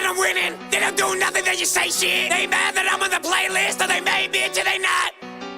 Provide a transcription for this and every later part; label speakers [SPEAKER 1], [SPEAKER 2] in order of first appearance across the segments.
[SPEAKER 1] I'm winning. They don't do nothing, they just say shit. They mad that I'm on the playlist, or they made bitch, or they not.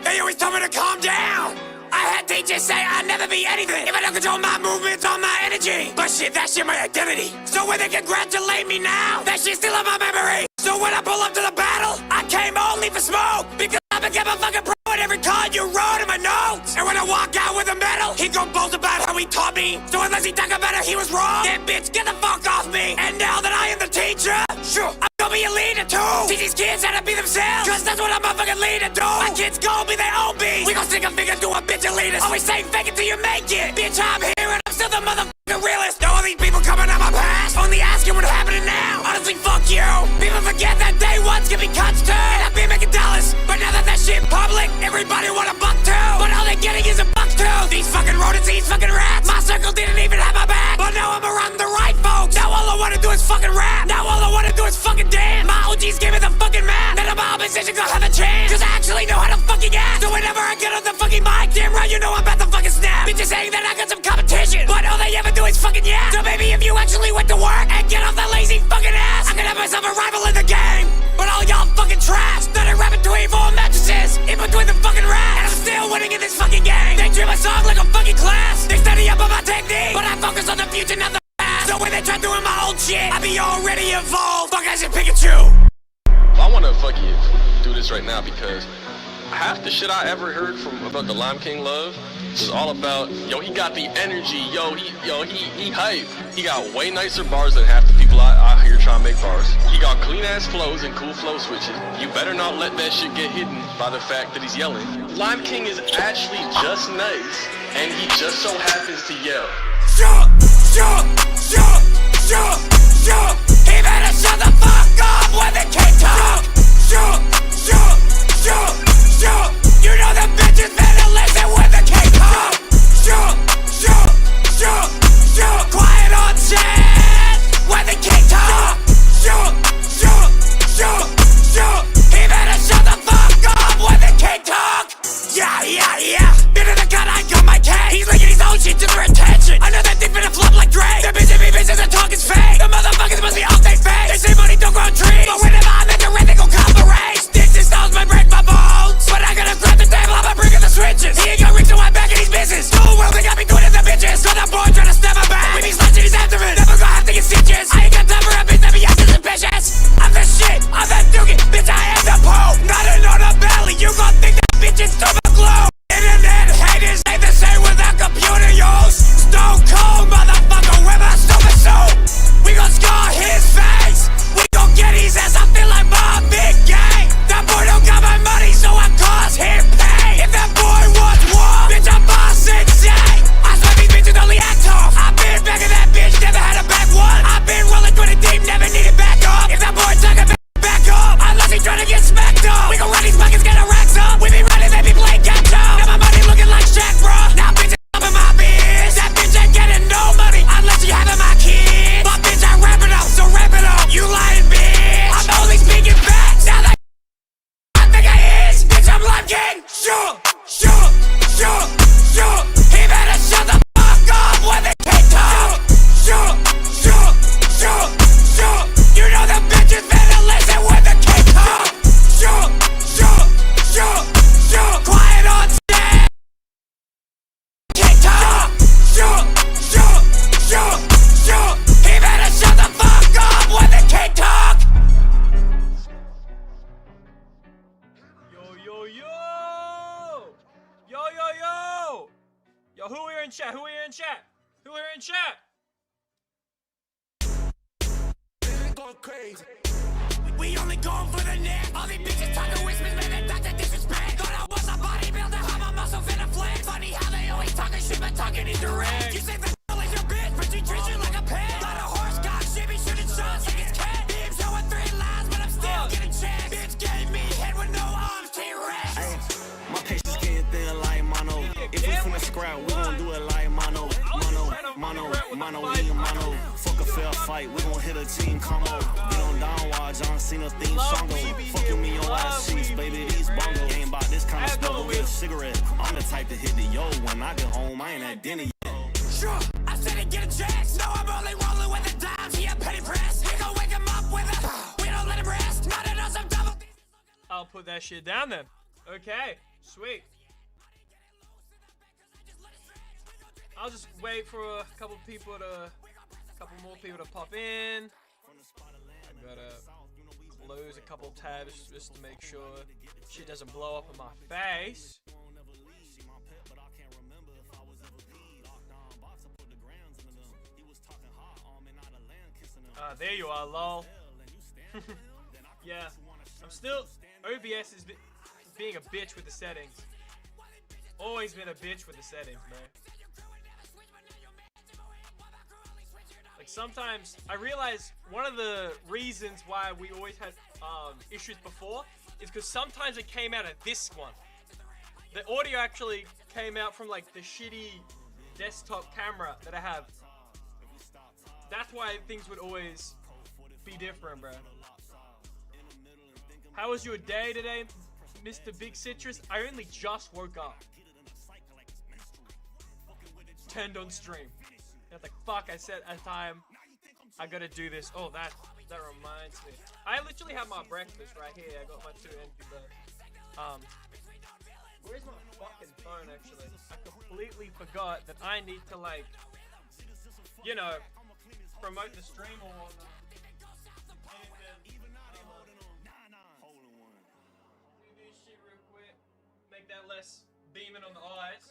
[SPEAKER 1] They always tell me to calm down. I had teachers say I'd never be anything if I don't control my movements or my energy. But shit, that shit my identity. So when they congratulate me now, that shit still in my memory. So when I pull up to the battle, I came only for smoke. Because I became a fucking pro at every card you wrote in my notes. And when I walk out with a medal, he gon' boast about how he taught me. So unless he talk about it, he was wrong. Then bitch, get the fuck off me. And now that I am the teacher, sure, I'm gonna be a leader too. Teach these kids how to be themselves, cause that's what I'm a fucking leader do. My kids gon' be their own beast. We gon' stick a finger to a bitch and lead us. Always say fake it till you make it. Bitch, I'm here and I'm still the motherfucking realest. Know all these people coming out my past, only asking what's happening now. Honestly, fuck you. People forget that day one's gonna be cuts too. And I've been making dollars, but now that shit public, everybody want a buck too. But all they getting is a buck too. These fucking rodents, these fucking rats. My circle didn't even have my back, but now I'm around the right folks. Now all I wanna do is fucking rap. Now all I wanna do is fucking dance. My OGs gave me the fucking map. Then my opposition gonna have a chance, cause I actually know how to fucking act. So whenever I get on the fucking mic, damn right you know I'm about to fucking snap. Bitches saying that I got some competition, but all they ever do is fucking yap. So maybe if you actually went to work and get off that lazy fucking ass, I could have myself a rival in the game. But all y'all fucking trash, started rapping between 4 mattresses, in between the fucking racks. And I'm still winning in this fucking game. They treat my song like a fucking class. They study up on my technique, but I focus on the future, not the past. So when they try doing my old shit, I be already involved. Fuck, I should Pikachu.
[SPEAKER 2] I wanna fucking do this right now because half the shit I ever heard about the Lime King Love was all about, yo, he got the energy, he hype. He got way nicer bars than half the people I hear trying to make bars. He got clean ass flows and cool flow switches. You better not let that shit get hidden by the fact that he's yelling. Lime King is actually just nice, and he just so happens to yell.
[SPEAKER 1] Shut. He better shut the fuck up when the king talk. Shut. You know the bitches better listen when the king talk. Shut. Quiet on set when the king talk. Shut. He better shut the fuck up when the king talk. Yeah. Bit of the gun, I got my cat. He's linking his own shit to their attention. I know that they finna flop like Drake. The bitches that talk is fake. The motherfuckers must be off their face. They say money don't grow trees, but whenever I'm at the red, they gon' cop a race. Stitches, stones might break my bones, but I gotta grab the table, I'ma bring in the switches. He ain't gonna reach the one back in these business. School world, they got me doing it the bitches. So that boy tryna step my back. With these lunches, he's after it. Never gonna have to get stitches. I ain't got time for a bitch that be after the bitches. I'm the shit, I'm the dookie, bitch, I am the Pope. Nothing on the belly, you gon' think that bitch is super glue. Internet haters ain't the same without computer use. Stone cold, motherfucker, with my stupid suit. We gon' scar his face. We gon' get his ass, I feel like my big gang. That boy don't got my money, so I cause him pain. If that boy wants war, bitch, I'm boss insane. I swear these bitches only act tough. I've been back in that bitch, never had a back one. I've been rolling 20 deep, never needed back up. If that boy talking back up, unless he tryna get smacked up. We gon' run these buckets, get our racks up. We be running, they be playing catch up. Now my money looking like Shaq, bruh. Now bitches up in my biz. That bitch ain't getting no money unless you having my kids. But bitch, I wrap it up, so wrap it up. You lying bitch. I'm only speaking facts. Now that I think I is. Bitch, I'm Lime King. Sure. He better shut the fuck up when the king talk. Sure. You know the bitches better listen when the king talk. Sure. Quiet on set. King talk. Sure. He better shut the fuck up when the king talk.
[SPEAKER 3] Yo, who here in chat?
[SPEAKER 1] Going crazy. We only going for the neck. All these bitches talking whispers, man, they talk that disrespect. Thought I was a bodybuilder, how my muscle finna flex. Funny how they always talking shit, but talking indirect. You say the hell is your bitch, but she treats you like a pet. Got a horse cock, she be shooting shots like it's cat. Beam showing 3 lines, but I'm still getting checks. Bitch gave me head with no arms, T-Rex.
[SPEAKER 4] My patience getting thin like mono. If we finna scrap, we gon' do it like mono. Fuck a fair fight, we gon' hit a team combo. Get on down while John Cena theme song go. Fuck with me, your ass cheeks, baby, these bongos. Ain't about this kind of stuff, go get a cigarette. I'm the type to hit the yo when I get home, I ain't at dinner yet.
[SPEAKER 1] Sure, I said it get a chance. No, I'm only rolling with the dimes, he a petty press. He gon' wake him up with a
[SPEAKER 3] put that shit down then. Okay, sweet. I'll just wait for a couple more people to pop in. I gotta close a couple tabs just to make sure shit doesn't blow up in my face. There you are, lol. Yeah, I'm still... OBS is being a bitch with the settings. Always been a bitch with the settings, man. Like, sometimes, I realize one of the reasons why we always had issues before is because sometimes it came out of this one. The audio actually came out from, like, the shitty desktop camera that I have. That's why things would always be different, bro. How was your day today, Mr. Big Citrus? I only just woke up. Turned on stream. And I was like, fuck, I set a time. I gotta do this. Oh, that reminds me. I literally have my breakfast right here. I got my 2 empty bread. Where's my fucking phone, actually? I completely forgot that I need to, like, you know, promote the stream or whatnot. Do this shit real quick. Make that less beaming on the eyes.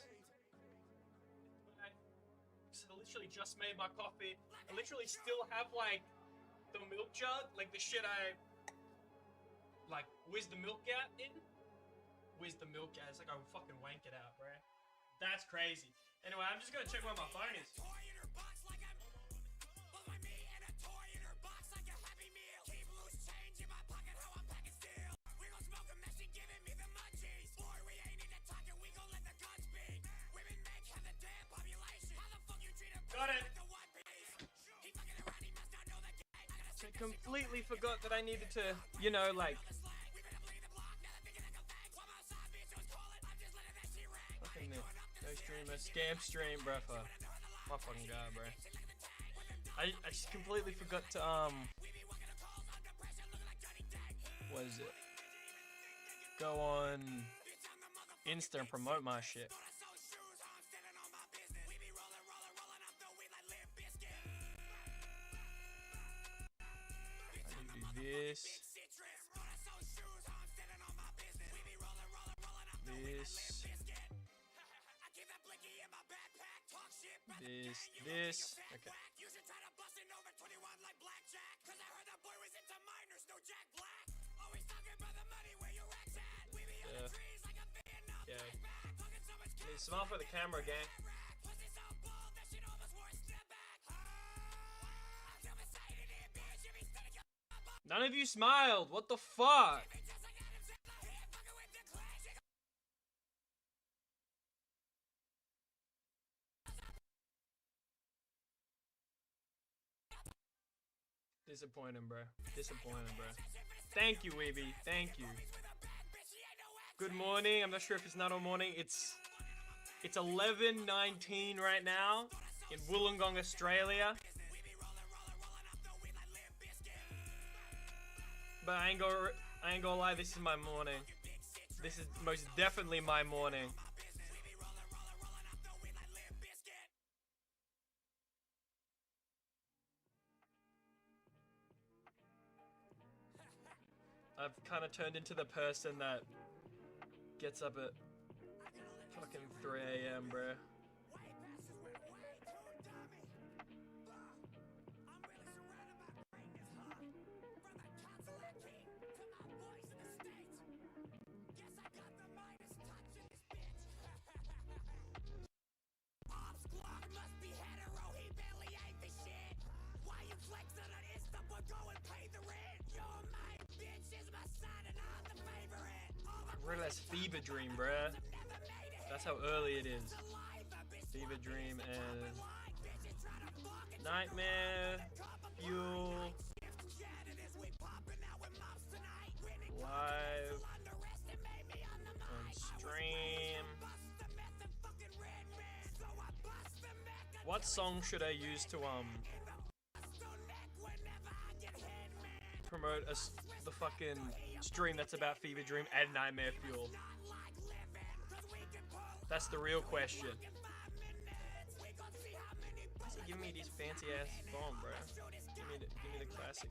[SPEAKER 3] I literally just made my coffee. I literally still have, like, the milk jug, like the shit I, like, whiz the milk out in. Whiz the milk out. It's like I would fucking wank it out, bruh. That's crazy. Anyway, I'm just gonna check where my phone is. Got it. I completely forgot that I needed to, you know, like... Fucking no streamer, scam stream, bruh. My fucking god, bruh. I just completely forgot to, what is it? Go on Insta and promote my shit. This. Okay. Okay. Smile for the camera, gang. None of you smiled. What the fuck? Disappointing, bro. Disappointing, bro. Thank you, Weeby. Thank you. Good morning. I'm not sure if it's not all morning. It's 11:19 right now in Wollongong, Australia. But I ain't gonna lie, this is my morning. This is most definitely my morning. I've kind of turned into the person that gets up at fucking 3 AM, bruh. I realized Fever Dream, bruh. That's how early it is. Fever Dream and Nightmare, Fuel, live on stream. What song should I use to promote the fucking stream that's about Fever Dream and Nightmare Fuel? That's the real question. Give me these fancy ass phone, bro. Give me the classic.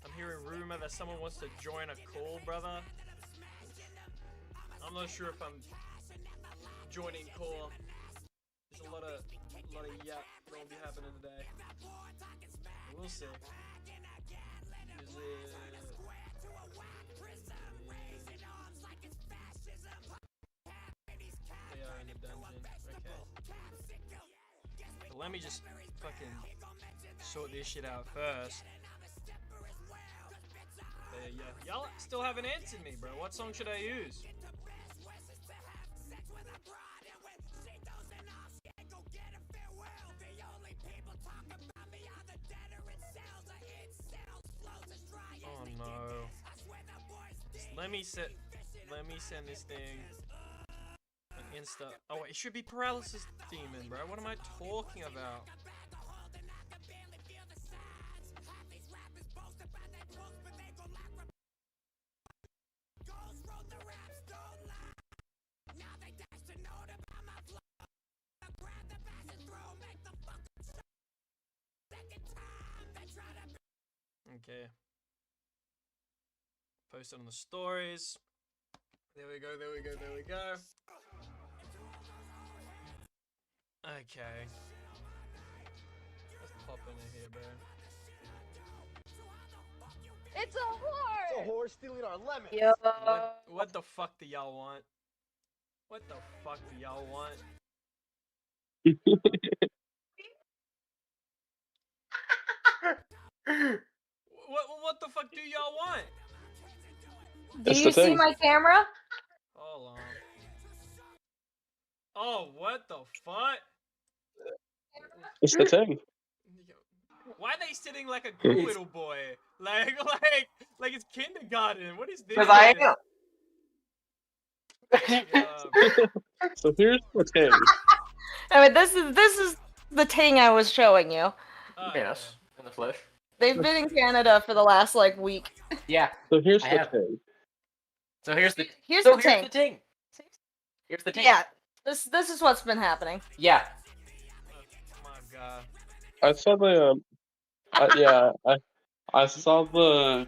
[SPEAKER 3] I'm hearing rumor that someone wants to join a call, brother. I'm not sure if I'm joining call. There's a lot of yap gonna be happening today. We'll see. They are in the dungeon. Okay. But let me just fucking sort this shit out first. Yeah. Y'all still haven't answered me, bro. What song should I use? Oh no. Let me send this thing an Insta. Oh wait, it should be Paralysis Demon, bro. What am I talking about? Okay. Post it on the stories. There we go. Okay. Let's pop in here, bro.
[SPEAKER 5] It's a whore!
[SPEAKER 6] It's a whore stealing our lemons.
[SPEAKER 5] Yo.
[SPEAKER 3] What the fuck do y'all want? What the fuck do y'all want? What the fuck do y'all want?
[SPEAKER 5] Do you see my camera?
[SPEAKER 3] Hold on. Oh, what the fuck?
[SPEAKER 7] It's the thing.
[SPEAKER 3] Why are they sitting like a cool little boy? Like it's kindergarten. What is this?
[SPEAKER 8] Because I am.
[SPEAKER 7] So here's the thing.
[SPEAKER 5] I mean, this is the thing I was showing you.
[SPEAKER 8] Yes, in the flesh.
[SPEAKER 5] They've been in Canada for the last like week.
[SPEAKER 8] Yeah.
[SPEAKER 7] So here's
[SPEAKER 8] I
[SPEAKER 7] the
[SPEAKER 8] have.
[SPEAKER 7] thing.
[SPEAKER 8] So here's the
[SPEAKER 5] Here's
[SPEAKER 8] so
[SPEAKER 5] the
[SPEAKER 8] here's
[SPEAKER 5] thing.
[SPEAKER 8] the thing. Here's the thing.
[SPEAKER 5] Yeah, this is what's been happening.
[SPEAKER 8] Yeah.
[SPEAKER 3] Oh my god.
[SPEAKER 7] I saw the I saw the
[SPEAKER 5] I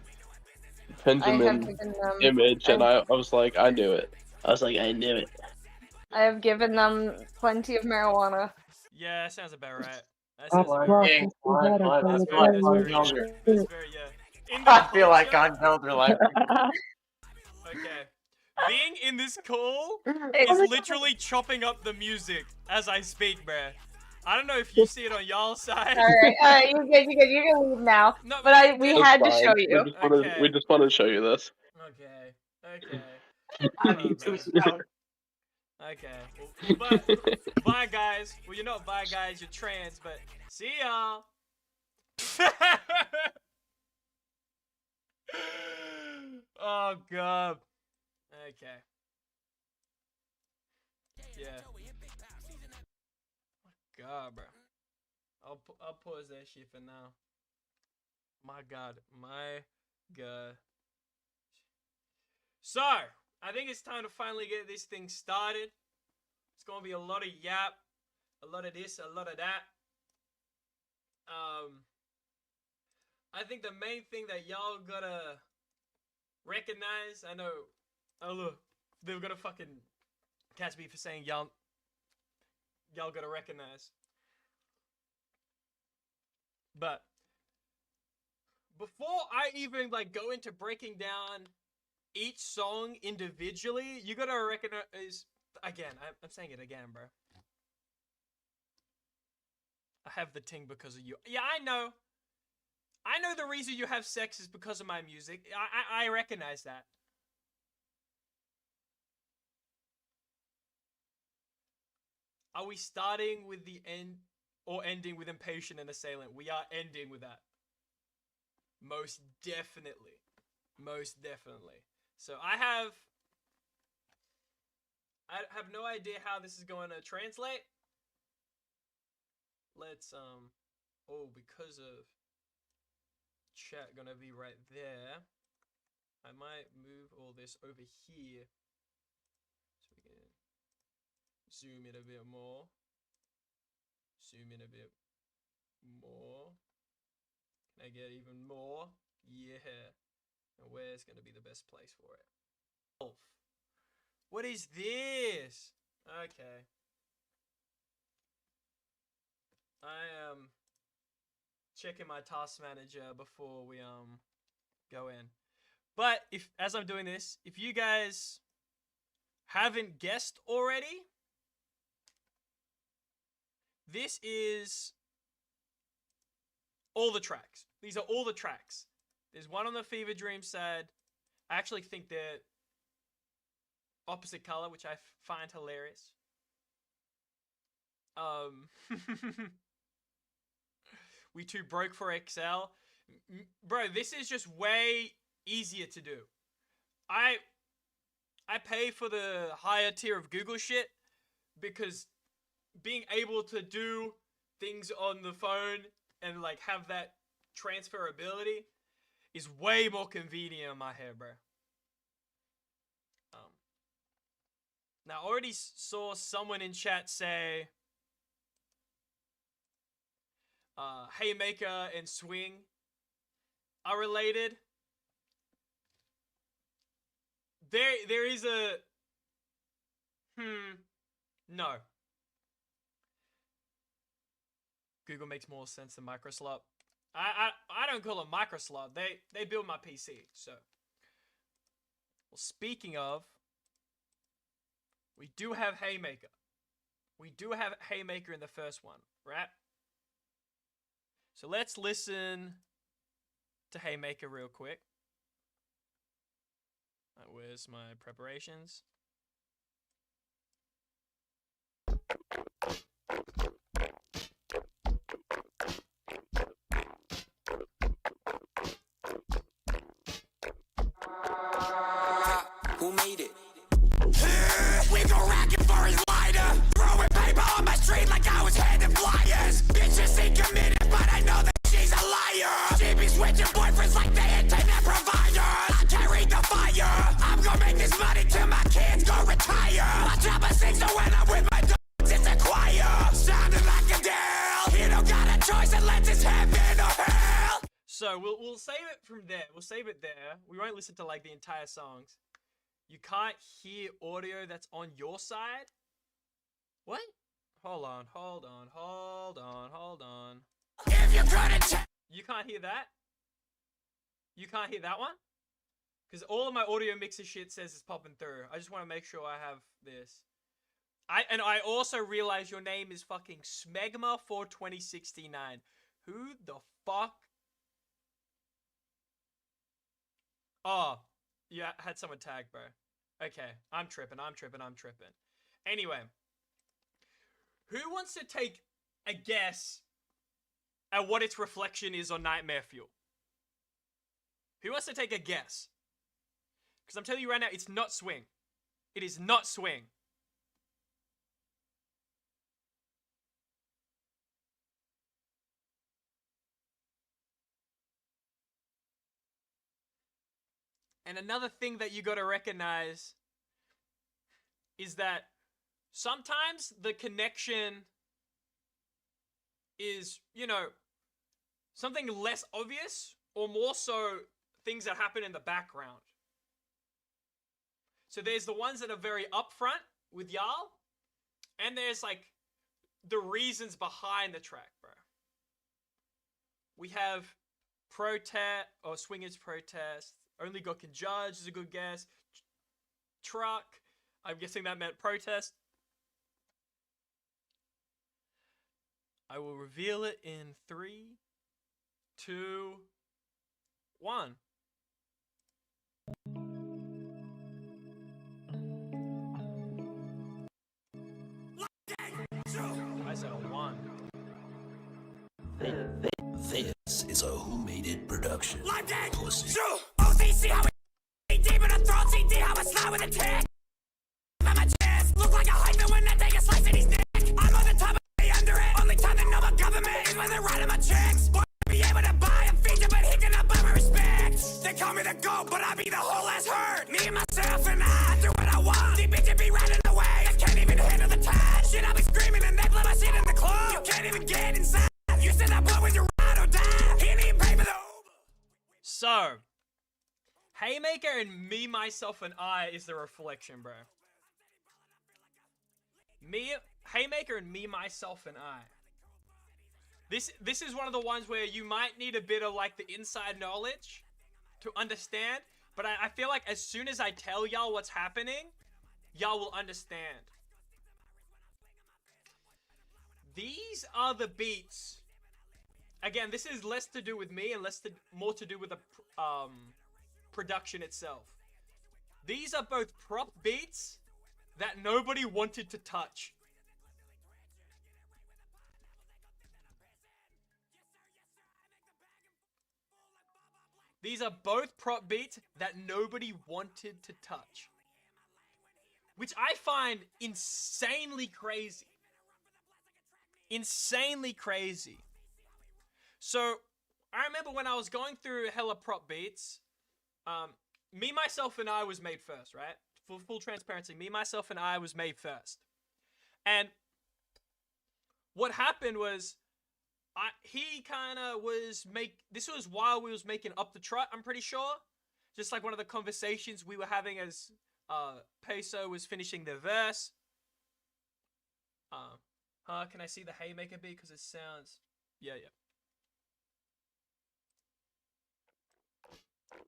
[SPEAKER 5] have
[SPEAKER 7] Benjamin
[SPEAKER 5] given them.
[SPEAKER 7] image and I was like, I knew it. I was like, I knew it.
[SPEAKER 5] I have given them plenty of marijuana.
[SPEAKER 3] Yeah, that sounds about right. That
[SPEAKER 8] Oh
[SPEAKER 3] sounds
[SPEAKER 8] my
[SPEAKER 3] about right.
[SPEAKER 8] dang, what?
[SPEAKER 3] That's
[SPEAKER 8] I'm
[SPEAKER 3] very
[SPEAKER 8] younger.
[SPEAKER 3] That's very, yeah. In the
[SPEAKER 8] I feel like
[SPEAKER 3] culture-
[SPEAKER 8] I'm elder like.
[SPEAKER 3] Okay. Being in this call
[SPEAKER 5] It's-
[SPEAKER 3] is literally chopping up the music as I speak, bruh. I don't know if you see it on y'all's side.
[SPEAKER 5] Alright, you're good, you can leave now.
[SPEAKER 3] No,
[SPEAKER 5] But we
[SPEAKER 7] That's
[SPEAKER 5] had to
[SPEAKER 7] fine.
[SPEAKER 5] show you.
[SPEAKER 7] We just wanted to show you this.
[SPEAKER 3] Okay.
[SPEAKER 8] I need to sound.
[SPEAKER 3] Okay. But, bye, guys. Well, you're not bye, guys. You're trans, but see y'all. Oh, God. Okay. Yeah. God, bro. I'll pause that shit for now. My God. So, I think it's time to finally get this thing started. It's gonna be a lot of yap, a lot of this, a lot of that. I think the main thing that y'all gotta recognize, I know, oh look, they were gonna fucking catch me for saying y'all gotta recognize. But before I even like go into breaking down each song individually, you gotta recognize, again, I'm saying it again, bro. I have the ting because of you. Yeah, I know. I know the reason you have sex is because of my music. I recognize that. Are we starting with the end or ending with Impatient and Assailant? We are ending with that. Most definitely. Most definitely. So I have no idea how this is going to translate. Let's oh, because of chat gonna be right there, I might move all this over here so we can zoom in a bit more. Zoom in a bit more. Can I get even more? Yeah. And where's gonna be the best place for it? What is this? Okay. I am checking my task manager before we go in. But if as I'm doing this, if you guys haven't guessed already, this is all the tracks. These are all the tracks. There's one on the Fever Dream side. I actually think they're opposite color, which I find hilarious. We too broke for XL. Bro, this is just way easier to do. I pay for the higher tier of Google shit because being able to do things on the phone and like have that transferability is way more convenient in my head, bro. Now, I already saw someone in chat say Haymaker and Swing are related. There is a no. Google makes more sense than Microslot. I don't call it Microslot. They build my PC. So, well, speaking of, we do have Haymaker. We do have Haymaker in the first one, right? So let's listen to Haymaker real quick. Where's my preparations?
[SPEAKER 1] Who made it? We go racking for his lighter. Throwing paper on my street like I was handing flyers. Bitches ain't committed, but I know that she's a liar. She be switching boyfriends like they internet providers. I carry the fire. I'm gonna make this money till my kids go retire. I drop a six, so when I'm with my dogs, it's a choir. Sounding like a Dale. He don't got a choice unless it's heaven or hell.
[SPEAKER 3] So we'll save it from there. We'll save it there. We won't listen to like the entire songs. You can't hear audio that's on your side? What? Hold on.
[SPEAKER 1] If you couldn't
[SPEAKER 3] You can't hear that? You can't hear that one? Because all of my audio mixer shit says it's popping through. I just want to make sure I have this. I also realize your name is fucking Smegma42069. Who the fuck? Oh, yeah, I had someone tag, bro. Okay, I'm tripping. Anyway, who wants to take a guess at what its reflection is on Nightmare Fuel? Who wants to take a guess? Because I'm telling you right now, it's not Swing. It is not Swing. And another thing that you gotta recognize is that sometimes the connection is, you know, something less obvious or more so things that happen in the background. So there's the ones that are very upfront with y'all, and there's like the reasons behind the track, bro. We have Protest, or Swingers Protest. Only God Can Judge is a good guess. Truck. I'm guessing that meant Protest. I will reveal it in 3, 2, 1. I said a 1.
[SPEAKER 6] This is a Who Made It production.
[SPEAKER 1] Live gang!
[SPEAKER 6] Pussy.
[SPEAKER 1] OCC how it deep in the throat, CD how it slide with a tick. On my chest, look like a hyphen when I take a slice of his neck. I'm on the top of the under it. Only time they know about government is when they're writing my checks. Boy, be able to buy a feature, but he cannot buy my respect. They call me the GOAT, but I be the whole ass herd. Me and myself and I do what I want. These bitches be running away, I can't even handle the time. Shit, I be screaming and they blow my shit in the club. You can't even get inside. You said that boy was your ride or die. He didn't even pay for the Uber.
[SPEAKER 3] So, Haymaker and Me, Myself, and I is the reflection, bro. Haymaker and Me, Myself, and I. This is one of the ones where you might need a bit of like the inside knowledge to understand, but I feel like as soon as I tell y'all what's happening, y'all will understand. These are the beats. Again, this is less to do with me and more to do with the production itself. These are both prop beats that nobody wanted to touch. These are both prop beats that nobody wanted to touch. Which I find insanely crazy. Insanely crazy. So, I remember when I was going through hella prop beats, Me, Myself, and I was made first, right? For full transparency, Me, Myself, and I was made first. And what happened was, he kind of was this was while we was making Up the Trot, I'm pretty sure. Just like one of the conversations we were having as Peso was finishing the verse. Can I see the Haymaker beat? Because it sounds... Yeah.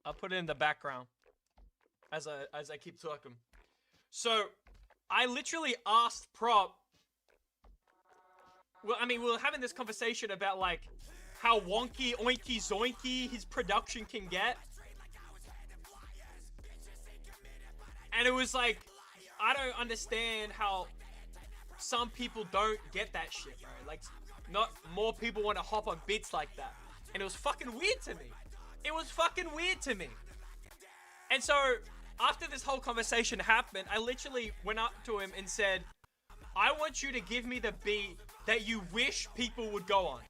[SPEAKER 3] I'll put it in the background as I keep talking. So, I literally asked Prop... Well, I mean, we were having this conversation about, like, how wonky, oinky, zoinky his production can get. And it was like, I don't understand how some people don't get that shit, bro. Like, not more people want to hop on beats like that. And it was fucking weird to me. It was fucking weird to me. And so, after this whole conversation happened, I literally went up to him and said, I want you to give me the beat that you wish people would go on.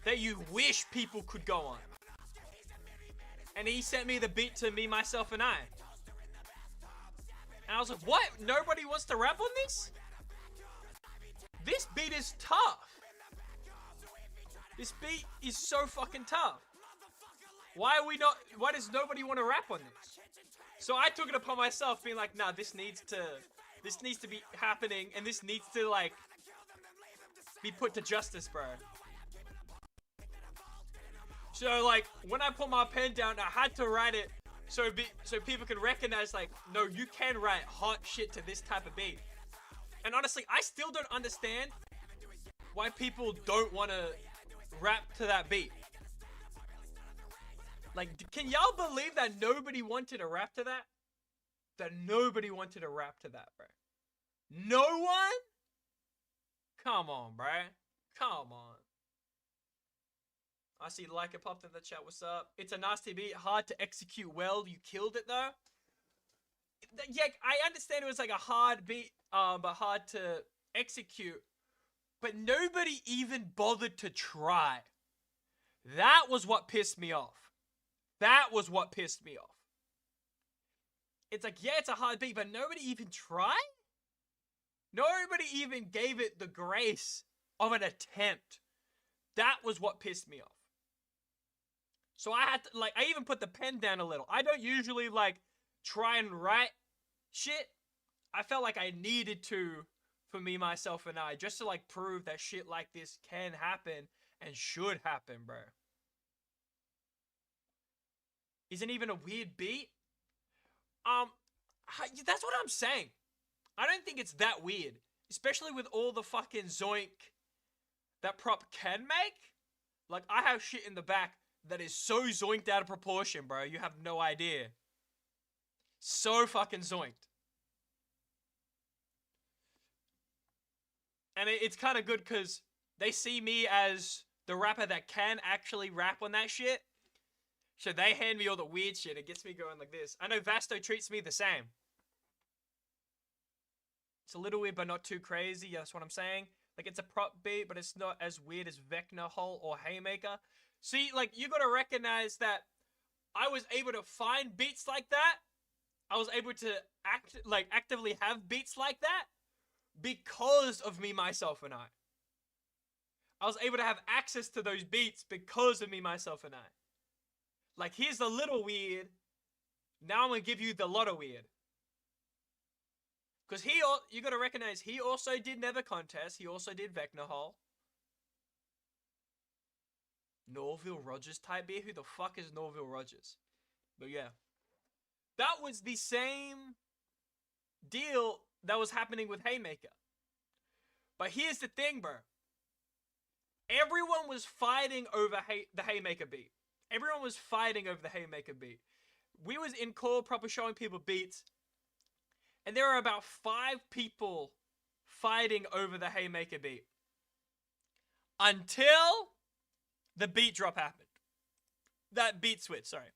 [SPEAKER 3] That you wish people could go on. And he sent me the beat to Me, Myself, and I. And I was like, what? Nobody wants to rap on this? This beat is tough. This beat is so fucking tough. Why does nobody want to rap on this? So I took it upon myself being like, nah, this needs to be happening, and this needs to, like, be put to justice, bro. So, like, when I put my pen down, I had to write it so people can recognize, like, no, you can write hot shit to this type of beat. And honestly, I still don't understand why people don't want to rap to that beat. Like, can y'all believe that nobody wanted to rap to that? That nobody wanted to rap to that, bro. No one? Come on, bro. Come on. I see like it popped in the chat. What's up? It's a nasty beat. Hard to execute well. You killed it, though. Yeah, I understand it was like a hard beat, but hard to execute. But nobody even bothered to try. That was what pissed me off. That was what pissed me off. It's like, yeah, it's a hard beat, but nobody even tried? Nobody even gave it the grace of an attempt. That was what pissed me off. So I had to, like, I even put the pen down a little. I don't usually, like, try and write shit. I felt like I needed to, for Me, Myself, and I, just to, like, prove that shit like this can happen and should happen, bro. Isn't even a weird beat? That's what I'm saying. I don't think it's that weird. Especially with all the fucking zoink that Prop can make. Like, I have shit in the back that is so zoinked out of proportion, bro. You have no idea. So fucking zoinked. And it's kind of good because they see me as the rapper that can actually rap on that shit. So they hand me all the weird shit. It gets me going like this. I know Vasto treats me the same. It's a little weird, but not too crazy. That's what I'm saying. Like, it's a prop beat, but it's not as weird as Vecna Hole or Haymaker. See, like, you gotta recognize that I was able to find beats like that. I was able to actively have beats like that because of Me, Myself, and I. I was able to have access to those beats because of Me, Myself, and I. Like, here's the little weird. Now I'm gonna give you the lot of weird. Because you gotta recognize, he also did Never Contest. He also did Vecna Hole. Norville Rogers type beat? Who the fuck is Norville Rogers? But yeah. That was the same deal that was happening with Haymaker. But here's the thing, bro. Everyone was fighting over the Haymaker beat. Everyone was fighting over the Haymaker beat. We was in call proper showing people beats. And there were about 5 people fighting over the Haymaker beat. Until the beat drop happened. That beat switch, sorry.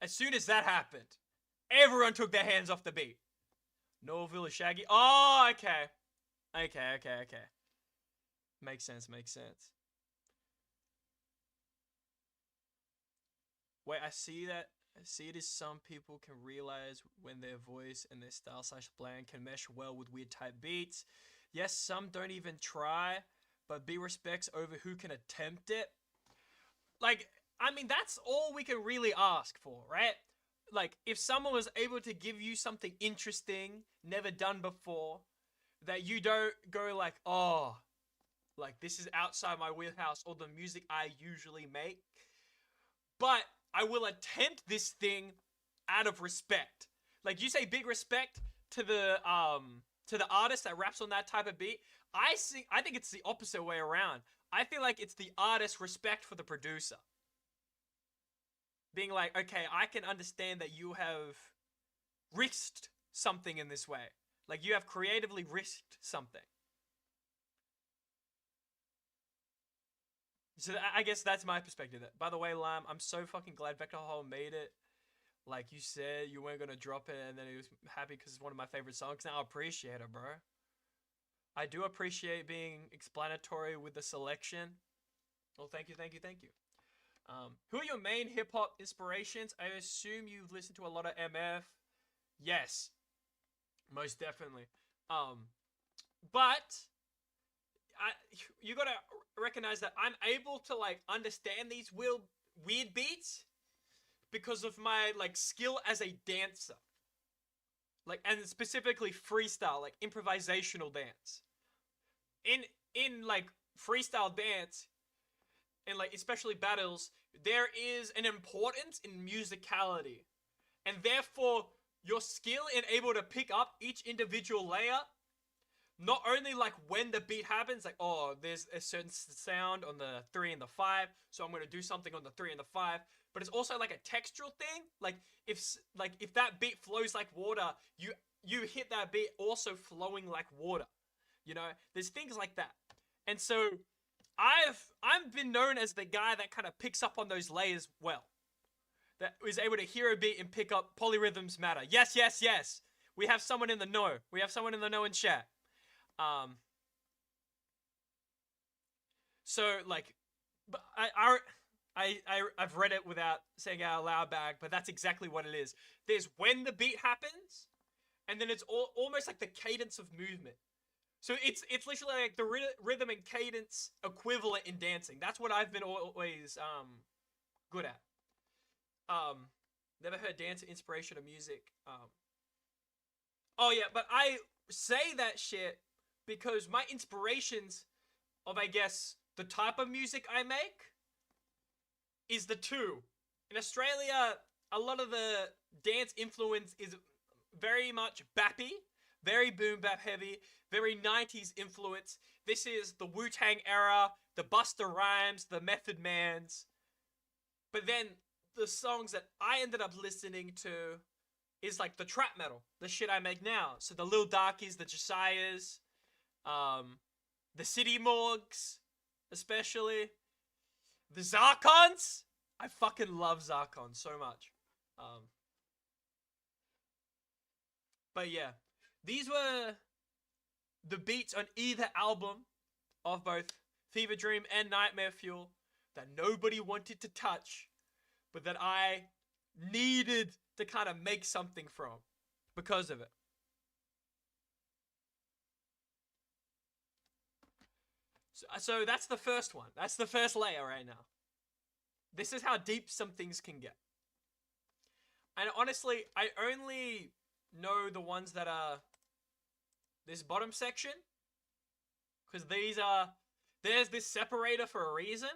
[SPEAKER 3] As soon as that happened, everyone took their hands off the beat. Norville is Shaggy. Oh, okay. Okay. Makes sense. Wait, I see it as some people can realize when their voice and their style / bland can mesh well with weird type beats. Yes, some don't even try, but be respects over who can attempt it. Like, I mean, that's all we can really ask for, right? Like, if someone was able to give you something interesting, never done before, that you don't go like, oh, like, this is outside my wheelhouse or the music I usually make, but I will attempt this thing out of respect. Like, you say big respect to the artist that raps on that type of beat. I think it's the opposite way around. I feel like it's the artist's respect for the producer. Being like, okay, I can understand that you have risked something in this way. Like, you have creatively risked something. So I guess that's my perspective. By the way, Lime, I'm so fucking glad Vecna Hole made it. Like you said, you weren't gonna drop it, and then he was happy because it's one of my favorite songs. Now I appreciate it, bro. I do appreciate being explanatory with the selection. Well, thank you. Who are your main hip-hop inspirations? I assume you've listened to a lot of MF. Yes. Most definitely. But you gotta recognize that I'm able to, like, understand these weird beats because of my, like, skill as a dancer. Like, and specifically freestyle, like, improvisational dance. In like, freestyle dance, and, like, especially battles, there is an importance in musicality. And therefore, your skill in able to pick up each individual layer, not only, like, when the beat happens, like, oh, there's a certain sound on the 3 and the 5, so I'm going to do something on the 3 and the 5, but it's also, like, a textural thing. Like, if that beat flows like water, you hit that beat also flowing like water. You know, there's things like that. And so I've been known as the guy that kind of picks up on those layers well. That is able to hear a beat and pick up polyrhythms matter. Yes. We have someone in the know. We have someone in the know in chat. So, like, but I've read it without saying it out loud back, but that's exactly what it is. There's when the beat happens, and then it's almost like the cadence of movement. So it's literally like the rhythm and cadence equivalent in dancing. That's what I've been always good at. Never heard dance inspiration of music. Oh yeah, but I say that shit because my inspirations of, I guess, the type of music I make is the two. In Australia, a lot of the dance influence is very much bappy, very boom bap heavy, very 90s influence. This is the Wu-Tang era, the Busta Rhymes, the Method Mans. But then the songs that I ended up listening to is like the trap metal, the shit I make now. So the Lil Darkies, the Josiahs, the City Morgues, especially. The Zarkons. I fucking love Zarkon so much. But yeah, these were the beats on either album of both Fever Dream and Nightmare Fuel that nobody wanted to touch, but that I needed to kind of make something from because of it. So that's the first one. That's the first layer right now. This is how deep some things can get. And honestly, I only know the ones that are this bottom section, because there's this separator for a reason.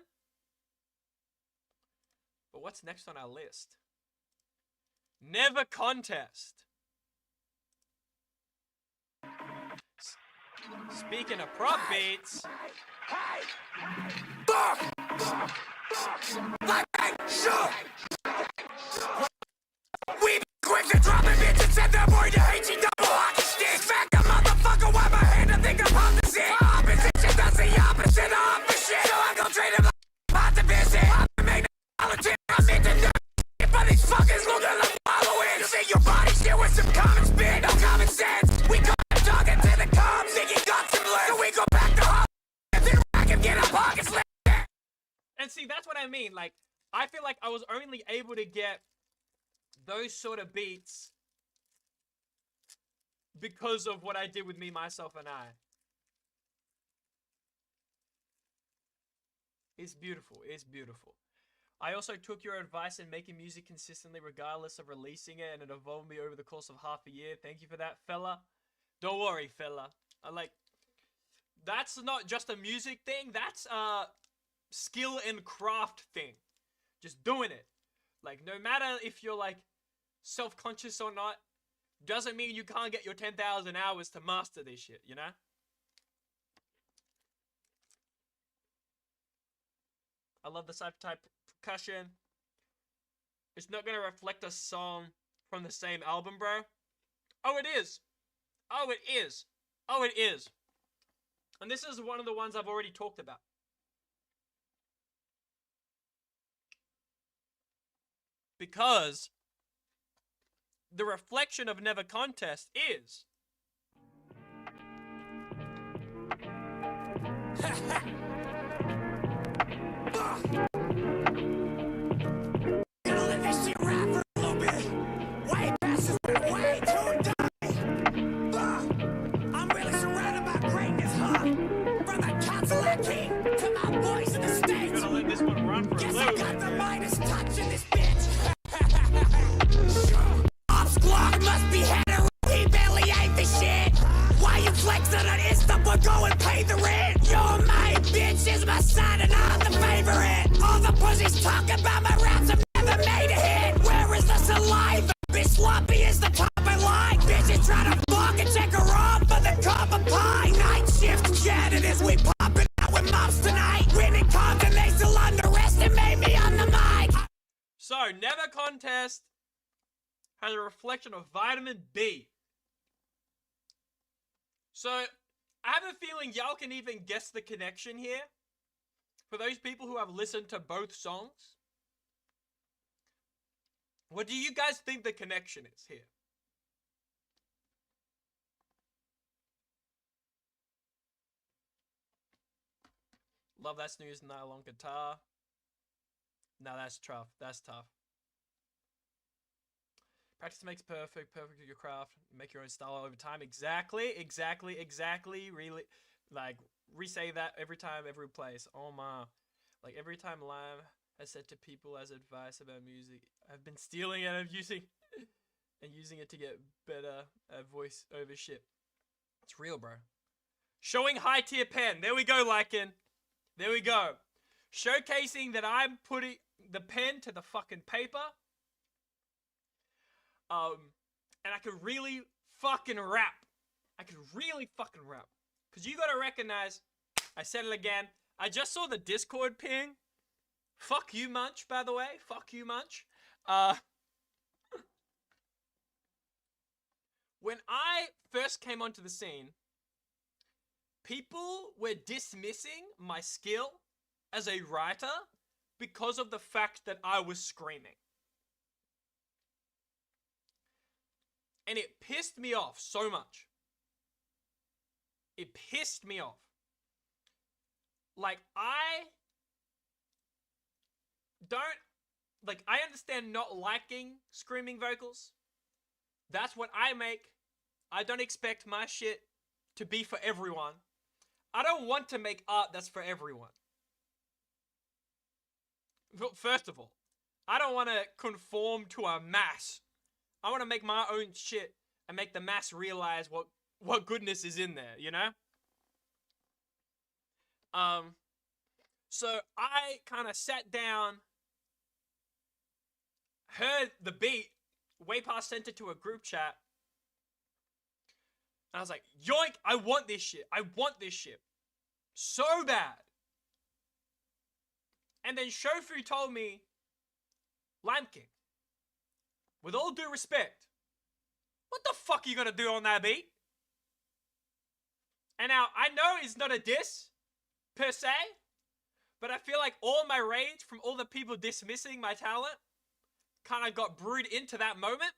[SPEAKER 3] But what's next on our list? Never Contest. Speaking of prop beats,
[SPEAKER 1] We be quick to drop a bitch and send that boy to H-E double hockey stick. Smack a motherfucker, wipe my hand and think I'm opposite. Opposition does the opposite of shit. So I go trade him like hot division. I make the politics, I'm into the but these fuckers looking like following. You see your body shit with some common spin, no common sense. We go talking to the cops, thinking got some left. So we go back to hop and then I can get our pockets left.
[SPEAKER 3] and see, that's what I mean. Like, I feel like I was only able to get those sort of beats because of what I did with Me, Myself, and I. It's beautiful. It's beautiful. I also took your advice in making music consistently regardless of releasing it, and it evolved me over the course of half a year. Thank you for that, fella. Don't worry, fella. That's not just a music thing. That's a skill and craft thing. Just doing it. Like, no matter if you're, like, self-conscious or not, doesn't mean you can't get your 10,000 hours to master this shit, you know? I love the cypher-type percussion. It's not gonna reflect a song from the same album, bro. Oh, it is. Oh, it is. Oh, it is. And this is one of the ones I've already talked about. Because the reflection of Never Contest is
[SPEAKER 1] Gonna let this shit rap for a little bit. Way past this, way too dark. I'm really surrounded by greatness, huh? From the Cadillac King to my boys in the States.
[SPEAKER 3] gonna let this one run for a
[SPEAKER 1] Guess I
[SPEAKER 3] little
[SPEAKER 1] got
[SPEAKER 3] bit.
[SPEAKER 1] the Midas touch in this bitch. Ops Glock must be hetero. He barely ain't the shit. Why you flexing on Insta but go and pay the rent? You're my bitch is my son and I'm the favorite. All the pussies talk about my raps have never made a hit. Where is the saliva? Bitch sloppy is the top I like. Bitches try to fuck and check her off for the cup of pie. Night shift janitors, we popping out with moms tonight. Winning Compton, they still underestimate me on the mic.
[SPEAKER 3] So, Never Contest has a reflection of vitamin B. So, I have a feeling y'all can even guess the connection here. For those people who have listened to both songs, what do you guys think the connection is here? Love that snooze nylon guitar. No, that's tough. That's tough. Practice makes perfect. Perfect at your craft. Make your own style over time. Exactly. Really, like, re-say that every time, every place. Oh my. Like, every time Lime has said to people as advice about music, I've been stealing it and using it to get better at voice over shit. It's real, bro. Showing high tier pen. There we go, Lycan. There we go. Showcasing that I'm putting the pen to the fucking paper. And I could really fucking rap. Because you gotta recognize, I said it again, I just saw the Discord ping. Fuck you, Munch, by the way. Fuck you, Munch. When I first came onto the scene, people were dismissing my skill as a writer because of the fact that I was screaming. And it pissed me off so much. It pissed me off. Like, I understand not liking screaming vocals. That's what I make. I don't expect my shit to be for everyone. I don't want to make art that's for everyone. First of all, I don't want to conform to a mass. I want to make my own shit and make the mass realize what goodness is in there, you know? So I kind of sat down, heard the beat, Waypass sent it to a group chat, and I was like, yoink, I want this shit. I want this shit. So bad. And then Shofu told me, Lime King, with all due respect, what the fuck are you gonna do on that beat? And now, I know it's not a diss, per se, but I feel like all my rage from all the people dismissing my talent kind of got brewed into that moment.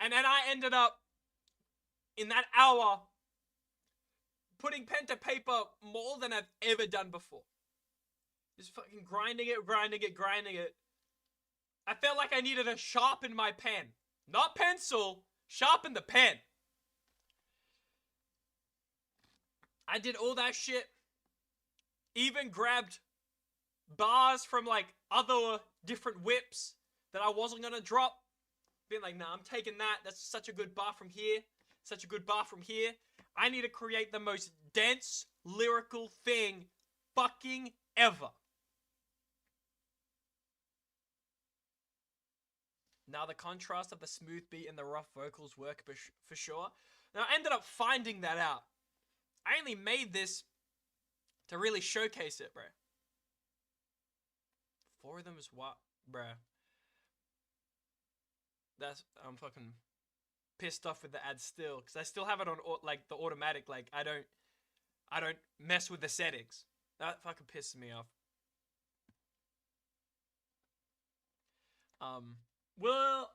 [SPEAKER 3] And then I ended up, in that hour, putting pen to paper more than I've ever done before. Just fucking grinding it. I felt like I needed to sharpen my pen. Not pencil, sharpen the pen. I did all that shit. Even grabbed bars from like other different whips that I wasn't gonna drop. Being like, nah, I'm taking that. That's such a good bar from here. Such a good bar from here. I need to create the most dense lyrical thing fucking ever. Now the contrast of the smooth beat and the rough vocals work for sure. Now I ended up finding that out. I only made this to really showcase it, bro. 4 of them is what, bro? I'm fucking pissed off with the ad still, because I still have it on like the automatic. Like I don't mess with the settings. That fucking pisses me off. Well,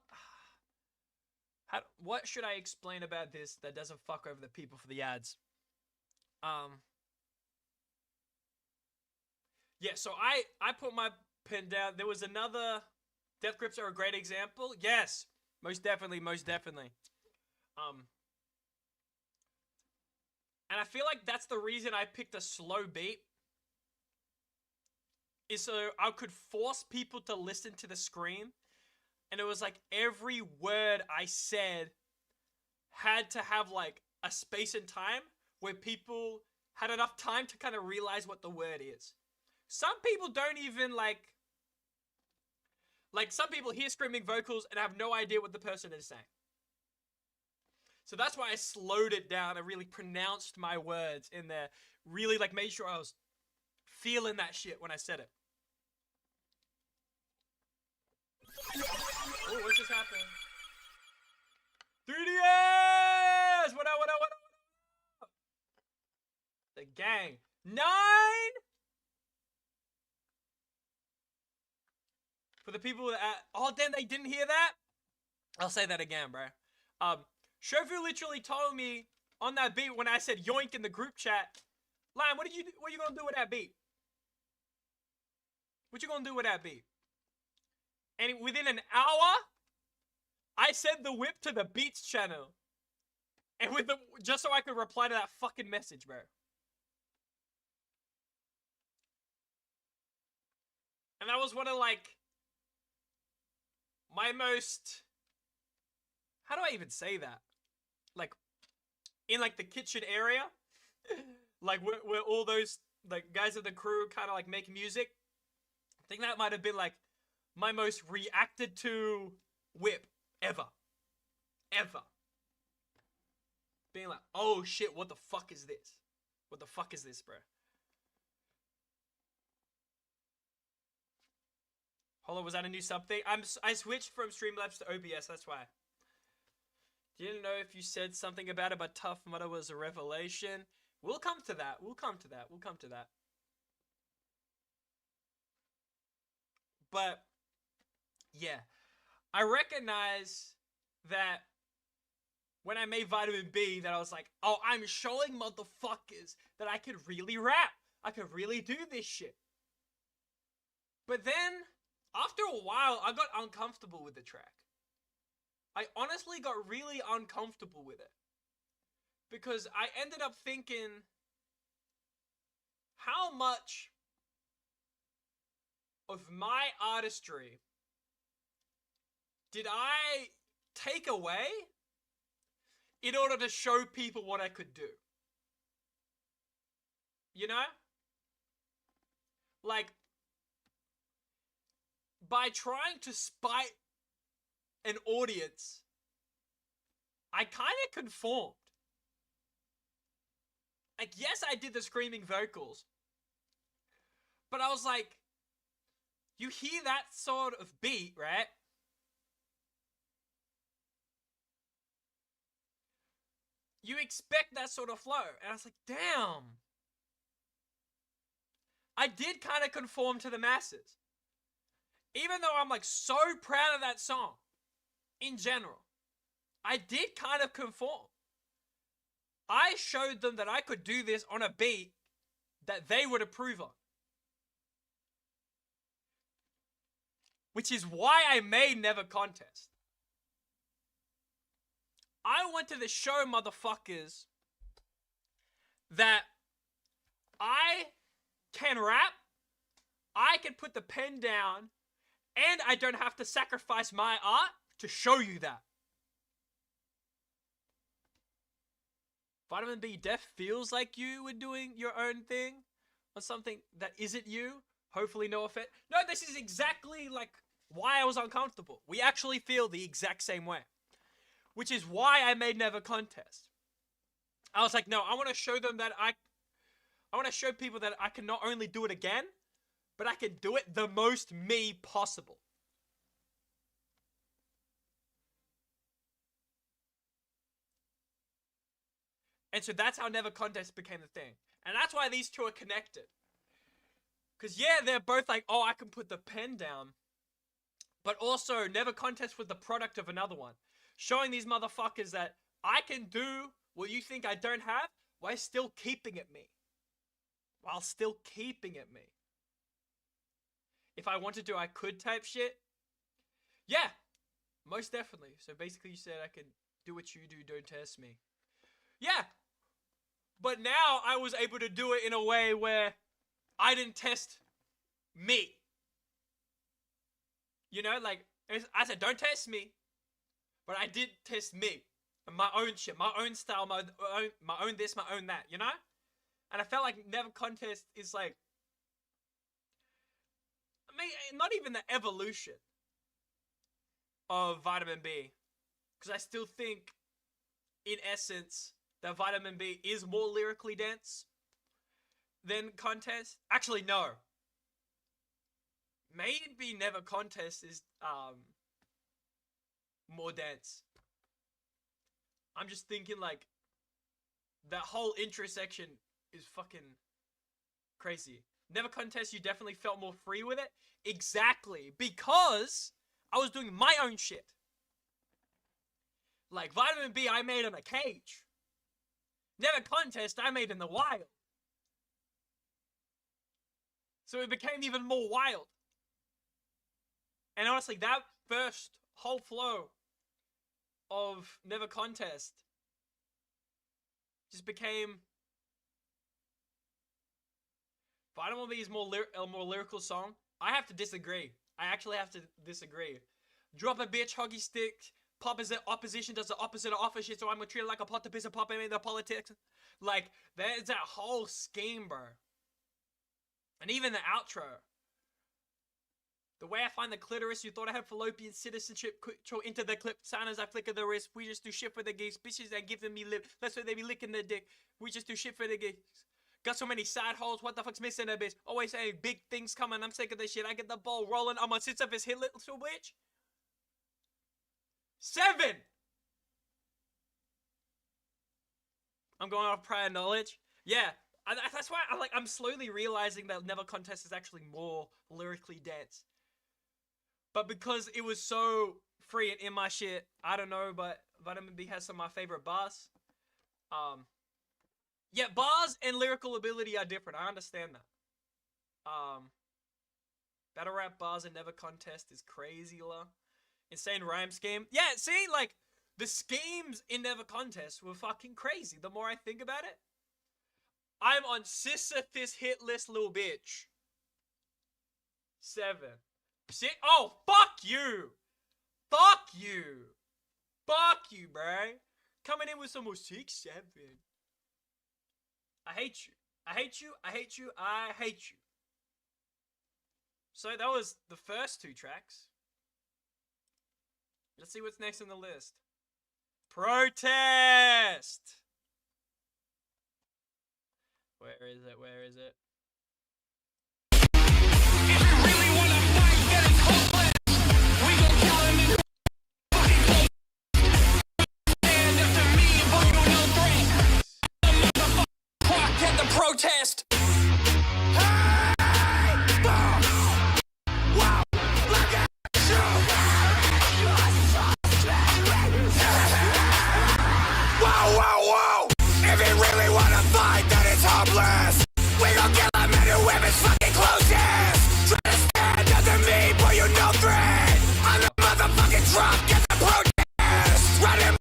[SPEAKER 3] what should I explain about this that doesn't fuck over the people for the ads? Yeah, so I put my pen down. There was another. Death grips are a great example. Yes, most definitely. And I feel like that's the reason I picked a slow beat. Is so I could force people to listen to the scream. And it was like every word I said had to have like a space and time where people had enough time to kind of realize what the word is. Some people don't even like some people hear screaming vocals and have no idea what the person is saying. So that's why I slowed it down. I really pronounced my words in there. Really like made sure I was feeling that shit when I said it. Oh, what just happened? 3DS! What up? The gang. 9! For the people that... Oh, damn, they didn't hear that? I'll say that again, bro. Shofu literally told me on that beat when I said yoink in the group chat, Lime, what you gonna do with that beat? What you gonna do with that beat? And within an hour, I sent the whip to the Beats channel. And with the just so I could reply to that fucking message, bro. And that was one of like my most, how do I even say that? Like in like the kitchen area, like where all those like guys of the crew kind of like make music. I think that might have been like my most reacted to whip ever. Being like, oh shit, what the fuck is this? What the fuck is this, bro? Holo, was that a new sub thing? I switched from Streamlabs to OBS, that's why. Didn't know if you said something about it, but Tough Mudder was a revelation. We'll come to that. We'll come to that. We'll come to that. But, yeah. I recognize that when I made Vitamin B, that I was like, oh, I'm showing motherfuckers that I could really rap. I could really do this shit. But then, after a while, I got uncomfortable with the track. I honestly got really uncomfortable with it. Because I ended up thinking, how much of my artistry did I take away in order to show people what I could do? You know? Like, by trying to spite an audience, I kind of conformed. Like, yes, I did the screaming vocals, but I was like, you hear that sort of beat, right? You expect that sort of flow. And I was like, damn. I did kind of conform to the masses. Even though I'm like so proud of that song in general, I did kind of conform. I showed them that I could do this on a beat that they would approve of. Which is why I made Never Contest. I wanted to show motherfuckers that I can rap, I can put the pen down, and I don't have to sacrifice my art to show you that. Vitamin B Def feels like you were doing your own thing or something that isn't you. Hopefully no offense. No, this is exactly like why I was uncomfortable. We actually feel the exact same way. Which is why I made Never Contest. I was like, no, I want to show them that I want to show people that I can not only do it again, but I can do it the most me possible. And so that's how Never Contest became the thing. And that's why these two are connected. Because yeah, they're both like, oh, I can put the pen down. But also, Never Contest was the product of another one. Showing these motherfuckers that I can do what you think I don't have while still keeping it me. While still keeping it me. If I wanted to, I could type shit. Yeah, most definitely. So basically you said I can do what you do, don't test me. Yeah, but now I was able to do it in a way where I didn't test me. You know, like, I said, don't test me. But I did test me. And my own shit, my own style, my own this, my own that, you know? And I felt like Never Contest is like, I mean, not even the evolution of Vitamin B. Because I still think, in essence, that Vitamin B is more lyrically dense than Contest. Actually, no. Maybe Never Contest is more dense. I'm just thinking like that whole intro section is fucking crazy. Never Contest, you definitely felt more free with it. Exactly, because I was doing my own shit. Like Vitamin B, I made in a cage. Never Contest, I made in the wild. So it became even more wild. And honestly, that first whole flow of Never Contest just became Vitamin B is a more lyrical song. I have to disagree. I actually have to disagree. Drop a bitch, hockey stick, opposition does the opposite of offer shit, so I'm gonna treat it like a pot to piss and pop in the politics. Like, there's that whole scheme, bro. And even the outro. The way I find the clitoris, you thought I had fallopian citizenship, control into the clip, sound as I flicker the wrist. We just do shit for the geeks, bitches that giving me lip. That's why they be licking their dick. We just do shit for the geeks. Got so many side holes, what the fuck's missing a bitch? Always saying big things coming, I'm sick of this shit. I get the ball rolling, I'm on 6 of his hit little bitch. 7! I'm going off prior knowledge. Yeah, that's why I'm slowly realizing that Never Contest is actually more lyrically dense. But because it was so free and in my shit, I don't know, but Vitamin B has some of my favorite bars. Yeah, bars and lyrical ability are different. I understand that. Battle rap bars and Never Contest is crazy, la. Insane rhyme scheme. Yeah, see, like, the schemes in Never Contest were fucking crazy. The more I think about it. I'm on Sisyphus hit list, little bitch. 7. 6. Oh, fuck you. Fuck you. Fuck you, bro. Coming in with some more 6, 7. I hate you. I hate you. I hate you. I hate you. So that was the first 2 tracks. Let's see what's next on the list. Protest! Where is it? Where is it?
[SPEAKER 1] Protest! If you really wanna fight, then it's hopeless. We gon' kill them and whoever's fucking closest. Try to stand up to me, boy, you no threat. I'm the motherfucking drunk, get the protest. Run him.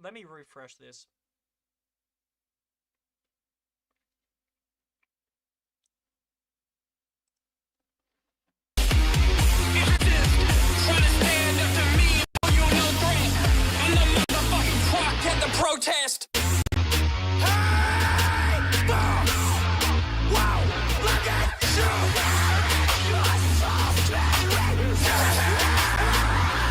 [SPEAKER 3] Let me refresh this.
[SPEAKER 1] Protest.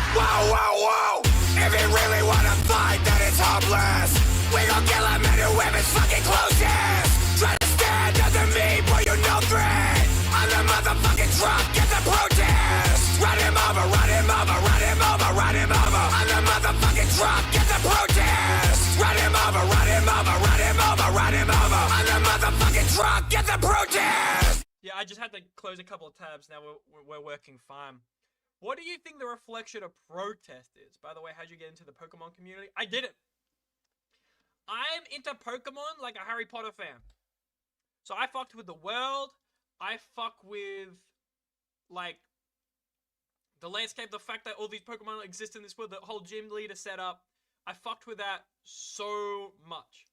[SPEAKER 1] Whoa. If you really wanna fight, then it's hopeless. We gon' kill him and whoever's fucking closest. Try to stand up to me, boy, you no threat. I'm the motherfucking drunk, get the protest. Run him over, run him over, run him over, run him over. I'm the motherfucking drunk, get the protest. Run him over, run him over, run him over, run him over. I'm the motherfucking drunk, get the protest.
[SPEAKER 3] Yeah, I just had to close a couple of tabs. Now we're working fine. What do you think the reflection of protest is? By the way, how'd you get into the Pokemon community? I didn't. I'm into Pokemon like a Harry Potter fan. So I fucked with the world. I fuck with, like, the landscape, the fact that all these Pokemon exist in this world, the whole gym leader setup. I fucked with that so much.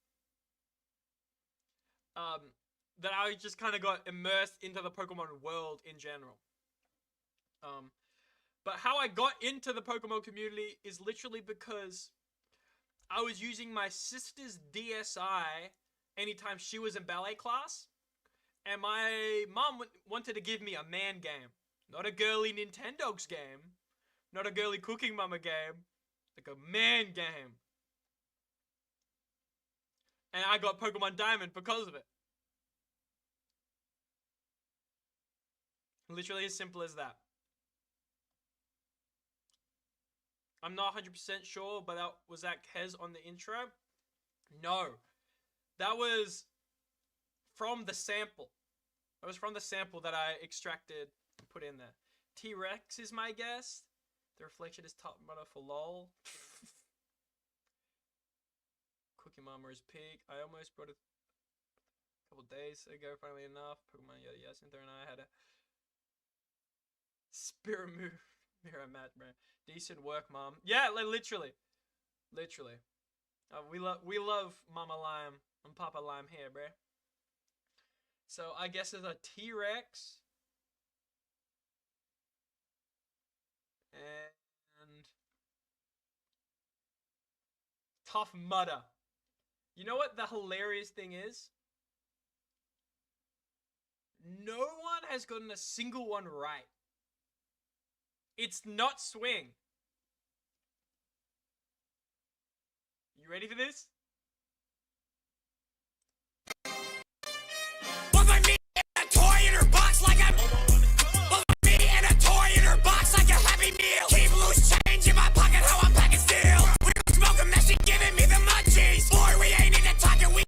[SPEAKER 3] That I just kind of got immersed into the Pokemon world in general. But how I got into the Pokemon community is literally because I was using my sister's DSi anytime she was in ballet class. And my mom wanted to give me a man game. Not a girly Nintendogs game. Not a girly Cooking Mama game. Like a man game. And I got Pokemon Diamond because of it. Literally as simple as that. I'm not 100% sure, but was that Kez on the intro? No. That was from the sample. That was from the sample that I extracted and put in there. T-Rex is my guess. The reflection is top runner for LOL. Cookie Mama is peak. I almost brought it a couple days ago, funnily enough. Pokemon Yada Yada Center and I had a spirit move. Mirror match, bro. Decent work, Mom. Yeah, literally. Literally. We love Mama Lime and Papa Lime here, bro. So I guess there's a T-Rex. And Tough Mudder. You know what the hilarious thing is? No one has gotten a single one right. It's not Swing. You ready for this?
[SPEAKER 1] Look like me in a toy in her box like a... Look like me in a toy in her box like a Happy Meal. Keep loose change in my pocket, how I'm packing steel. We don't smoke 'em, that shit giving me the munchies. Boy, we ain't even talking, we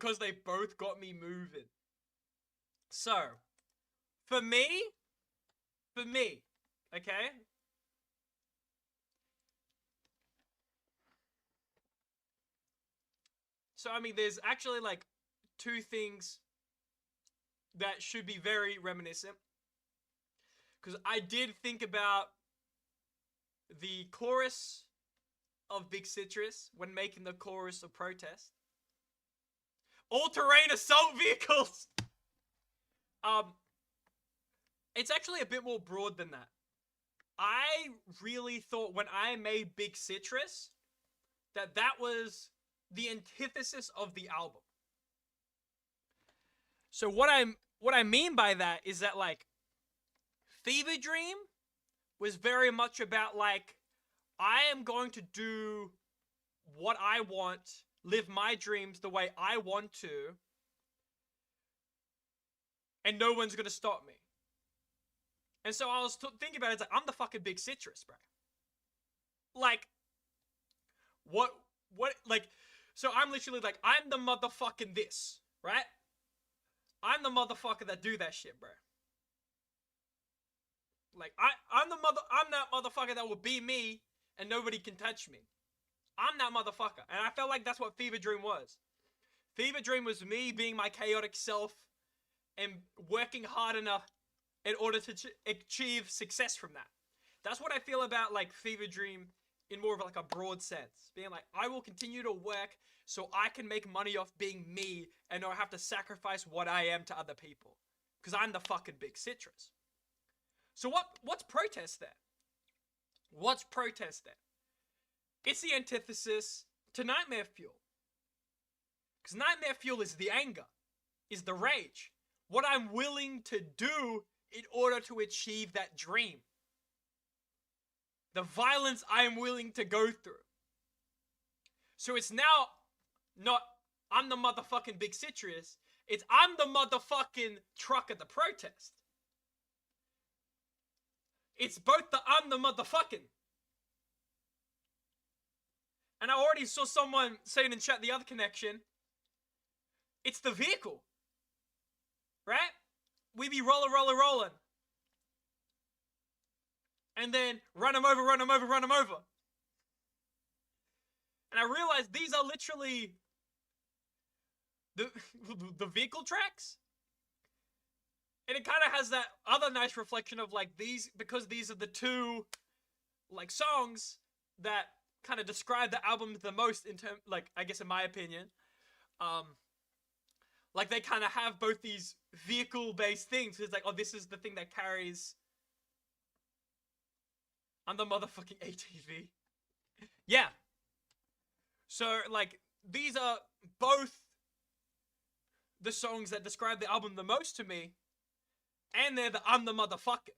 [SPEAKER 3] because they both got me moving. So, for me, okay? So, I mean, there's actually like two things that should be very reminiscent. Because I did think about the chorus of Big Citrus when making the chorus of Protest. All-terrain assault vehicles! It's actually a bit more broad than that. I really thought when I made Big Citrus that that was the antithesis of the album. So what I mean by that is that, like, Fever Dream was very much about, like, I am going to do what I want, live my dreams the way I want to, and no one's gonna stop me. And so I was thinking about it, it's like, I'm the fucking Big Citrus, bro. Like, what, like, so I'm literally like, I'm the motherfucking this, right? I'm the motherfucker that do that shit, bro. Like, I'm that motherfucker that will be me and nobody can touch me. I'm that motherfucker. And I felt like that's what Fever Dream was. Fever Dream was me being my chaotic self and working hard enough in order to achieve success from that. That's what I feel about, like, Fever Dream in more of, like, a broad sense. Being like, I will continue to work so I can make money off being me and not have to sacrifice what I am to other people. Because I'm the fucking Big Citrus. So what's Protest then? What's Protest then? It's the antithesis to Nightmare Fuel. Because Nightmare Fuel is the anger, is the rage. What I'm willing to do in order to achieve that dream. The violence I am willing to go through. So it's now not, I'm the motherfucking Big Citrus. It's, I'm the motherfucking truck at the protest. It's both the, I'm the motherfucking. And I already saw someone saying in chat the other connection. It's the vehicle. Right? We be rolling. And then run them over. And I realized these are literally the vehicle tracks. And it kind of has that other nice reflection of, like, these, because these are the two, like, songs that kind of describe the album the most in terms, like, I guess in my opinion. Like, they kind of have both these vehicle-based things. It's like, oh, this is the thing that carries. I'm the motherfucking ATV. Yeah. So, like, these are both the songs that describe the album the most to me. And they're the I'm the motherfucker.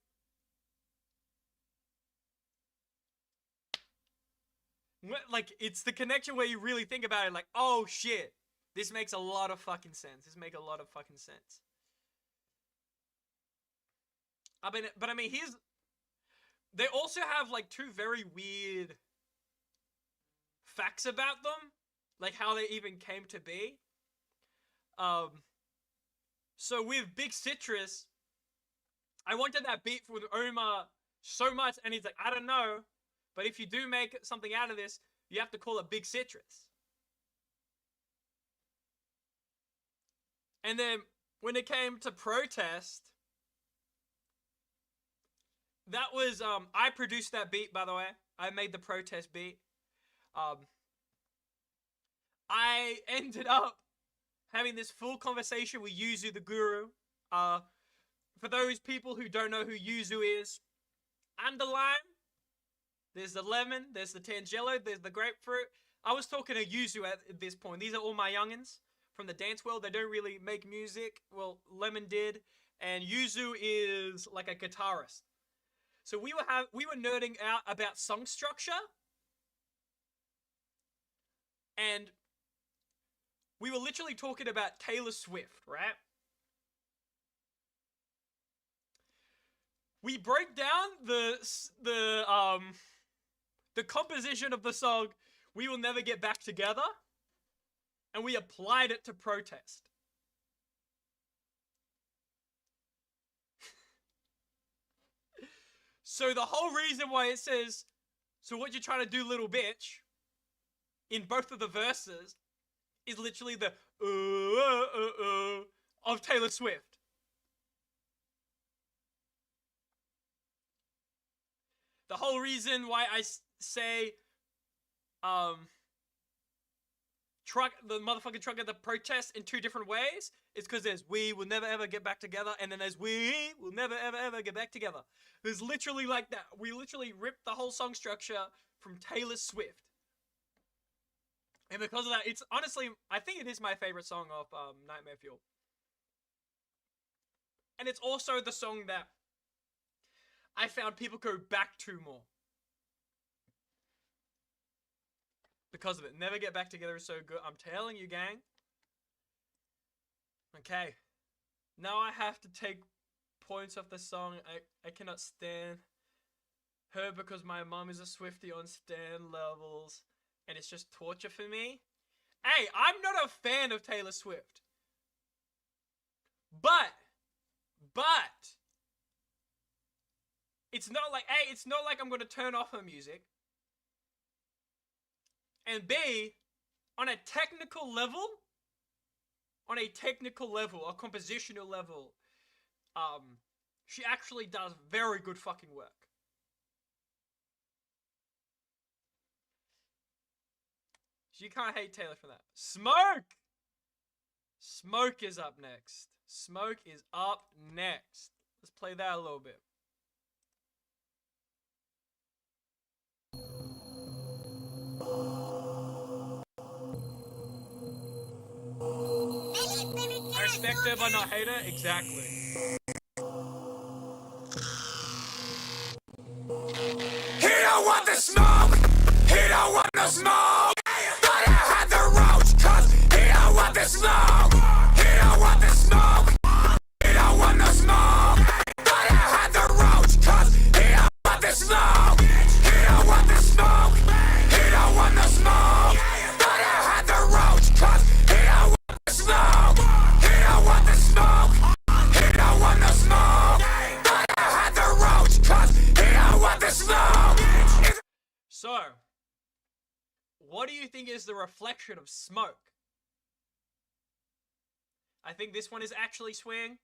[SPEAKER 3] Like, it's the connection where you really think about it, like, oh shit. This makes a lot of fucking sense. I mean, here's... They also have, like, two very weird facts about them. Like, how they even came to be. So with Big Citrus, I wanted that beat with Omar so much, and he's like, I don't know, but if you do make something out of this, you have to call it Big Citrus. And then, when it came to Protest, that was, I produced that beat, by the way. I made the Protest beat. I ended up having this full conversation with Yuzu the Guru. For those people who don't know who Yuzu is, I'm the lime. There's the lemon. There's the Tangelo. There's the grapefruit. I was talking to Yuzu at this point. These are all my youngins from the dance world. They don't really make music. Well, Lemon did. And Yuzu is like a guitarist. So we were nerding out about song structure. And we were literally talking about Taylor Swift, right? We broke down the composition of the song "We Will Never Get Back Together," and we applied it to Protest. So the whole reason why it says, so what you trying to do, little bitch, in both of the verses, is literally the of Taylor Swift. The whole reason why I say, the motherfucking truck at the Protest in two different ways is because there's we will never ever get back together, and then there's we will never ever ever get back together. There's literally like that. We literally ripped the whole song structure from Taylor Swift. And because of that, it's honestly, I think it is my favorite song of Nightmare Fuel. And it's also the song that I found people go back to more. Because of it. Never Get Back Together is so good. I'm telling you, gang. Okay. Now I have to take points off the song. I cannot stand her because my mom is a Swiftie on stan levels. And it's just torture for me. Hey, I'm not a fan of Taylor Swift. But. It's not like, A, it's not like I'm going to turn off her music. And B, on a technical level, a compositional level, she actually does very good fucking work. So you can't hate Taylor for that. Smoke! Smoke is up next. Smoke is up next. Let's play that a little bit. I respect her but not hate her? Exactly.
[SPEAKER 1] He don't want the smoke. He don't want the smoke. But I had the roach, cause he don't want the smoke. He don't want the smoke. He don't want the smoke. But I had the roach, cause he don't want the smoke. He don't want the smoke. He don't want the smoke. But I had the roach, cause he don't want the smoke. He don't want the smoke. He don't want the smoke. But I had the roach, cause he don't want the smoke.
[SPEAKER 3] So, what do you think is the reflection of Smoke? I think this one is actually swing.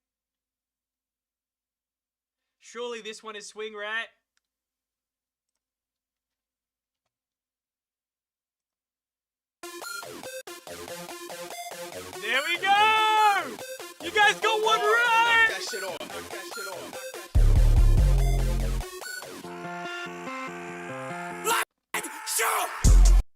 [SPEAKER 3] Surely this one is swing, right? There we go! You guys got one right!
[SPEAKER 1] That shit off. That shit off. Shoot!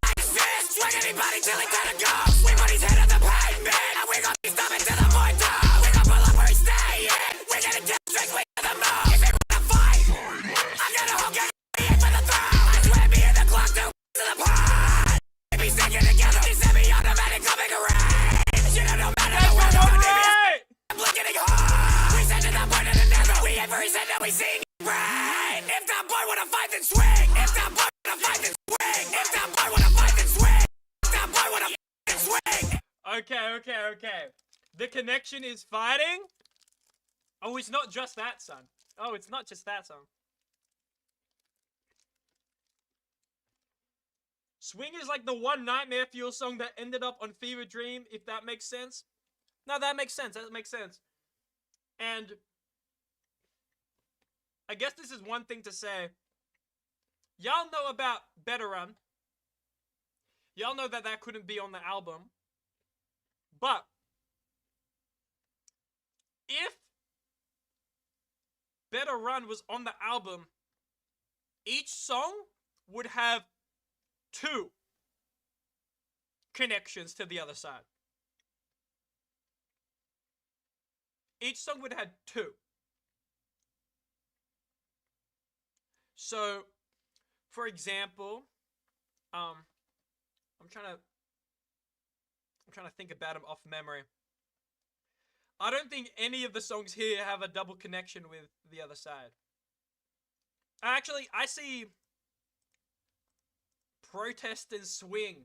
[SPEAKER 1] Like this! Swing anybody till he gotta go! Swing on his head on the pavement! And we gon' be stopping till the point down! We gon' pull up where he's staying! We gonna get strictly to the move! If they wanna fight! I got a whole gang for the throw! I swear me in the clock to the pot! We be sticking together! These semi-automatic coming around! You know, no matter the weather, I'm looking at hard! We send to the point of the never! We ain't very said that we sing right! If that boy wanna fight, then swing! If that boy wanna fight, then swing! If that boy wanna fight, then swing! If that boy wanna fight, then swing!
[SPEAKER 3] Okay. The connection is fighting? Oh, it's not just that, son. Oh, it's not just that, son. Swing is like the one Nightmare Fuel song that ended up on Fever Dream, if that makes sense. No, that makes sense. That makes sense. And I guess this is one thing to say. Y'all know about Better Run. Y'all know that that couldn't be on the album. But if Better Run was on the album, each song would have 2 connections to the other side. Each song would have had 2. So, for example, I'm trying to think about them off memory. I don't think any of the songs here have a double connection with the other side. Actually, I see Protest and Swing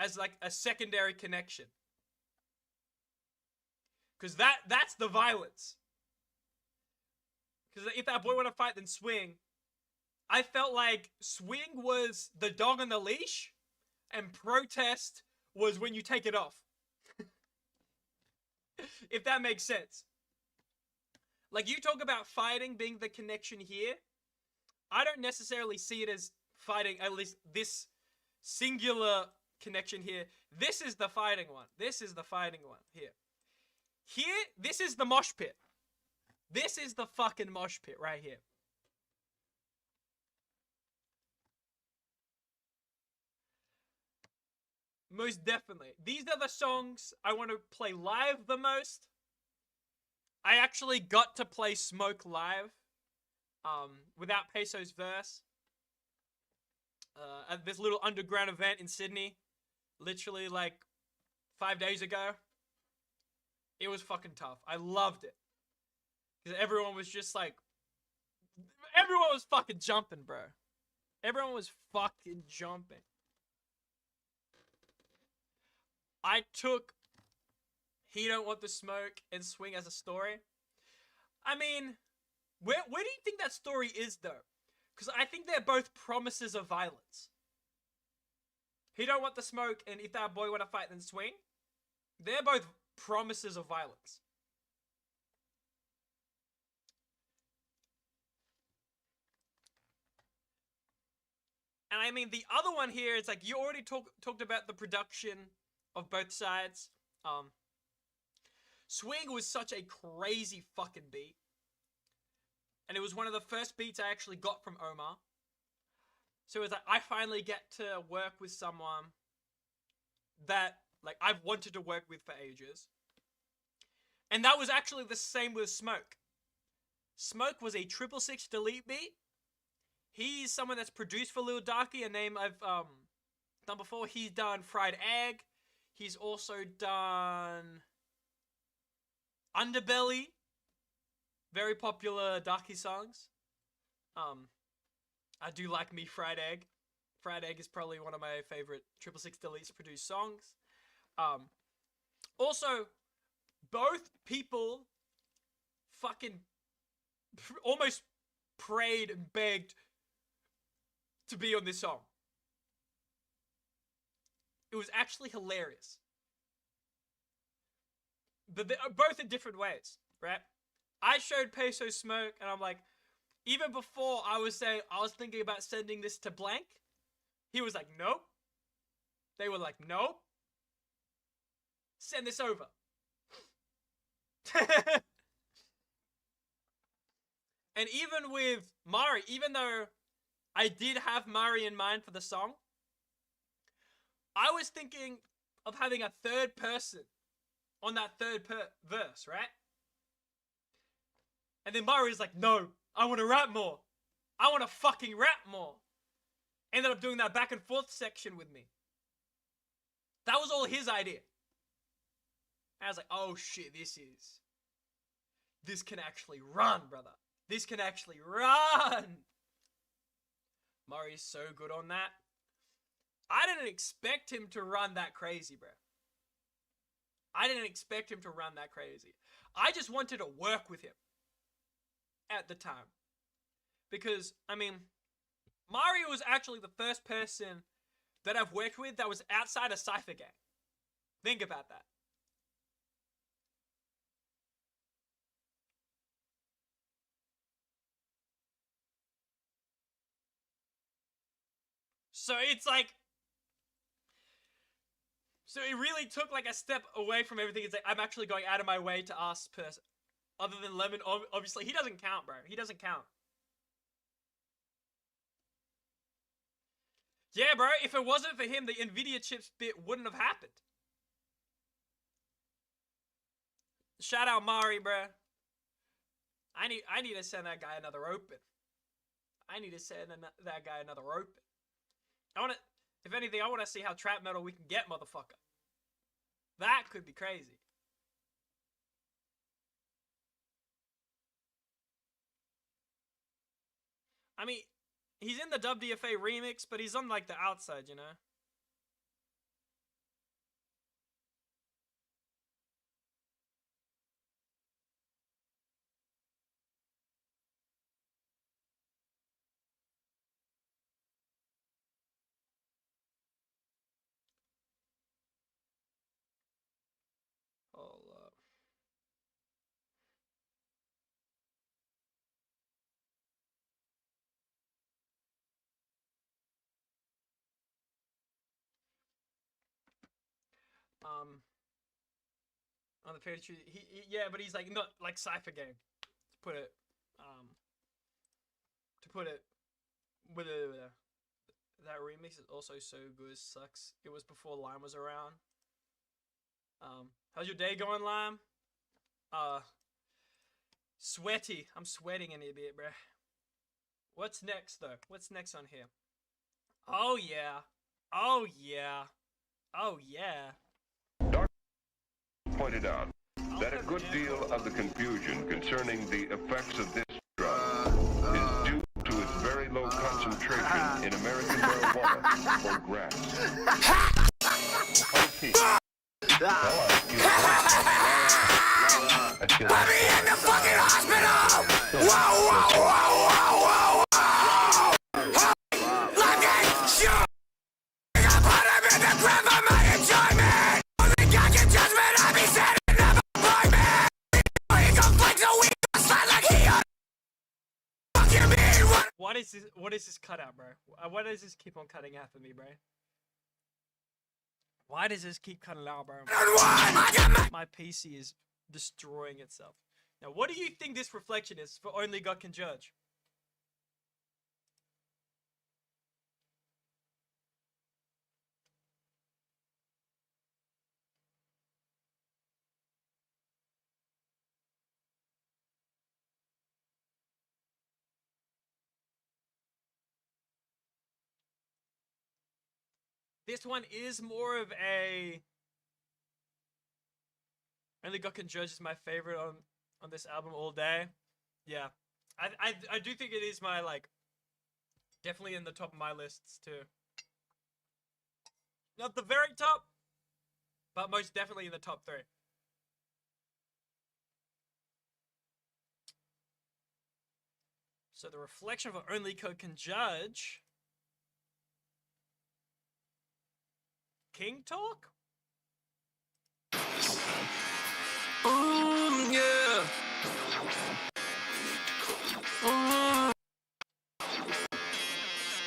[SPEAKER 3] as like a secondary connection. Because that's the violence. Because if that boy want to fight, then swing. I felt like swing was the dog on the leash, and protest was when you take it off. If that makes sense. Like, you talk about fighting being the connection here. I don't necessarily see it as fighting, at least this singular connection here. This is the fighting one. This is the fighting one here. Here, this is the mosh pit. This is the fucking mosh pit right here. Most definitely. These are the songs I want to play live the most. I actually got to play Smoke live without Peso's verse at this little underground event in Sydney, literally like 5 days ago. It was fucking tough. I loved it. Because everyone was just like, everyone was fucking jumping, bro. Everyone was fucking jumping. I took He Don't Want the Smoke and Swing as a story. I mean, where do you think that story is, though? Because I think they're both promises of violence. He Don't Want the Smoke and If That Boy Wanna Fight Then Swing. They're both promises of violence. And I mean, the other one here, it's like, you already talked about the production of both sides. Swing was such a crazy fucking beat. And it was one of the first beats I actually got from Omar. So it was like, I finally get to work with someone that, like, I've wanted to work with for ages. And that was actually the same with Smoke. Smoke was a 666 delete beat. He's someone that's produced for Lil Darky, a name I've done before. He's done Fried Egg. He's also done Underbelly. Very popular Darky songs. I do like me Fried Egg. Fried Egg is probably one of my favorite 666 Deletes produced songs. Also, both people fucking almost prayed and begged to be on this song. It was actually hilarious. But they are both in different ways, right? I showed Peso Smoke, and I'm like, even before I was saying, I was thinking about sending this to blank, he was like, nope. They were like, nope. Send this over. And even with Mari, even though I did have Mari in mind for the song, I was thinking of having a third person on that third verse, right? And then Mari was like, no, I want to rap more. I want to fucking rap more. Ended up doing that back and forth section with me. That was all his idea. And I was like, oh shit, this can actually run, brother. This can actually run. Murray's so good on that. I didn't expect him to run that crazy, bro. I didn't expect him to run that crazy. I just wanted to work with him at the time. Because, I mean, Mario was actually the first person that I've worked with that was outside of Cypher Gang. Think about that. So it's like, so it really took like a step away from everything. It's like, I'm actually going out of my way to ask person. Other than Lemon, obviously, he doesn't count, bro. He doesn't count. Yeah, bro, if it wasn't for him, the Nvidia chips bit wouldn't have happened. Shout out Mari, bro. I need to send that guy another open. I need to send that guy another open. If anything, I want to see how trap metal we can get, motherfucker. That could be crazy. I mean, he's in the WDFA remix, but he's on, like, the outside, you know? On the page, yeah, but he's like not like Cypher Game. To put it with that remix is also so good. Sucks. It was before Lime was around. How's your day going, Lime? Sweaty. I'm sweating in a bit, bruh. What's next though? What's next on here? Oh yeah. Oh yeah. Oh yeah.
[SPEAKER 9] Pointed out that a good deal of the confusion concerning the effects of this drug is due to its very low concentration in American marijuana or grass. Okay.
[SPEAKER 1] I'll be in the fucking hospital! Whoa, whoa, whoa, whoa, whoa, whoa! Like it, sure! I put him in the grave of my enjoyment! Only God can judge me, I be sad and never blind man! He conflicts a weak slide like he on. Fuck you mean, what?
[SPEAKER 3] What is this cutout, bro? Why does this keep on cutting out for me, bro? Why does this keep cutting out, bro? My PC is destroying itself. Now, what do you think this reflection is for Only God Can Judge? This one is more of a... Only God Can Judge is my favorite on this album all day. Yeah. I do think it is my, like, definitely in the top of my lists too. Not the very top, but most definitely in the top 3. So the reflection of Only God Can Judge. King Talk?
[SPEAKER 1] Yeah.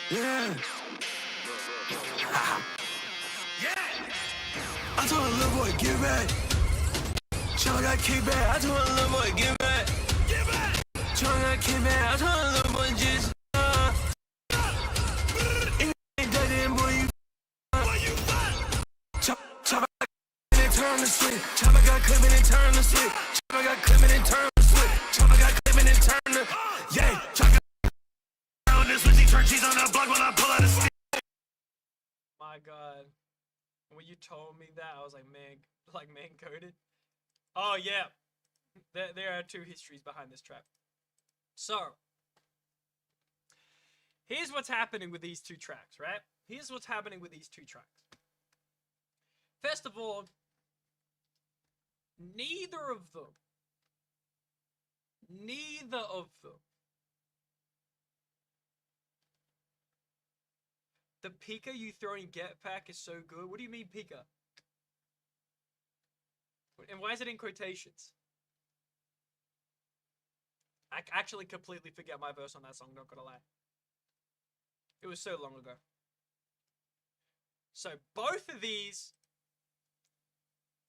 [SPEAKER 1] Yeah. I told a little boy, get back. Chilla got kicked back. I told a little boy, get back. Get back. Chilla got kicked back. I told a little boy, just ain't dead in, boy, you. Chop and turn the switch. Chop got clipping and turn the switch. Chop got clipping and turn the switch. Chop got clipping and turn the. Yeah. Chop got this switchy turn cheese on that block when I pull out a stick.
[SPEAKER 3] My God. When you told me that, I was like, man coded. Oh yeah, there are 2 histories behind this track. So, here's what's happening with these 2 tracks, right? Here's what's happening with these 2 tracks. First of all, neither of them, the Pika you throw in Get Pack is so good. What do you mean Pika? And why is it in quotations? I actually completely forget my verse on that song, not gonna lie. It was so long ago. So both of these,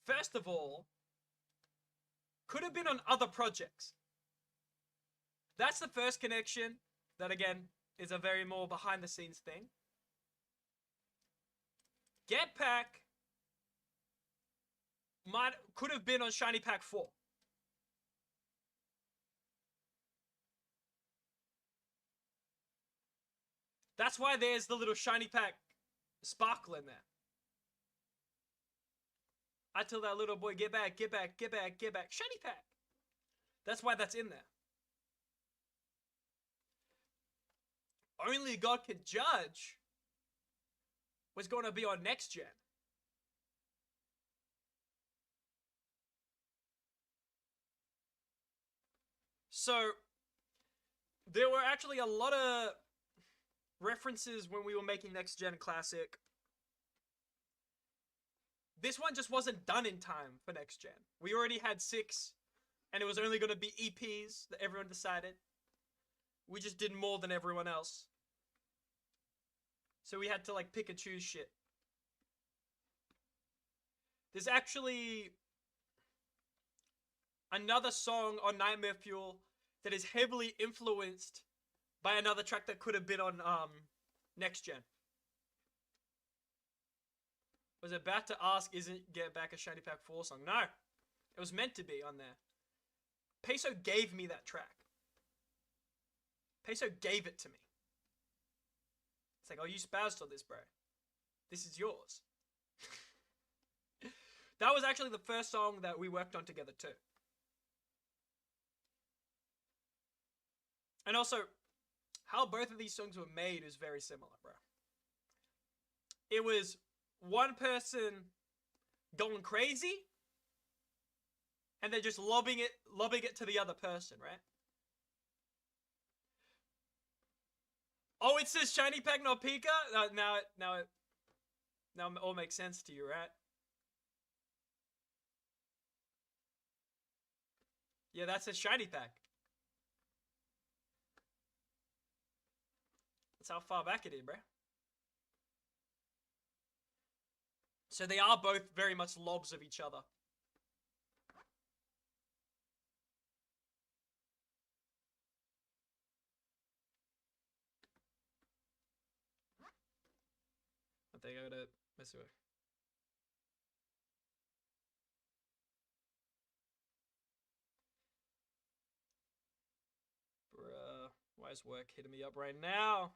[SPEAKER 3] first of all, could have been on other projects. That's the first connection. That again is a very more behind the scenes thing. Get Pack could have been on Shiny Pack 4. That's why there's the little Shiny Pack sparkle in there. I tell that little boy, get back, get back, get back, get back. Shiny Pack. That's why that's in there. Only God Can Judge was going to be on Next Gen. So, there were actually a lot of references when we were making Next Gen Classic. This one just wasn't done in time for Next Gen. We already had 6, and it was only going to be EPs that everyone decided. We just did more than everyone else. So we had to like pick and choose shit. There's actually another song on Nightmare Fuel that is heavily influenced by another track that could have been on Next Gen. Was about to ask, isn't Get Back a Shiny Pack 4 song? No, it was meant to be on there. Peso gave me that track. Peso gave it to me. It's like, oh, you spazzed on this, bro. This is yours. That was actually the first song that we worked on together too. And also, how both of these songs were made is very similar, bro. It was one person going crazy, and they're just lobbing it to the other person, right? Oh, it says Shiny Pack, not Pika? Now it all makes sense to you, right? Yeah, that says Shiny Pack. That's how far back it is, bro. So they are both very much lobs of each other. I think I gotta mess with it. Bruh, why is work hitting me up right now?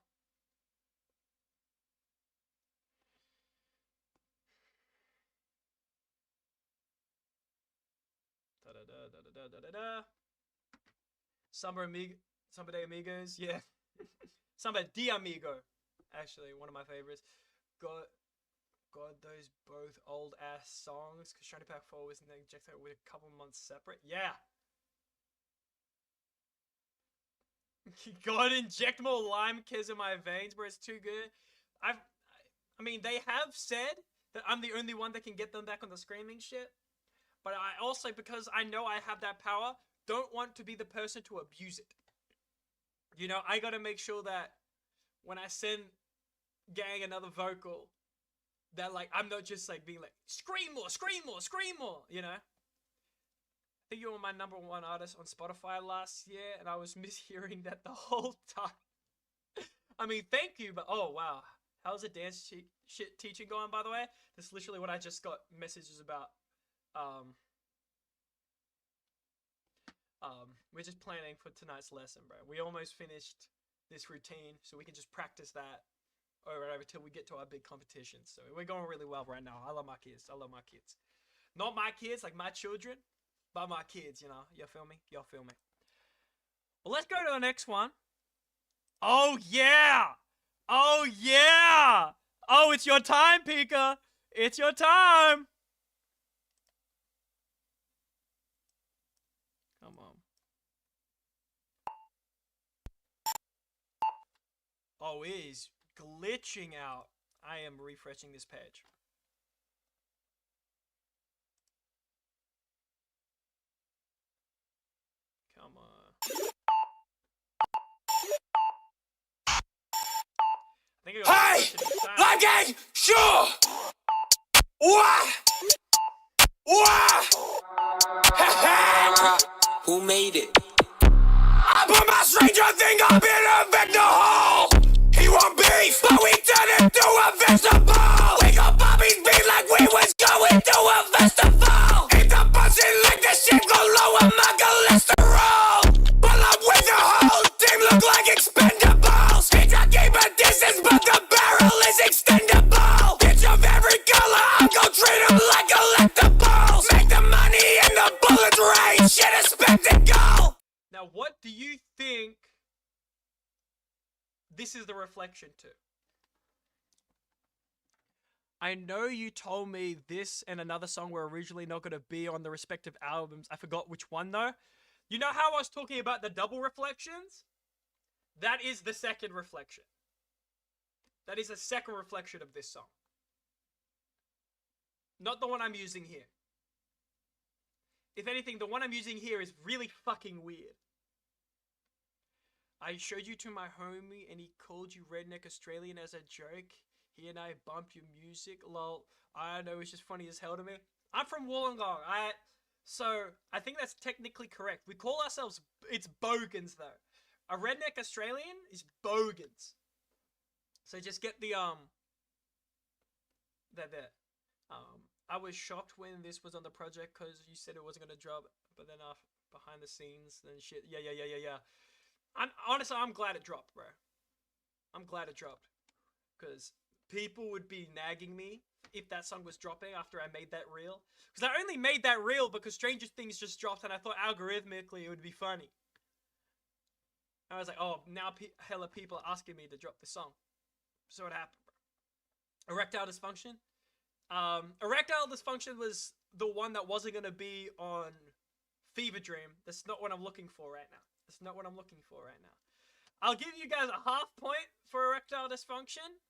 [SPEAKER 3] Da-da-da-da-da-da-da-da. Samba de Amigos, yeah. Samba de Amigo, actually, one of my favorites. God, those both old ass songs. Cause Shiny Pack 4 was injected with a couple months separate. Yeah. God, inject more lime kids in my veins, bro. It's too good. I mean, they have said that I'm the only one that can get them back on the screaming shit. But I also, because I know I have that power, don't want to be the person to abuse it. You know, I gotta make sure that when I send Gang another vocal, that like I'm not just like being like scream more, scream more, scream more, you know. I think you were my #1 artist on Spotify last year, and I was mishearing that the whole time. I mean, thank you, but oh wow, how's the dance shit teaching going, by the way? That's literally what I just got messages about. We're just planning for tonight's lesson, bro. We almost finished this routine, so we can just practice that over and over till we get to our big competitions. So we're going really well right now. I love my kids. I love my kids. Not my kids, like my children, but my kids, you know. You feel me? Y'all feel me? Well, let's go to the next one. Oh, yeah! Oh, yeah! Oh, it's your time, Pika! It's your time! Come on. Oh, it is glitching out. I am refreshing this page. Come on. I think
[SPEAKER 1] Hey! Lime Gang! Sure! What? Who made it? I put my stranger thing up in a vector hole. He want beef, but we turn it to a vegetable. We got Bobby's beat like we was going to a festival. Eat the pussy like this shit gon' lower my cholesterol. Pull up with the whole team, look like expendables. He try keep a distance, but the barrel is extendable. Bitch of every color, I'm gon' treat him like collectibles. Make the money and the bullets rain, shit is spectacle.
[SPEAKER 3] Now, what do you think this is the reflection to? I know you told me this and another song were originally not going to be on the respective albums. I forgot which one though. You know how I was talking about the double reflections? That is the second reflection. That is the second reflection of this song. Not the one I'm using here. If anything, the one I'm using here is really fucking weird. I showed you to my homie and he called you redneck Australian as a joke. He and I bumped your music, lol. I don't know, it's just funny as hell to me. I'm from Wollongong. So I think that's technically correct. We call ourselves, it's Bogans though. A redneck Australian is Bogans. So just get the there. I was shocked when this was on the project because you said it wasn't gonna drop, but then behind the scenes, then shit. Yeah. I'm glad it dropped, bro. I'm glad it dropped, because people would be nagging me if that song was dropping after I made that reel. Because I only made that reel because Stranger Things just dropped, and I thought algorithmically it would be funny. I was like, oh, now hella people are asking me to drop this song. So what happened, bro? Erectile dysfunction. Erectile dysfunction was the one that wasn't gonna be on Fever Dream. That's not what I'm looking for right now. That's not what I'm looking for right now. I'll give you guys a half point for erectile dysfunction.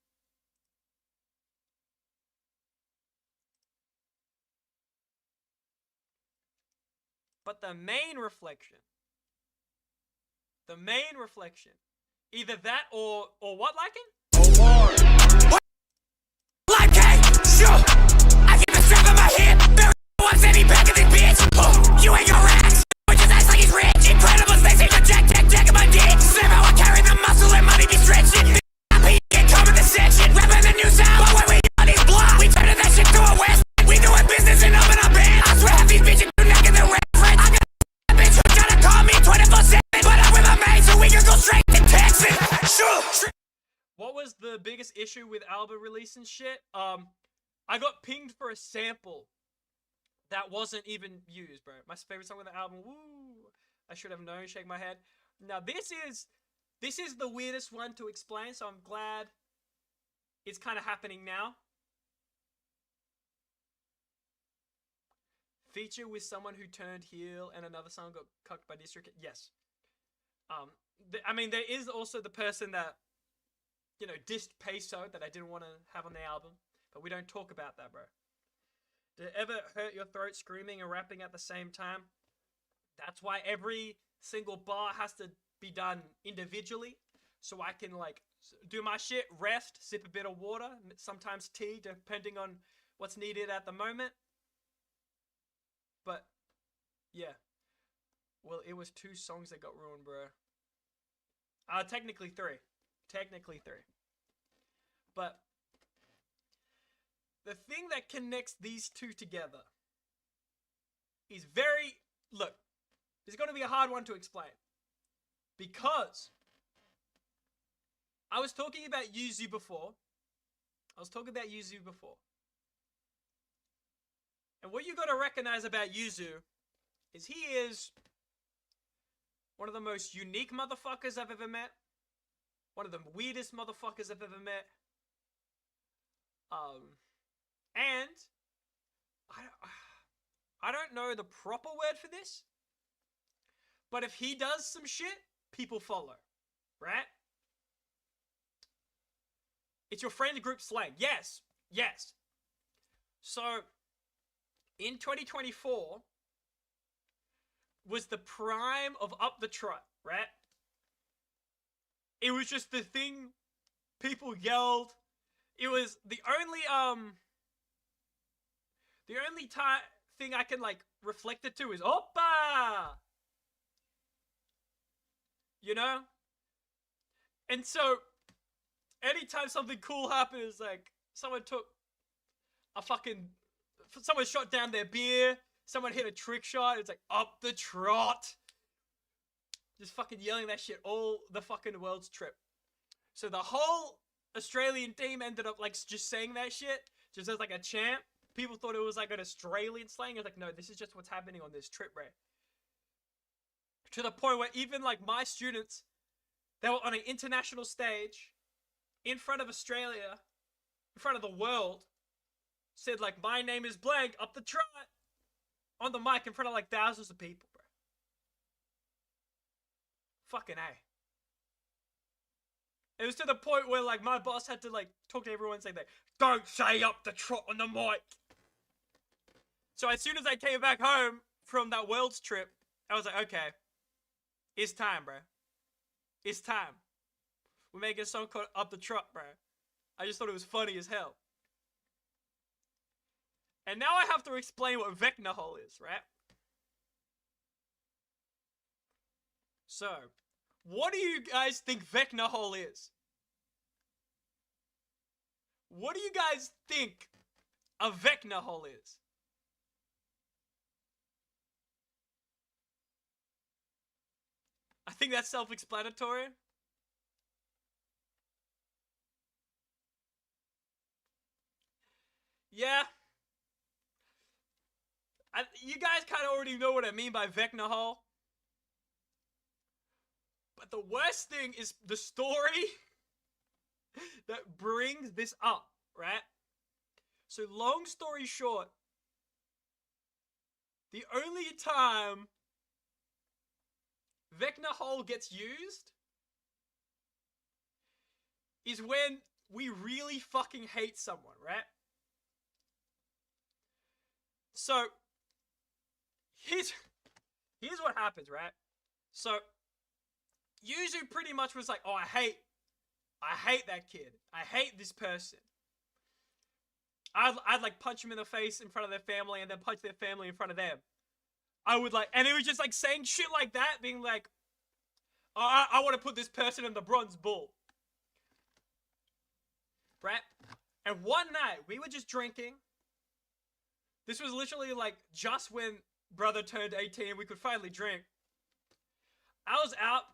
[SPEAKER 3] But the main reflection, either that or what, Lycan?
[SPEAKER 1] Like hey, sure. I keep a strap on my hip. Barry wants any back of this bitch. You ain't your ass. We just acts like he's rich. Incredible things he can jack my dick. Slim how I carry the muscle and money be stretching. I get come in the section. Rapping the new sound. But when we on these blocks, we turning that shit to a west. We doing business and up in our band. I swear half these bitches do not get the reference. I got a bitch who try to call me 24/7. But I'm with my mate so we can go straight to Texas. Sure.
[SPEAKER 3] What was the biggest issue with album release and shit? I got pinged for a sample that wasn't even used, bro. My favorite song on the album, woo! I should have known, shake my head. Now this is the weirdest one to explain, so I'm glad it's kind of happening now. Feature with someone who turned heel and another song got cucked by District. Yes. I mean, there is also the person that, you know, dissed Peso that I didn't want to have on the album. But we don't talk about that, bro. Did it ever hurt your throat screaming and rapping at the same time? That's why every single bar has to be done individually. So I can, like, do my shit, rest, sip a bit of water, sometimes tea, depending on what's needed at the moment. But, yeah. Well, it was 2 songs that got ruined, bro. Technically 3. Technically 3. But the thing that connects these 2 together is very... Look, it's going to be a hard one to explain. Because I was talking about Yuzu before. And what you got to recognize about Yuzu is he is one of the most unique motherfuckers I've ever met. One of the weirdest motherfuckers I've ever met. And I don't know the proper word for this, but if he does some shit, people follow, right? It's your friend group slang. Yes. So, in 2024 was the prime of Up the Trot, right? It was just the thing people yelled. It was the only thing I can, like, reflect it to is Oppa! You know? And so, anytime something cool happens, like, someone shot down their beer, someone hit a trick shot, it's like, Up the Trot! Just fucking yelling that shit all the fucking world's trip. So the whole Australian team ended up, like, just saying that shit, just as, like, a chant. People thought it was, like, an Australian slang. I was like, no, this is just what's happening on this trip, bro. To the point where even, like, my students, they were on an international stage, in front of Australia, in front of the world, said, like, my name is blank, Up the Trot, on the mic in front of, like, thousands of people, bro. Fucking A. It was to the point where, like, my boss had to, like, talk to everyone and say, like, don't say Up the Trot on the mic. So as soon as I came back home from that world's trip, I was like, okay, it's time, bro. It's time. We're making a song called Up the Trot, bro. I just thought it was funny as hell. And now I have to explain what Vecna hole is, right? So, what do you guys think Vecna hole is? What do you guys think a Vecna hole is? I think that's self-explanatory. Yeah. You guys kind of already know what I mean by Vecna hole. But the worst thing is the story that brings this up, right? So long story short, the only time Vecna hole gets used is when we really fucking hate someone, right? So here's what happens, right? So Yuzu pretty much was like, oh, I hate that kid. I hate this person. I'd like punch him in the face in front of their family and then punch their family in front of them. I would like, and it was just like saying shit like that, being like, oh, I want to put this person in the bronze bull. Right? And one night, we were just drinking. This was literally like just when brother turned 18 and we could finally drink. I was out,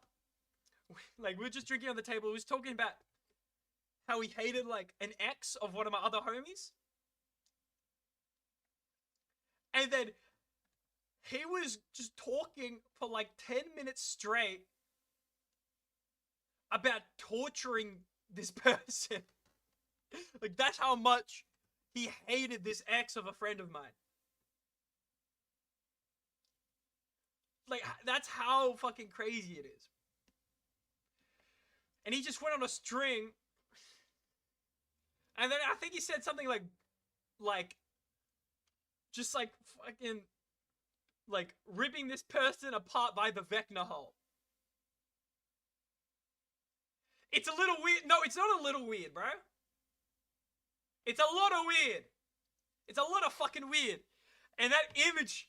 [SPEAKER 3] like we were just drinking on the table. We was talking about how he hated like an ex of one of my other homies. And then he was just talking for like 10 minutes straight about torturing this person. Like, that's how much he hated this ex of a friend of mine. Like, that's how fucking crazy it is. And he just went on a string. And then I think he said something like, just like fucking, like, ripping this person apart by the Vecna hole. It's a little weird. No, it's not a little weird, bro. It's a lot of weird. It's a lot of fucking weird. And that image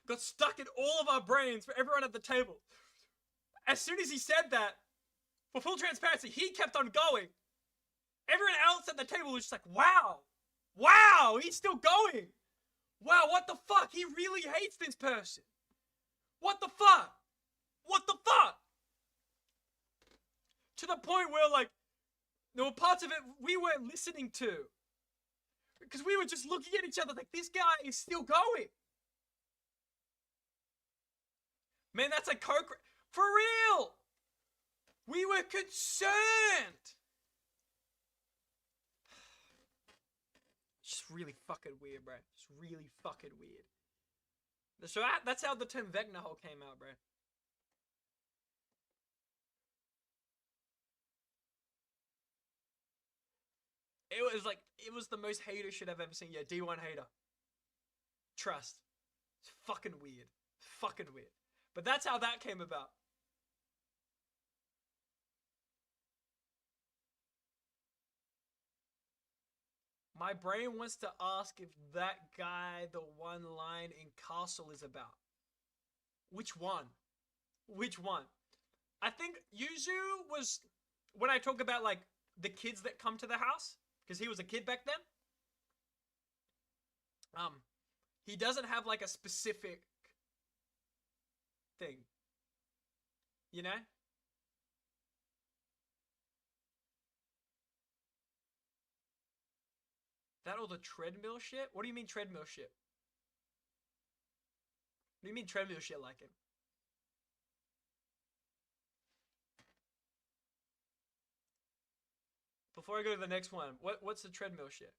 [SPEAKER 3] got stuck in all of our brains for everyone at the table. As soon as he said that, for full transparency, he kept on going. Everyone else at the table was just like, wow. Wow, he's still going. Wow, what the fuck? He really hates this person. What the fuck? What the fuck? To the point where, like, there were parts of it we weren't listening to. Because we were just looking at each other like, this guy is still going. Man, that's like coke. For real! We were concerned! It's just really fucking weird, bro. It's really fucking weird. So that's how the term Vecna hole came out, bro. It was the most hater shit I've ever seen. Yeah, D1 hater. Trust. It's fucking weird. Fucking weird. But that's how that came about. My brain wants to ask if that guy, the one line in Castle is about. Which one? Which one? I think Yuzu was, when I talk about like the kids that come to the house, because he was a kid back then. He doesn't have like a specific thing. You know? That or the treadmill shit? What do you mean treadmill shit? What do you mean treadmill shit like him? Before I go to the next one, what's the treadmill shit?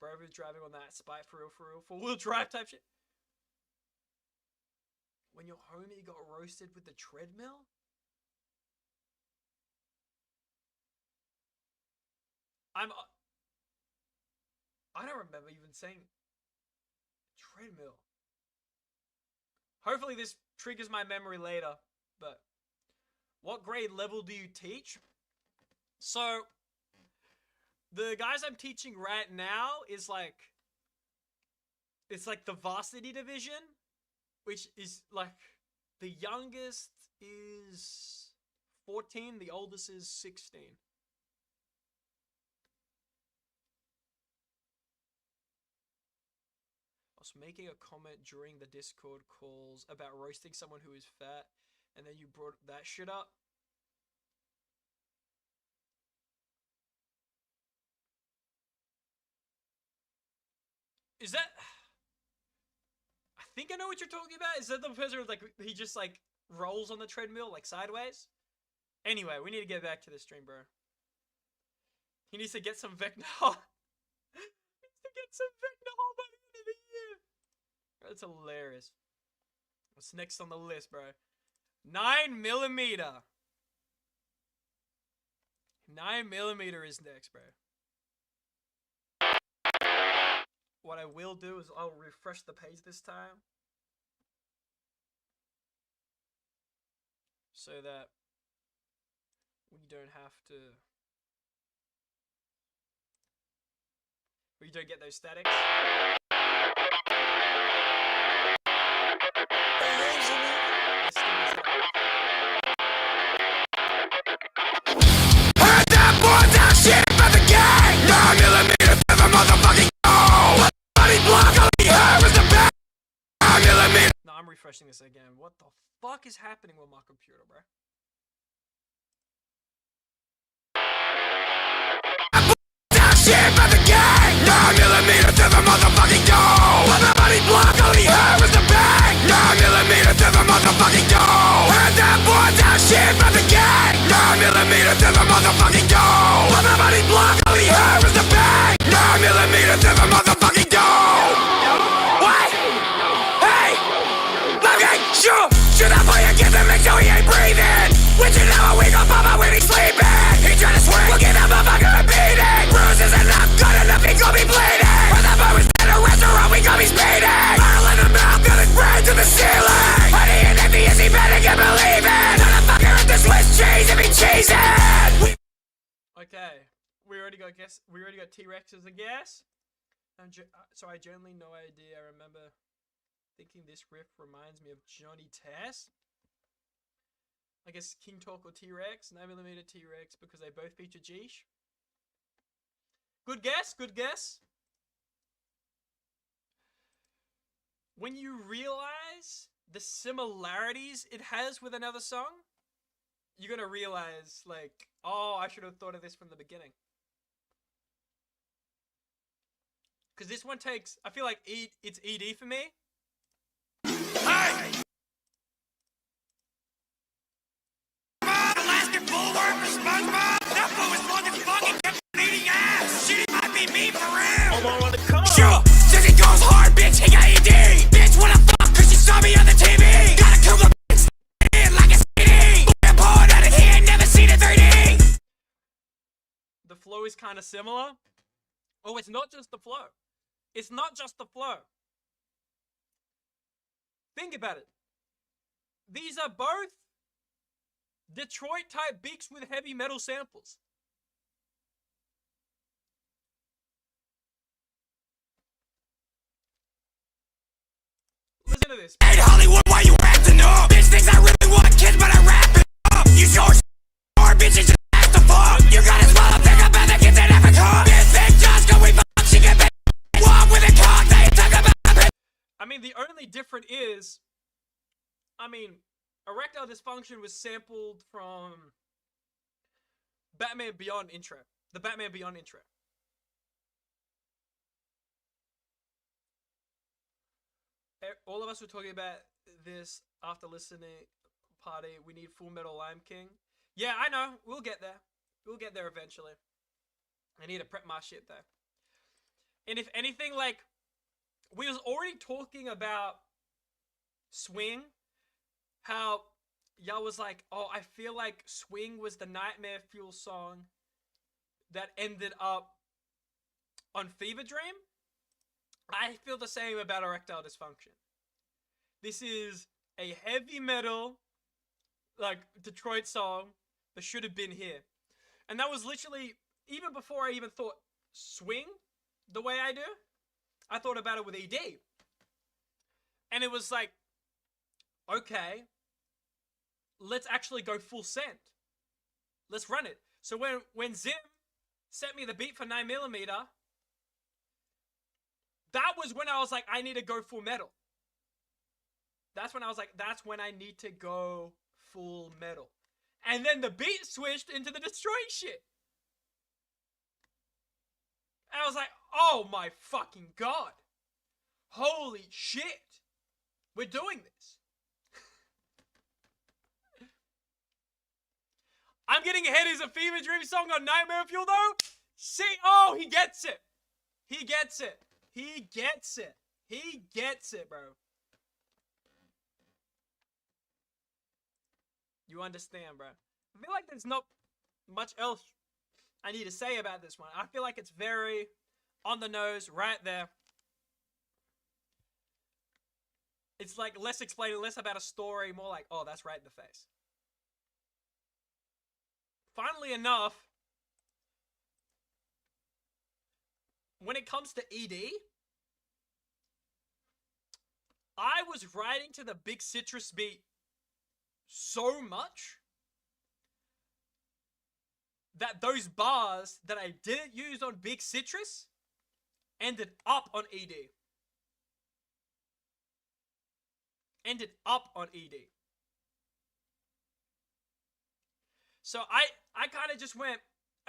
[SPEAKER 3] Bro was driving on that spike for real, 4-wheel drive type shit. When your homie got roasted with the treadmill? I don't remember even saying treadmill. Hopefully this triggers my memory later, but what grade level do you teach? So, The guys I'm teaching right now is like, it's like the varsity division, which is like, the youngest is 14, the oldest is 16. I was making a comment during the Discord calls about roasting someone who is fat, and then you brought that shit up. Is that... I think I know what you're talking about. Is that the person who, like, he just, like, rolls on the treadmill, like, sideways? Anyway, we need to get back to the stream, bro. He needs to get some Vecnahol. He needs to get some Vecnahol by the end of the year. That's hilarious. What's next on the list, bro? 9mm. 9mm is next, bro. What I will do is I'll refresh the page this time, so that we don't have to, we don't get those statics.
[SPEAKER 1] Heard that boy talk shit about the gang. 9mm to the motherfucking goal. Body block, all he heard was the bang. 9mm.
[SPEAKER 3] No, I'm refreshing this again. What the fuck is happening with my computer, bro?
[SPEAKER 1] Talk shit about the gang. 9mm to the motherfucking goal. Body block, all he heard was the bang. 9mm to the motherfucking goal. Heard that boy talk shit about the gang. 9mm to the motherfucking goal. Body block, all he heard was the bang. 9mm to the motherfucking goal. What? Hey! Okay, shoot up for your kid and make sure he ain't breathing. When you know we gon' pop out when he's sleeping. He tryna swing, we'll get that motherfucker a beating. Bruises enough, good enough, he gon' be bleeding. When the boy was in a restaurant, we gon' be speeding. Barrel in the mouth, got his brain to the ceiling. Honey and empty as he better get believing. Motherfucker at this Swiss cheese and be cheesing.
[SPEAKER 3] Okay, we already got T-Rex as a guess. So I generally no idea. I remember thinking this riff reminds me of Johnny Test. I guess King Talk or T-Rex, 9mm T-Rex, because they both feature Geesh. Good guess, good guess. When you realize the similarities it has with another song, you're gonna realize, like, oh, I should have thought of this from the beginning. Because this one takes, I feel like it's ED for me.
[SPEAKER 1] Hey! Alaskan bullworm for SpongeBob? That fool was long as fucking kept eating ass. Shit, it might be me for real. Sure, says he goes hard, bitch, he got ED. Bitch, wanna fuck cause she saw me on the TV. Gotta kill the bitch in like a CD. Boy, poured out of here, never seen it 3D.
[SPEAKER 3] The flow is kind of similar. Oh, it's not just the flow. It's not just the flow. Think about it. These are both Detroit type beats with heavy metal samples. Listen to this.
[SPEAKER 1] Hey Hollywood, why you acting up? Bitch thinks I really want kids, but I wrap it up. You sure hard, bitches just ask the fuck. You got a swallow, pick up and the kids in Africa. This big just go, we fuck, she get big. Walk with a cock, they talk about.
[SPEAKER 3] I mean, the only difference is, I mean, Erectile Dysfunction was sampled from Batman Beyond intro. The Batman Beyond intro. All of us were talking about this after listening party. We need Full Metal Lime King. Yeah, I know. We'll get there. We'll get there eventually. I need to prep my shit though. And if anything, like, we was already talking about Swing. How y'all was like, oh, I feel like Swing was the Nightmare Fuel song that ended up on Fever Dream. I feel the same about Erectile Dysfunction. This is a heavy metal, like, Detroit song that should have been here. And that was literally even before I even thought swing the way I do, I thought about it with ED. And it was like, okay, let's actually go full send. Let's run it. So when Zim sent me the beat for 9mm, that was when I was like, I need to go full metal. That's when I was like, that's when I need to go full metal. And then the beat switched into the destroy shit. And I was like, oh my fucking god. Holy shit. We're doing this. I'm getting ahead is a Fever Dream song on Nightmare Fuel though. See, oh, he gets it. He gets it. He gets it. He gets it, bro. You understand, bro. I feel like there's not much else I need to say about this one. I feel like it's very on the nose, right there. It's like less explaining, less about a story, more like, oh, that's right in the face. Funnily enough, when it comes to ED, I was writing to the Big Citrus beat so much that those bars that I didn't use on Big Citrus ended up on ED. Ended up on ED. So I kind of just went,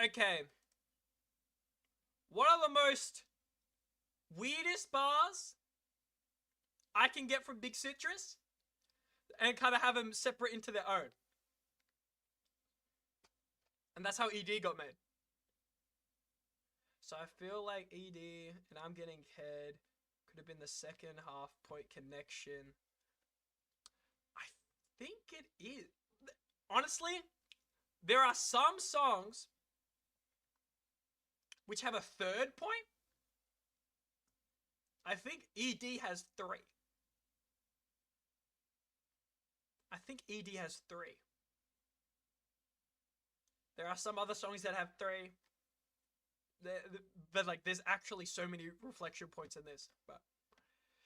[SPEAKER 3] okay, what are the most weirdest bars I can get from Big Citrus? And kind of have them separate into their own. And that's how ED got made. So I feel like ED, and I'm getting head, could have been the second half point connection. I think it is. Honestly, there are some songs which have a third point. I think ED has 3. I think ED has 3. There are some other songs that have 3. But like, there's actually so many reflection points in this. But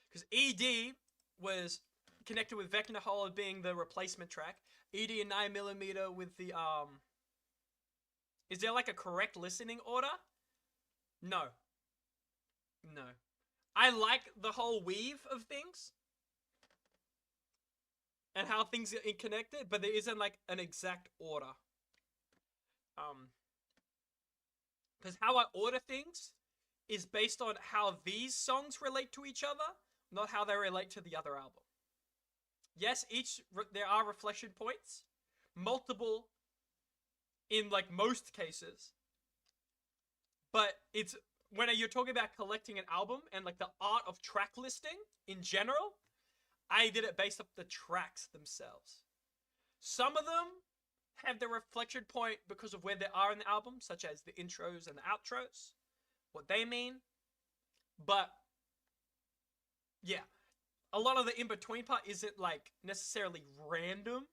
[SPEAKER 3] because ED was connected with Vecna Hole being the replacement track. ED and 9mm with the Is there like a correct listening order? No. No. I like the whole weave of things. And how things are connected, but there isn't like an exact order. Because how I order things is based on how these songs relate to each other, not how they relate to the other album. Yes, there are reflection points, multiple in like most cases, but it's when you're talking about collecting an album and like the art of track listing in general, I did it based off the tracks themselves. Some of them have the reflection point because of where they are in the album, such as the intros and the outros, what they mean. But yeah, a lot of the in-between part isn't like necessarily random.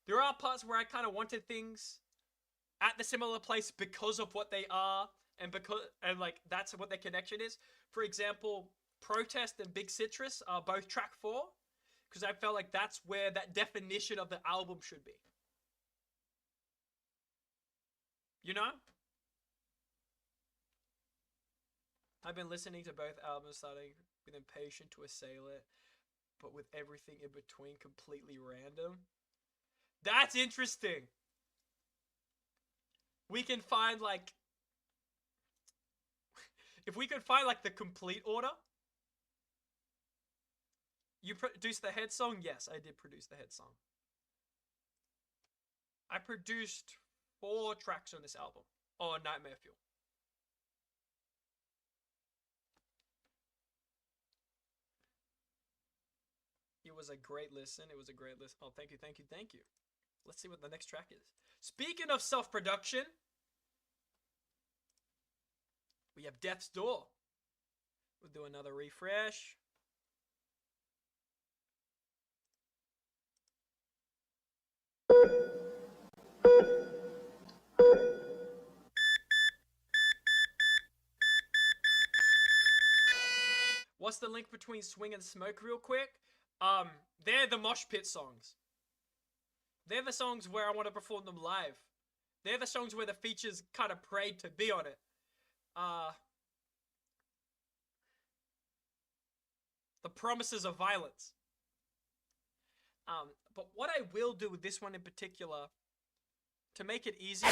[SPEAKER 3] There are parts where I kind of wanted things at the similar place because of what they are and like that's what their connection is. For example, Protest and Big Citrus are both track 4 because I felt like that's where that definition of the album should be. You know? I've been listening to both albums, starting with Impatient to Assail It, but with everything in between completely random. That's interesting. We can find like... if we could find like the complete order. You produced the head song? Yes, I did produce the head song. I produced 4 tracks on this album. On Nightmare Fuel. It was a great listen. It was a great listen. Oh, thank you, thank you, thank you. Let's see what the next track is. Speaking of self-production, we have Death's Door. We'll do another refresh. what's the link between Swing and Smoke real quick? They're the mosh pit songs. They're the songs where I want to perform them live. They're the songs where the features kind of prayed to be on it. The Promises of Violence. But what I will do with this one in particular, to make it easier,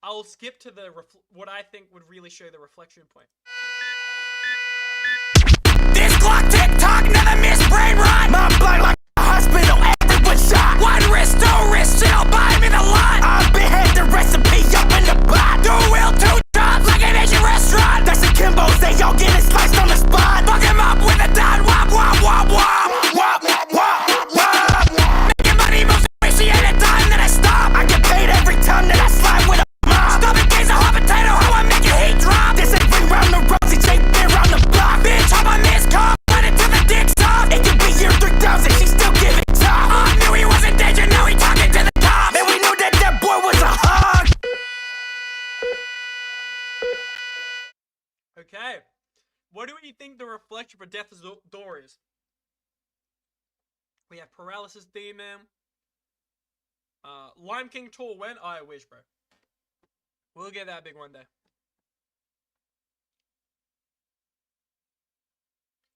[SPEAKER 3] I'll skip to the what I think would really show the reflection point.
[SPEAKER 1] This clock tick tock, never miss brain rot. My blood like a hospital, everyone shot. One wrist, two wrists, chill, buy me the lot. I've been had the recipe up in the pot. Do will, two jobs like an Asian restaurant. That's the Kimbos, they all getting sliced on the spot. Fuck him up with a dot, wop, wop, wop, wop. Wop, wop, wop. Making money most appreciated time that I stop. I get paid every time that I slide with a mob. Stop in case of hot potato, how I make it heat drop. This ain't ring round the rosy, Jake been round the block. Bitch, how I miss call, run it till the dick's off. It could be year 3000, she still giving top. I knew he was in danger, now he talking to the cops. And we knew that that boy was a hog.
[SPEAKER 3] Okay. What do we think the reflection for Death's Door is? We have Paralysis Demon. Lime King Tour when? I wish, bro. We'll get that big one day.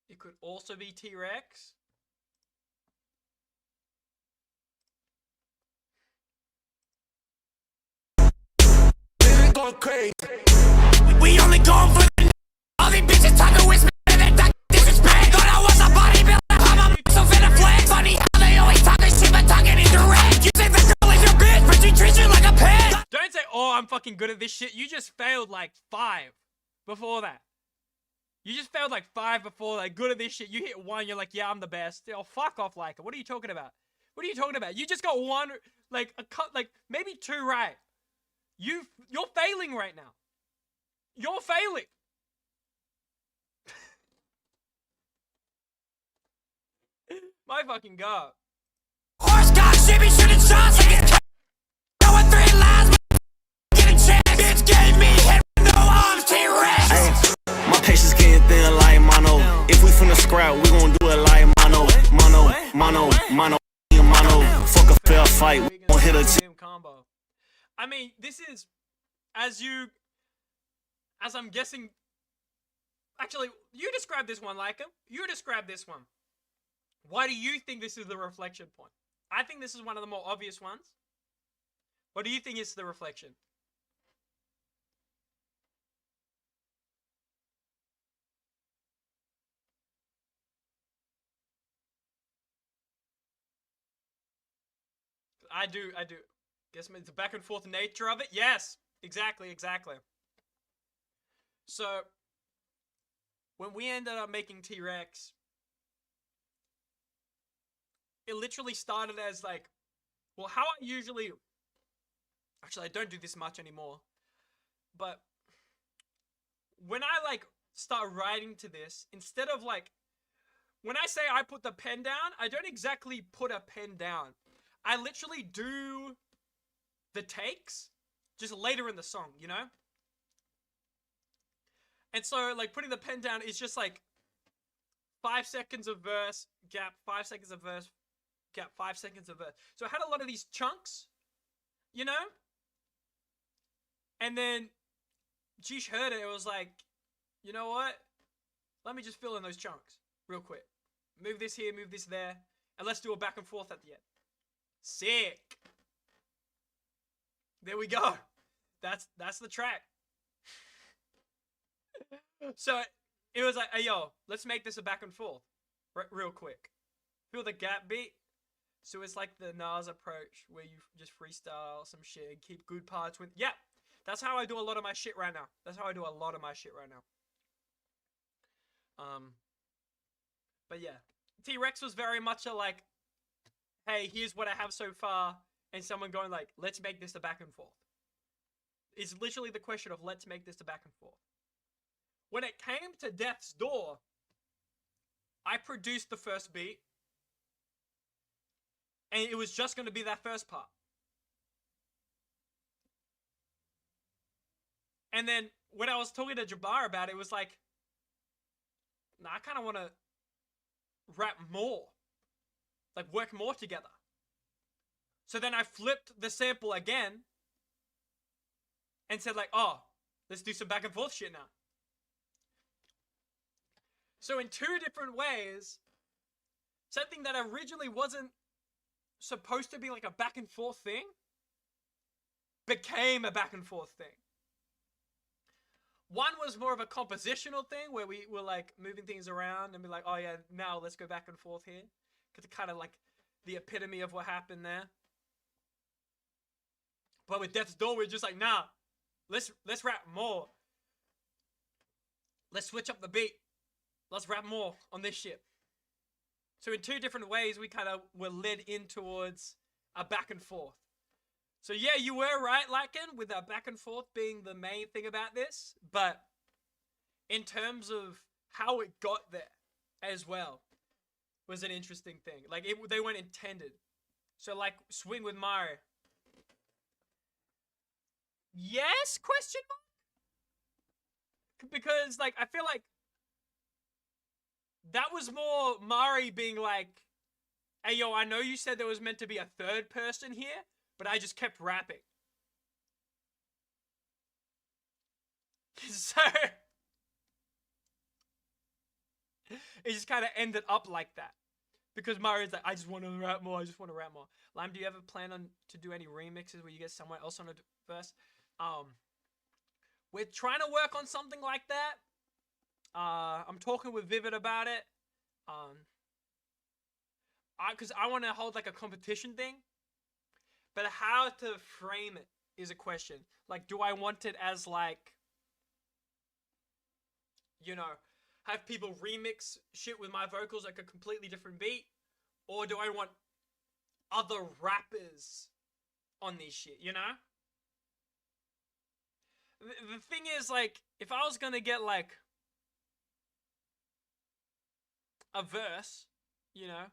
[SPEAKER 3] It could also be T-Rex.
[SPEAKER 1] Going crazy. We only going for the all these bitches talking with me and they talk disrespect. Thought I was a bodybuilder, I'm a so fit a flex. Funny how they always talking shit but talking indirect. You say the girl is your bitch, but she treats you like a pet.
[SPEAKER 3] Don't say, oh, I'm fucking good at this shit. You just failed like 5 before that. You just failed like 5 before, like, good at this shit. You hit 1, you're like, yeah, I'm the best. Oh, fuck off, Leica. What are you talking about? What are you talking about? You just got 1, like, maybe 2 right. You're failing right now. You're failing. My fucking god.
[SPEAKER 1] Horse cock, shimmy, shooting shots like it's going 3 lines, getting chance. Bitch gave me head with no arms, T-Rex.
[SPEAKER 4] Hey, my patience getting thin like mono. If we finna scrap, we gon' do it like mono. Mono. Fuck a fair fight, we gon' hit a team
[SPEAKER 3] combo. I mean, this is, as I'm guessing, actually, you describe this one, Leica. You describe this one. Why do you think this is the reflection point? I think this is one of the more obvious ones. What do you think is the reflection? I do. Guess it's the back and forth nature of it? Yes! Exactly. So, when we ended up making T-Rex, it literally started as like, well, how I usually, actually I don't do this much anymore, but when I like start writing to this, instead of like, when I say I put the pen down, I don't exactly put a pen down. I literally do the takes just later in the song, you know? And so like putting the pen down is just like 5 seconds of verse, gap, 5 seconds of verse, gap, 5 seconds of verse. So I had a lot of these chunks, you know? And then Jish heard it, it was like, you know what? Let me just fill in those chunks real quick. Move this here, move this there, and let's do a back and forth at the end. Sick. There we go. That's the track. So it was like, hey yo, let's make this a back and forth real quick. Feel the gap beat. So it's like the Nas approach where you just freestyle some shit and keep good parts with. Yeah, that's how I do a lot of my shit right now. But yeah, T-Rex was very much a like, hey, here's what I have so far, and someone going like, let's make this a back and forth. It's literally the question of let's make this a back and forth. When it came to Death's Door, I produced the first beat, and it was just going to be that first part. And then when I was talking to Jabbar about it, it was like, Now I kind of want to rap more. Like, work more together. So then I flipped the sample again and said like, oh, let's do some back and forth shit now. So in two different ways, something that originally wasn't supposed to be like a back and forth thing became a back and forth thing. One was more of a compositional thing where we were like moving things around and be like, oh yeah, now let's go back and forth here. Because it's kind of like the epitome of what happened there. But with Death's Door, we're just like, nah, let's rap more. Let's switch up the beat. Let's rap more on this shit. So in two different ways, we kind of were led in towards a back and forth. So yeah, you were right, Lycan, with our back and forth being the main thing about this. But in terms of how it got there as well, was an interesting thing. Like, they weren't intended. So like, Swing with Mario. Yes? Question mark? Because like, I feel like that was more Mari being like, hey yo, I know you said there was meant to be a third person here, but I just kept rapping. So it just kind of ended up like that. Because Mario's like, I just want to rap more, I just want to rap more. Lime, do you ever plan on to do any remixes where you get someone else on a verse? We're trying to work on something like that. I'm talking with Vivid about it. Because I want to hold like a competition thing. But how to frame it is a question. Like, do I want it as like, you know, have people remix shit with my vocals like a completely different beat? Or do I want other rappers on this shit, you know? The thing is, like, if I was gonna get like a verse, you know,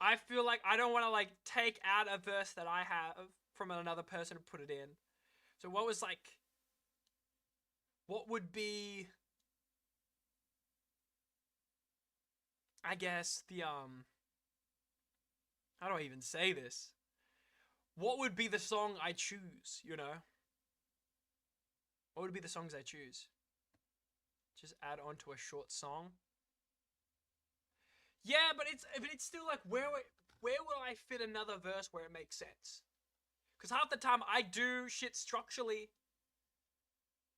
[SPEAKER 3] I feel like I don't want to like take out a verse that I have from another person and put it in. So what would be, I guess, the how do I even say this? What would be the song I choose, you know? What would be the songs I choose? Just add on to a short song? Yeah, but it's still like, where will I fit another verse where it makes sense? Because half the time I do shit structurally,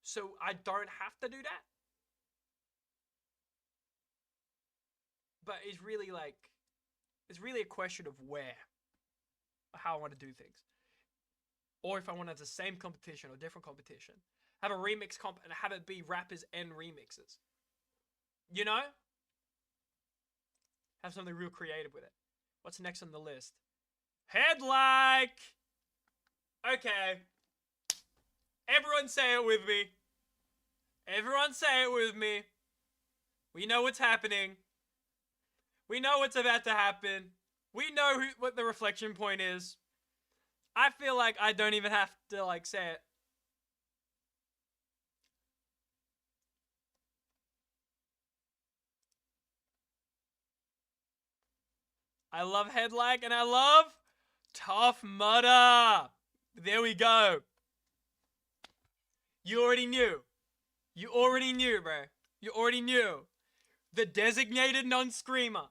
[SPEAKER 3] so I don't have to do that. But it's really like, it's really a question of where, how I want to do things. Or if I want to have the same competition or different competition. Have a remix comp and have it be rappers and remixes. You know? Have something real creative with it. What's next on the list? Headlike! Okay. Everyone say it with me. Everyone say it with me. We know what's happening. We know what's about to happen. We know what the reflection point is. I feel like I don't even have to like say it. I love Headlike and I love Tough Mudder. There we go. You already knew. You already knew, bro. You already knew. The designated non-screamer.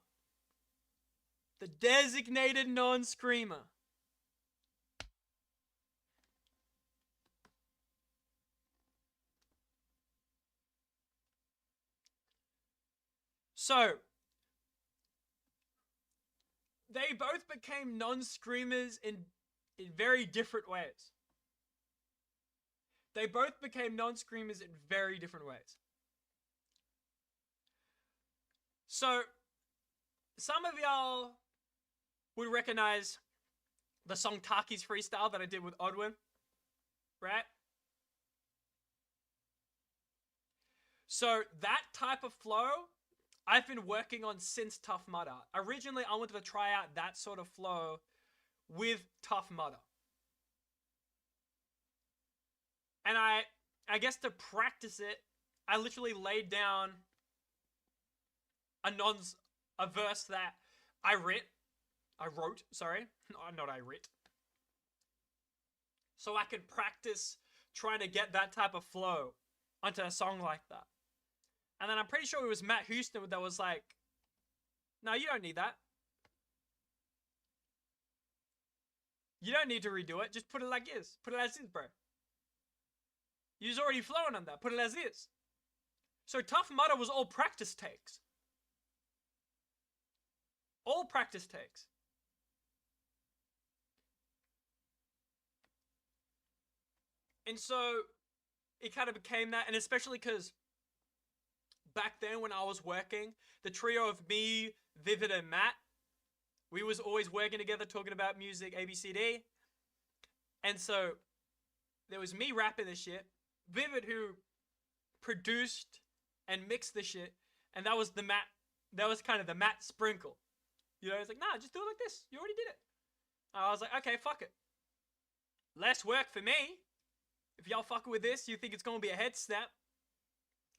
[SPEAKER 3] The designated non-screamer. So, they both became non-screamers in very different ways. They both became non-screamers in very different ways. So, some of y'all would recognize the song Taki's Freestyle that I did with Odwin, right? So, that type of flow, I've been working on since Tough Mudder. Originally, I wanted to try out that sort of flow with Tough Mudder. And I guess to practice it, I literally laid down a verse that I wrote, sorry, not I writ. So I could practice trying to get that type of flow onto a song like that. And then I'm pretty sure it was Matt Houston that was like, no, you don't need that. You don't need to redo it. Just put it like is. Put it as is, bro. You's already flowing on that. Put it as is. So Tough Mudder was all practice takes. All practice takes. And so it kind of became that, and especially because back then when I was working, the trio of me, Vivid, and Matt, we was always working together talking about music, ABCD. And so there was me rapping this shit, Vivid who produced and mixed the shit, and that was kind of the Matt sprinkle. You know, it's like, nah, just do it like this. You already did it. I was like, okay, fuck it. Less work for me. If y'all fucking with this, you think it's gonna be a head snap,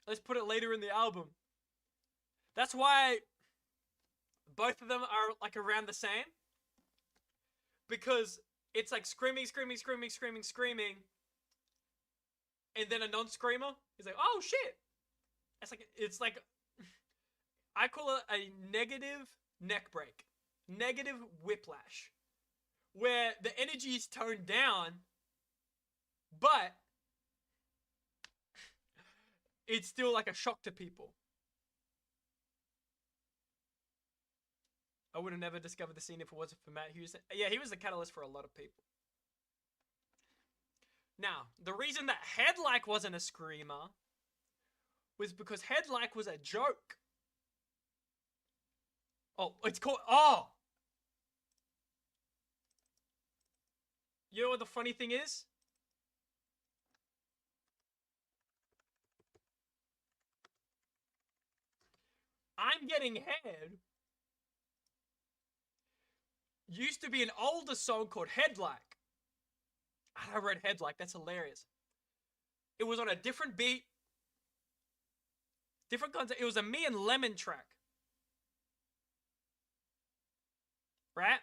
[SPEAKER 3] let's put it later in the album. That's why both of them are like around the same. Because it's like screaming, screaming, screaming, screaming, screaming. And then a non-screamer is like, oh shit. It's like, I call it a negative neck break. Negative whiplash. Where the energy is toned down, but it's still like a shock to people. I would have never discovered the scene if it wasn't for Matt Houston. Yeah, he was the catalyst for a lot of people. Now, the reason that Headlike wasn't a screamer was because Headlike was a joke. Oh, it's called... Oh! You know what the funny thing is? I'm Getting Head used to be an older song called Headlike. I wrote Headlike, that's hilarious. It was on a different beat, different concept. It was a me and Lemon track. Right?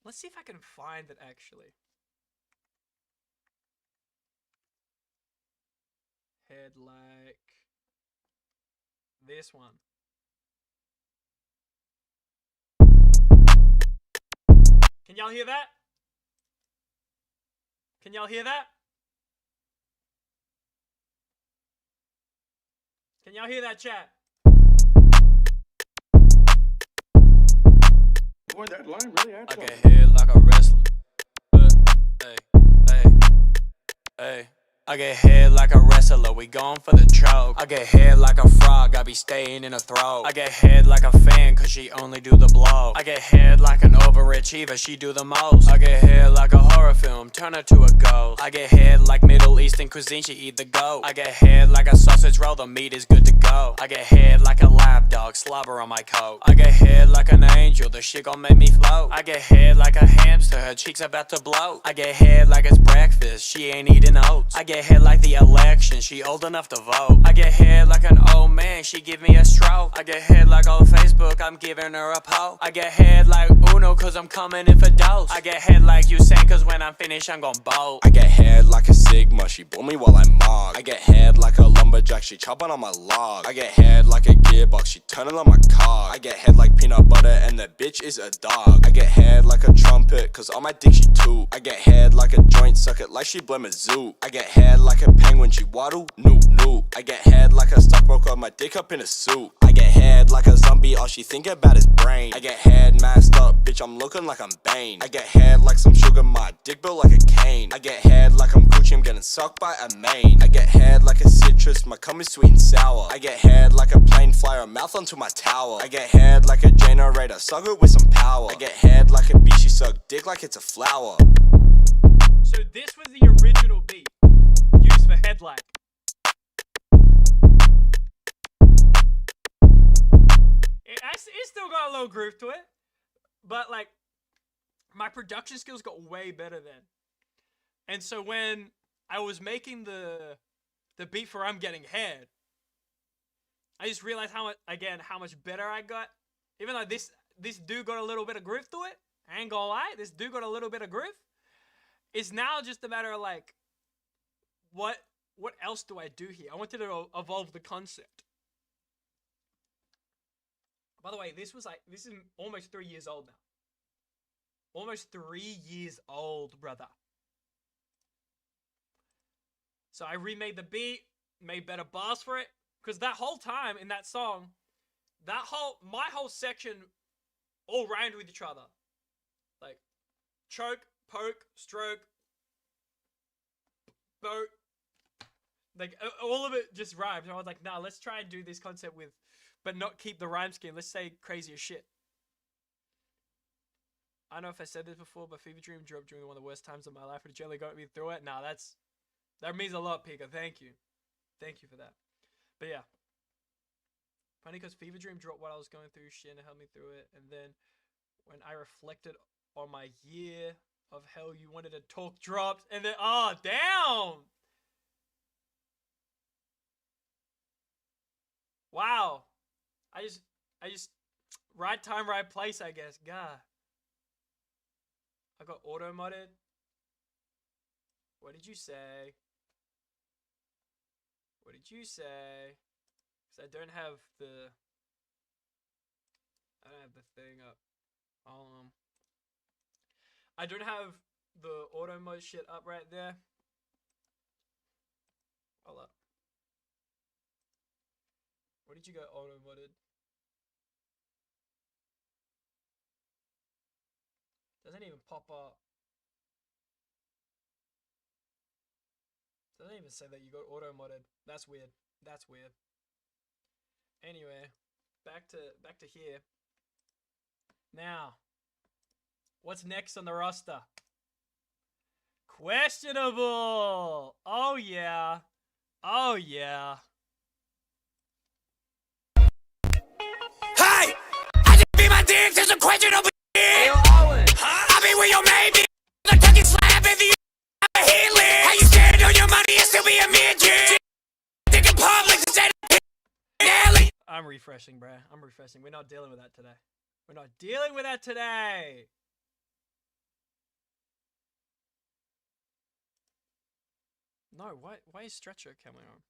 [SPEAKER 3] Let's see if I can find it actually. Headlike. This one. Can y'all hear that? Can y'all hear that? Can y'all hear that, chat?
[SPEAKER 10] Boy, that line really adds
[SPEAKER 11] I get hit like a wrestler. Hey, hey, hey. I get hit like a wrestler, we going for the choke. I get hit like a frog, I be staying in her throat. I get hit like a fan, cause she only do the blow. I get hit like an overachiever, she do the most. I get hit like a horror film, turn her to a ghost. I get hit like Middle Eastern cuisine, she eat the goat. I get hit like a sausage roll, the meat is good to go. I get hit like a lap dog, slobber on my coat. I get hit like an angel, the shit gon' make me float. I get hit like a hamster, her cheeks about to blow. I get hit like it's breakfast, she ain't eating oats. I get hit like the election, she old enough to vote. I get hit like an old man, she give me a stroke. I get hit like on Facebook, I'm giving her a po. I get hit like Uno, cause I'm coming in for dose. I get hit like Usain, cause when I'm finished, I'm gon' bolt.
[SPEAKER 12] I get hit like a Sigma, she bore me while I mog. I get hit like a lumberjack, she chopping on my log. I get hit like a gearbox, she turning on my car. I get hit like peanut butter, and the bitch is a dog. I get hit like a trumpet, cause on my dick she toot. I get hit like a joint, suck it like she blame a zoo. I get hit like a penguin, she waddle, noop. I get head like a stockbroker, my dick up in a suit. I get head like a zombie, all she think about is brain. I get head masked up, bitch, I'm looking like I'm Bane. I get head like some sugar, my dick built like a cane. I get head like I'm Gucci, I'm getting sucked by a main. I get head like a citrus, my cum is sweet and sour. I get head like a plane flyer, mouth onto my tower. I get head like a generator, suck it with some power. I get head like a bitch, she suck dick like it's a flower.
[SPEAKER 3] So this was the original beat used for Headlike. It still got a little groove to it, but like my production skills got way better then. And so when I was making the beat for I'm Getting Head, I just realized how much better I got. Even though this dude got a little bit of groove to it, I ain't gonna lie, this dude got a little bit of groove. It's now just a matter of like, what else do I do here? I wanted to evolve the concept. By the way, this is almost 3 years old now. Almost 3 years old, brother. So I remade the beat, made better bars for it, because that whole time in that song, my whole section all rhymed with each other. Like, choke, poke, stroke, boat. Like, all of it just rhymes. And I was like, nah, let's try and do this concept with, but not keep the rhyme scheme. Let's say crazier shit. I don't know if I said this before, but Fever Dream dropped during one of the worst times of my life. It generally got me through it. Nah, that means a lot, Pika. Thank you. Thank you for that. But yeah. Funny because Fever Dream dropped what I was going through, shit, and helped me through it. And then when I reflected on my year of hell, you wanted to talk dropped. And then, oh, damn! Wow. I just, right time, right place, I guess. God. I got auto-modded. What did you say? What did you say? Because I don't have the thing up. I don't have the auto mode shit up right there. Hold up. What did you go auto modded? Doesn't even pop up. Doesn't even say that you got auto modded. That's weird. That's weird. Anyway, back to here. Now, what's next on the roster? Questionable. Oh yeah. Oh yeah.
[SPEAKER 1] Hey! I just be my dick to some questionable shit! Hey, I be with your maybe the tucking slab in the healing. How you stand on your money and still be a midget? Thinking public instead of Nelly.
[SPEAKER 3] I'm refreshing, bruh. I'm refreshing. We're not dealing with that today. We're not dealing with that today. No, why is Stretcher coming on?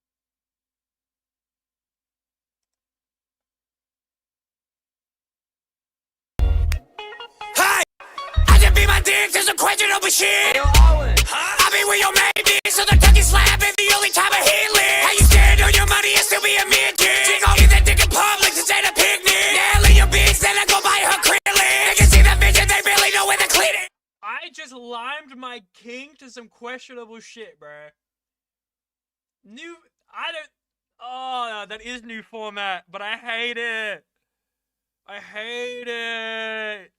[SPEAKER 1] Hey! I just be my dick to some questionable shit! I be with your main bitch, so the tucking slab is the only time of healing. How you stand on your money and still be a midget? She gon' eat that dick in public instead of picnic. Nelly, your bitch, then I go buy her acrylic. They can see that vision, they really know where to clean it.
[SPEAKER 3] I just limed my king to some questionable shit, bruh. Oh, that is new format, but I hate it. I hate it.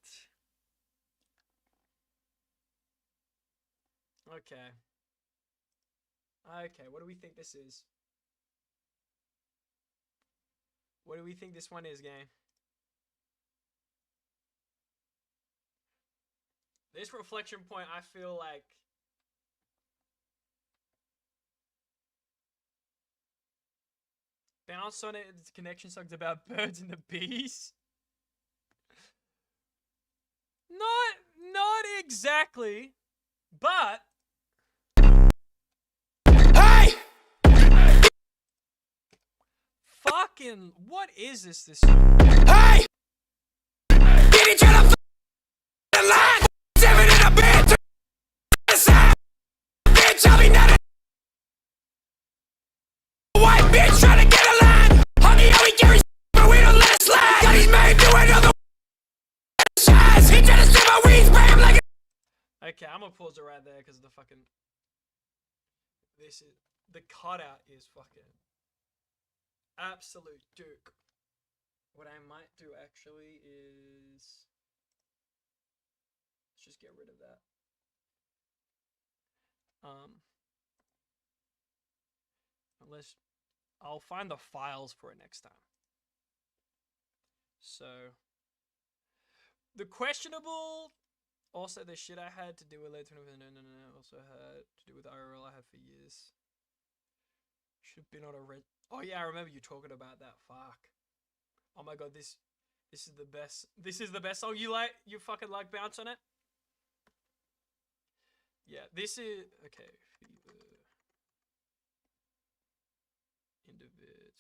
[SPEAKER 3] Okay. Okay, what do we think this is? What do we think this one is, gang? This reflection point, I feel like... Bounce on it, it's connection songs about birds and the bees. Not exactly, but...
[SPEAKER 1] Hey!
[SPEAKER 3] Fucking, what is this?
[SPEAKER 1] Hey! Get each other the line! 7 in a bed to the side! Bitch, I'll be not a white bitch trying to get a line! Honey, how we carry but we don't let it slide! Got his made do another size! He trying to steal my weed, spray him like a...
[SPEAKER 3] Okay, I'm gonna pause it right there because the fucking... The cutout is fucking... absolute duke. What I might do actually is... let's just get rid of that. Unless... I'll find the files for it next time. So... the questionable... also the shit I had to do with later... no. Also had to do with IRL I had for years. Should have been on a Oh yeah, I remember you talking about that. Fuck. Oh my god, this is the best. This is the best song. You fucking like Bounce on it? Yeah, this is okay. Fever. Individ.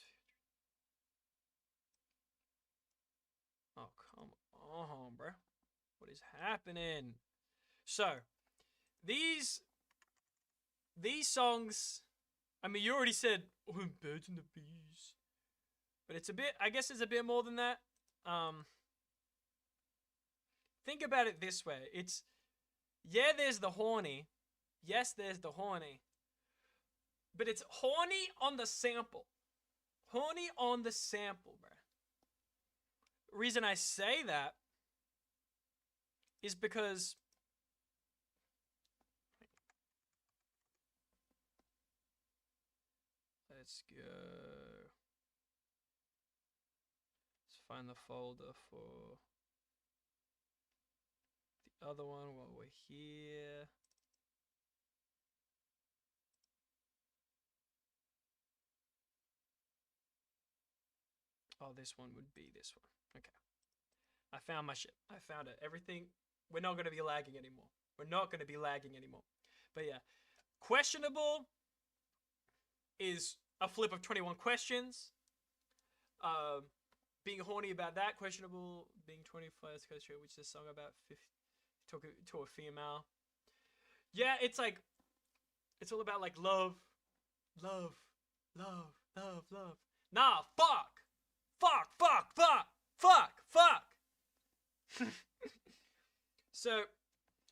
[SPEAKER 3] Oh come on, bro. What is happening? So, these songs. I mean, you already said Birds and the Bees, but it's a bit. I guess it's a bit more than that. Think about it this way. It's yeah, there's the horny. Yes, there's the horny. But it's horny on the sample. Horny on the sample, bro. Reason I say that is because let's go. Let's find the folder for the other one while we're here. Oh, this one would be this one. Okay. I found my shit. I found it. Everything. We're not going to be lagging anymore. We're not going to be lagging anymore. But yeah. Questionable is a flip of 21 questions. Being horny about that. Questionable being 25, which is a song about 50, talking to a female. Yeah, it's like, it's all about like love. Love. Love. Love. Love. Nah, fuck. Fuck, fuck, fuck, fuck, fuck. So,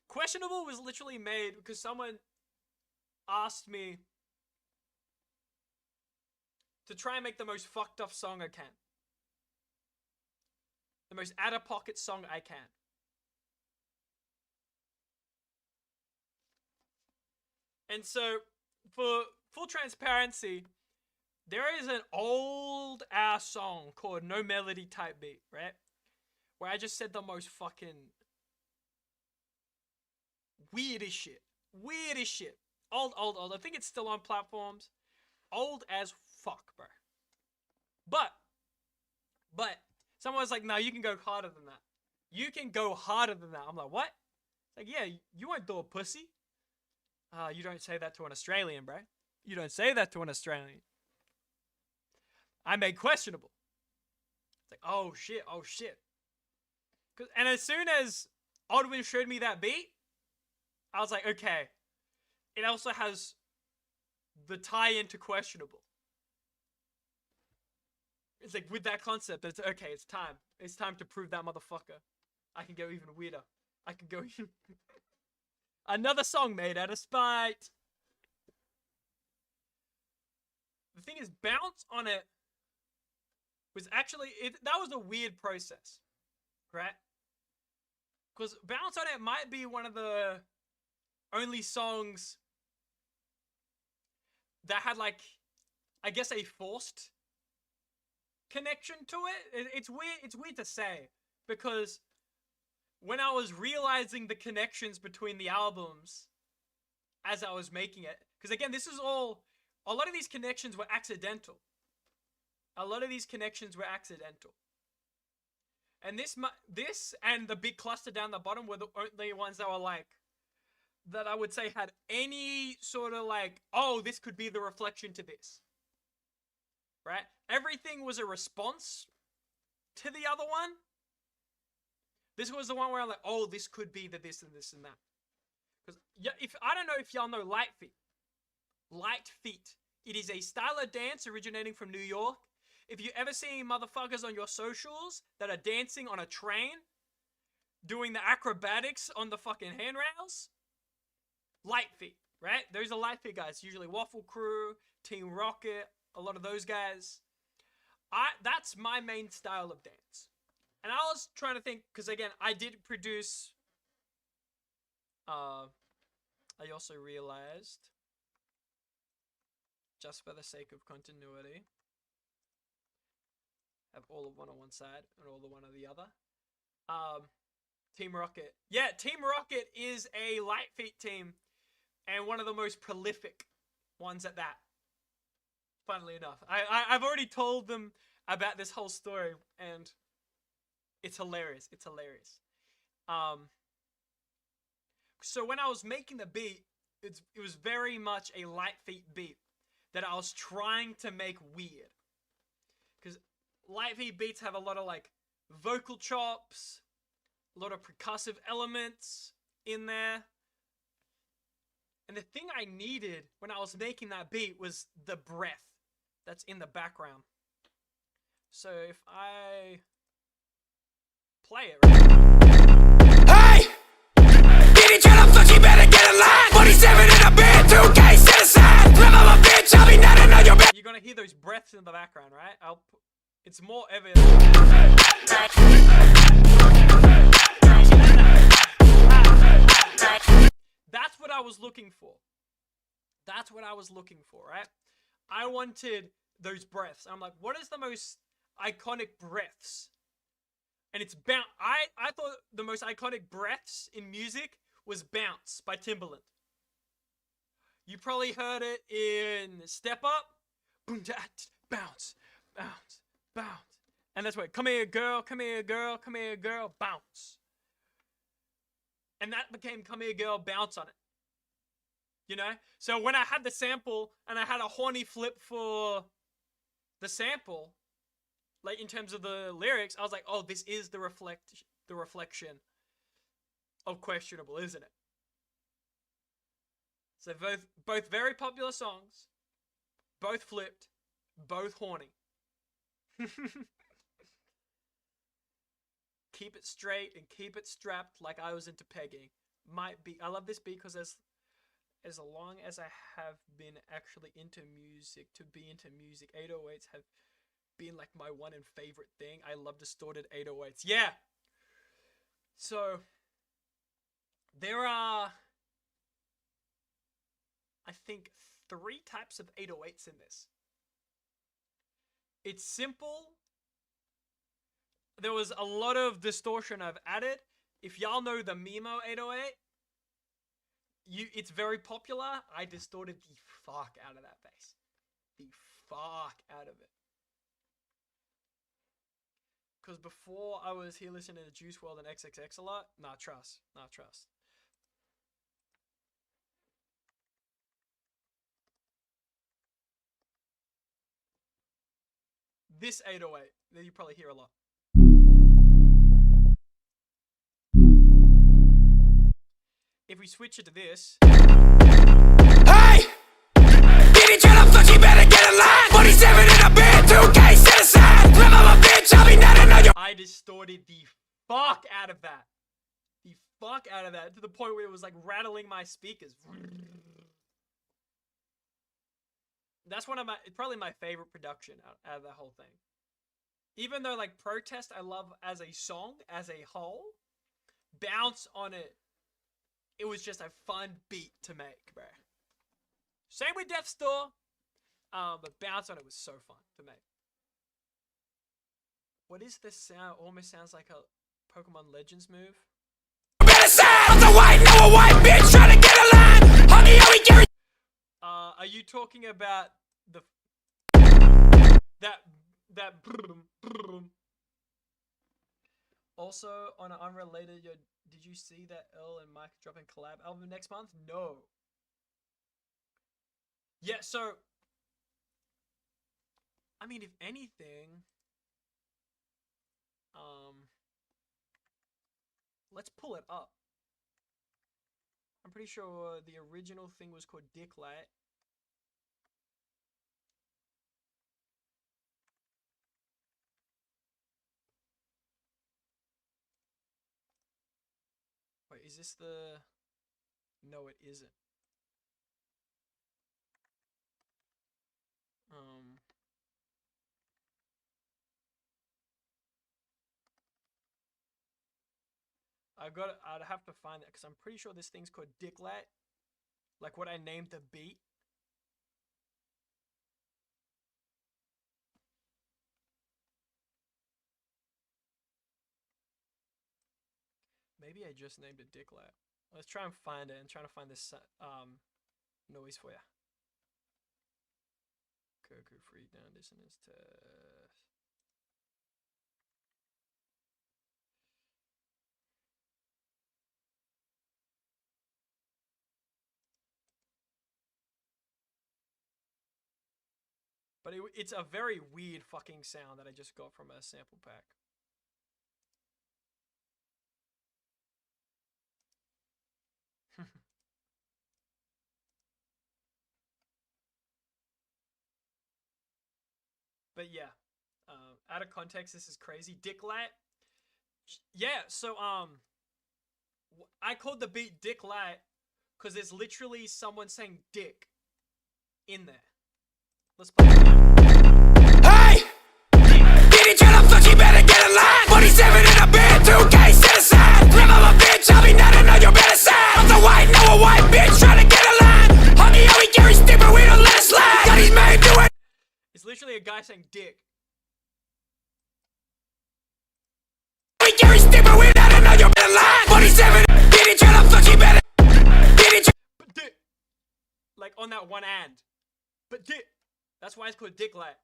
[SPEAKER 3] Questionable was literally made because someone asked me to try and make the most fucked up song I can. The most out-of-pocket song I can. And so, for full transparency, there is an old ass song called No Melody Type Beat, right? Where I just said the most fucking weirdest shit. Weirdest shit. Old. I think it's still on platforms. Old as fuck, bro. But, someone was like, no, you can go harder than that. You can go harder than that. I'm like, what? Like, yeah, you won't do a pussy. You don't say that to an Australian, bro. You don't say that to an Australian. I made Questionable. It's like, oh shit. And as soon as Odwin showed me that beat, I was like, okay. It also has the tie-in to Questionable. It's like, with that concept, it's okay, it's time. It's time to prove that motherfucker. I can go even weirder. I can go even... Another song made out of spite. The thing is, Bounce on it was actually, that was a weird process, right? Because Bounce on it might be one of the only songs that had like, I guess, a forced connection to it. It's weird to say, because when I was realizing the connections between the albums as I was making it, because again, this is all, a lot of these connections were accidental. And this and the big cluster down the bottom were the only ones that were like, that I would say had any sort of like, oh, this could be the reflection to this. Right? Everything was a response to the other one. This was the one where I'm like, oh, this could be the this and this and that. Because yeah, I don't know if y'all know Light Feet. Light Feet. It is a style of dance originating from New York. If you ever see motherfuckers on your socials that are dancing on a train, doing the acrobatics on the fucking handrails, Light Feet, right? Those are Light Feet guys. Usually Waffle Crew, Team Rocket, a lot of those guys. That's my main style of dance. And I was trying to think, because again, I did produce, I also realized, just for the sake of continuity, have all of one on one side and all the one on the other. Team Rocket. Yeah, Team Rocket is a Light Feet team, and one of the most prolific ones at that. Funnily enough, I've already told them about this whole story, and it's hilarious. It's hilarious. So when I was making the beat, it was very much a light feet beat that I was trying to make weird. Because light feet beats have a lot of like vocal chops, a lot of percussive elements in there. And the thing I needed when I was making that beat was the breath that's in the background. So if I play it right
[SPEAKER 1] Hey! Get each other, fuck, you better get a line. 47 in a bed, 2K set aside. Love of a bitch, I'll be nothing on your bitch.
[SPEAKER 3] you're gonna hear those breaths in the background, right? It's more evident. That's what I was looking for. That's what I was looking for, right? I wanted those breaths. I'm like, what is the most iconic breaths? And it's Bounce. I thought the most iconic breaths in music was Bounce by Timbaland. You probably heard it in Step Up. Boom, bounce, bounce, bounce. And that's what, come here, girl, come here, girl, come here, girl, bounce. And that became Come Here Girl, Bounce on it. You know? So when I had the sample and I had a horny flip for the sample, like in terms of the lyrics, I was like, oh, this is the reflection of Questionable, isn't it? So both very popular songs, both flipped, both horny. Keep it straight and keep it strapped like I was into pegging. Might be. I love this beat because as long as I have been actually into music, 808s have been like my one and favorite thing. I love distorted 808s. Yeah. So there are, I think, 3 types of 808s in this. It's simple. There was a lot of distortion I've added. If y'all know the Mimo 808, it's very popular. I distorted the fuck out of that bass. The fuck out of it. Because before I was here listening to Juice WRLD and XXX a lot, nah, trust. This 808 that you probably hear a lot. If we switch it to this.
[SPEAKER 1] Hey! Get each other, fuck, you better get a line. 47 in a bed, 2K set aside. Love of a bitch, I'll be nothing on your.
[SPEAKER 3] I distorted the fuck out of that. The fuck out of that to the point where it was like rattling my speakers. That's one of my, probably my favorite production out of the whole thing. Even though like Protest I love as a song, as a whole, Bounce on it, it was just a fun beat to make, bro. Same with Death Store, but Bounce on it was so fun to make. What is this sound? Almost sounds like a Pokemon Legends move.
[SPEAKER 1] Better sound the white, no a white bitch trying to get a line. Honey, how we get.
[SPEAKER 3] Are you talking about the that brum, brum. Also, on an unrelated, did you see that Earl and Mike dropping collab album next month? No. Yeah, so I mean, if anything, let's pull it up. I'm pretty sure the original thing was called Dicklight. Wait, is this the... No, it isn't. I'd have to find it because I'm pretty sure this thing's called Dicklight. Like what I named the beat. Maybe I just named it Dicklight. Let's try and find it and try to find this noise for you. Goku free down dissonance test. But it's a very weird fucking sound that I just got from a sample pack. But yeah, out of context, this is crazy. Dick Light. Yeah, so I called the beat Dick Light because there's literally someone saying dick in there. Let's play it.
[SPEAKER 1] Hey! Get each other, fuck, you better get a line. 47 in a bed, 2K citizen. Live on a bitch, I'll be nothing on your better side. I'm the white, know a white bitch trying to get a line. Honey, oh, we Gary Stipper, we don't let it slide. Got his man doing.
[SPEAKER 3] It's literally a guy saying dick.
[SPEAKER 1] We Gary Stipper, we nothing on your better line. 47, get each other, fuck, you better. Get each
[SPEAKER 3] But dick. Like on that one and. But dick. That's why it's called Dick Light.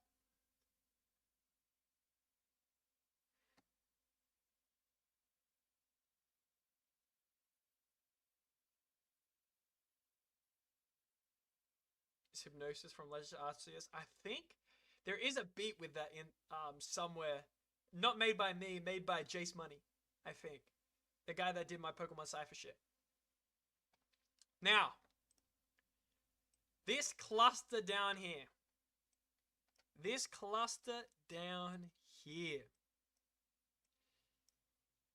[SPEAKER 3] It's Hypnosis from Legend Arceus. I think there is a beat with that in somewhere. Not made by me, made by Jace Money, I think. The guy that did my Pokemon Cypher shit. Now, this cluster down here. This cluster down here.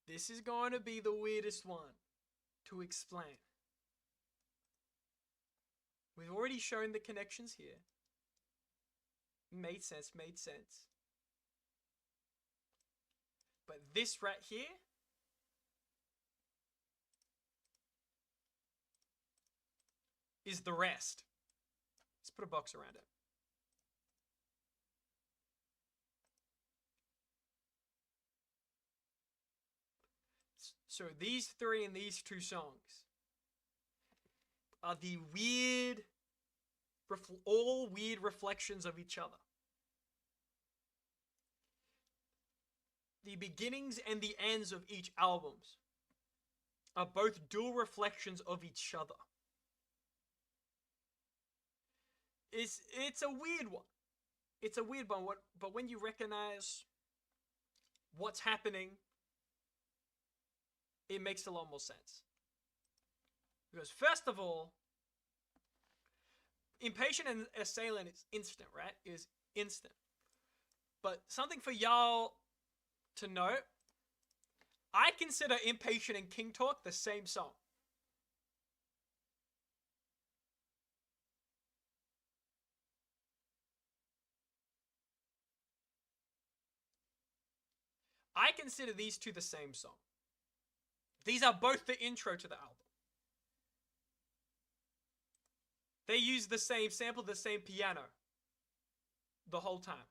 [SPEAKER 3] This is going to be the weirdest one to explain. We've already shown the connections here. Made sense, made sense. But this right here is the rest. Let's put a box around it. So these three and these two songs are the weird, all weird reflections of each other. The beginnings and the ends of each albums are both dual reflections of each other. It's a weird one. It's a weird one, but when you recognize what's happening, it makes a lot more sense. Because first of all, Impatient and Assailant is instant, right? Is instant. But something for y'all to note, I consider Impatient and King Talk the same song. I consider these two the same song. These are both the intro to the album. They use the same sample, the same piano the whole time,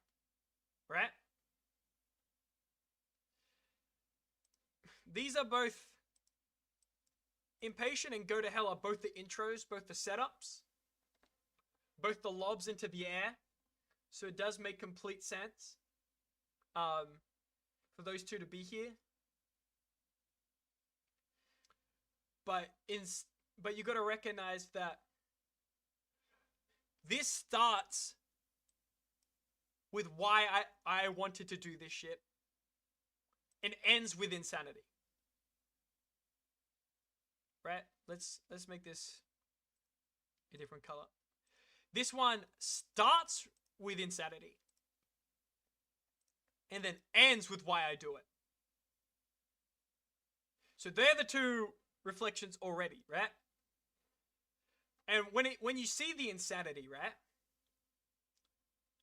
[SPEAKER 3] right? These are both Impatient and Go to Hell are both the intros, both the setups, both the lobs into the air. So it does make complete sense for those two to be here. But you got to recognize that this starts with why I wanted to do this shit and ends with Insanity. Right? Let's make this a different color. This one starts with Insanity and then ends with why I do it. So they're the two reflections already, right? And when you see the Insanity, right?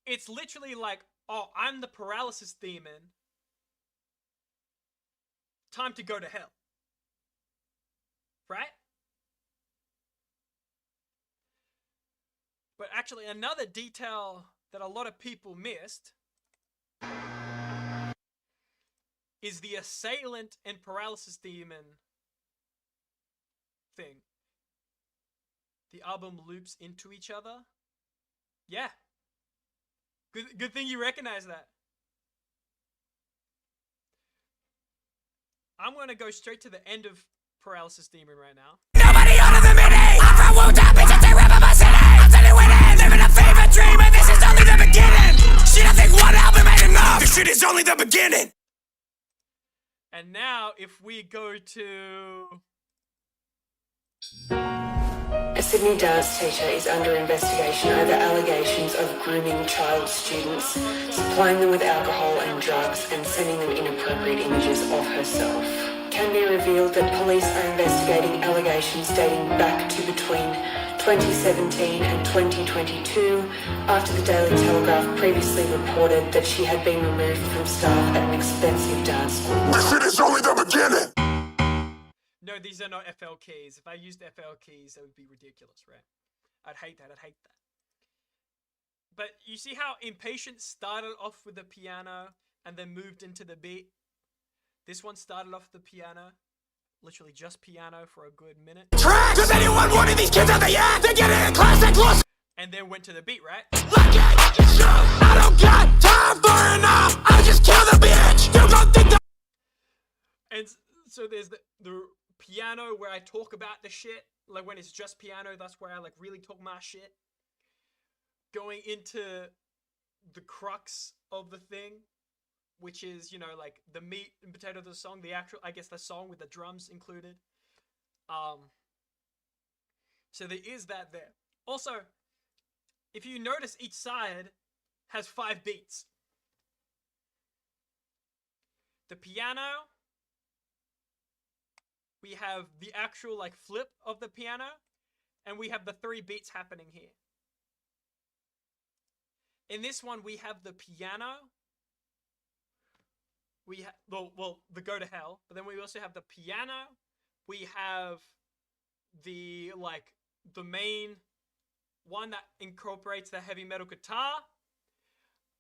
[SPEAKER 3] It's literally like, oh, I'm the paralysis demon. Time to go to hell. Right? But actually, another detail that a lot of people missed is the Assailant and Paralysis Demon thing. The album loops into each other. Yeah. Good thing you recognize that. I'm gonna go straight to the end of Paralysis Demon right now.
[SPEAKER 1] Nobody out of the mini! I'm from Wu-Tang, bitch, they rip up my city! I'm telling you it, living a fever dream, and this is only the beginning! Shit, I think one album ain't enough! This shit is only the beginning!
[SPEAKER 3] And now, if we go to...
[SPEAKER 10] A Sydney dance teacher is under investigation over allegations of grooming child students, supplying them with alcohol and drugs, and sending them inappropriate images of herself. Can be revealed that police are investigating allegations dating back to between 2017 and 2022, after the Daily Telegraph previously reported that she had been removed from staff at an expensive dance school.
[SPEAKER 1] This shit is only the beginning!
[SPEAKER 3] No, these are not FL keys. If I used FL keys, that would be ridiculous, right? I'd hate that. But you see how Impatient started off with the piano and then moved into the beat? This one started off the piano, literally just piano for a good minute.
[SPEAKER 1] Track! Does anyone want these kids out the yard? They're getting a classic loss!
[SPEAKER 3] And then went to the beat, right?
[SPEAKER 1] Lucky! I don't got time for enough! I just kill the bitch! You don't think that...
[SPEAKER 3] And so there's the piano where I talk about the shit. Like when it's just piano, that's where I like really talk my shit. Going into the crux of the thing, which is, you know, like the meat and potato of the song, the actual, I guess the song with the drums included. So there is that there. Also, if you notice, each side has 5 beats. The piano, we have the actual like flip of the piano, and we have the 3 beats happening here. In this one, we have the piano. We have well, the Go to Hell, but then we also have the piano. We have the like the main one that incorporates the heavy metal guitar.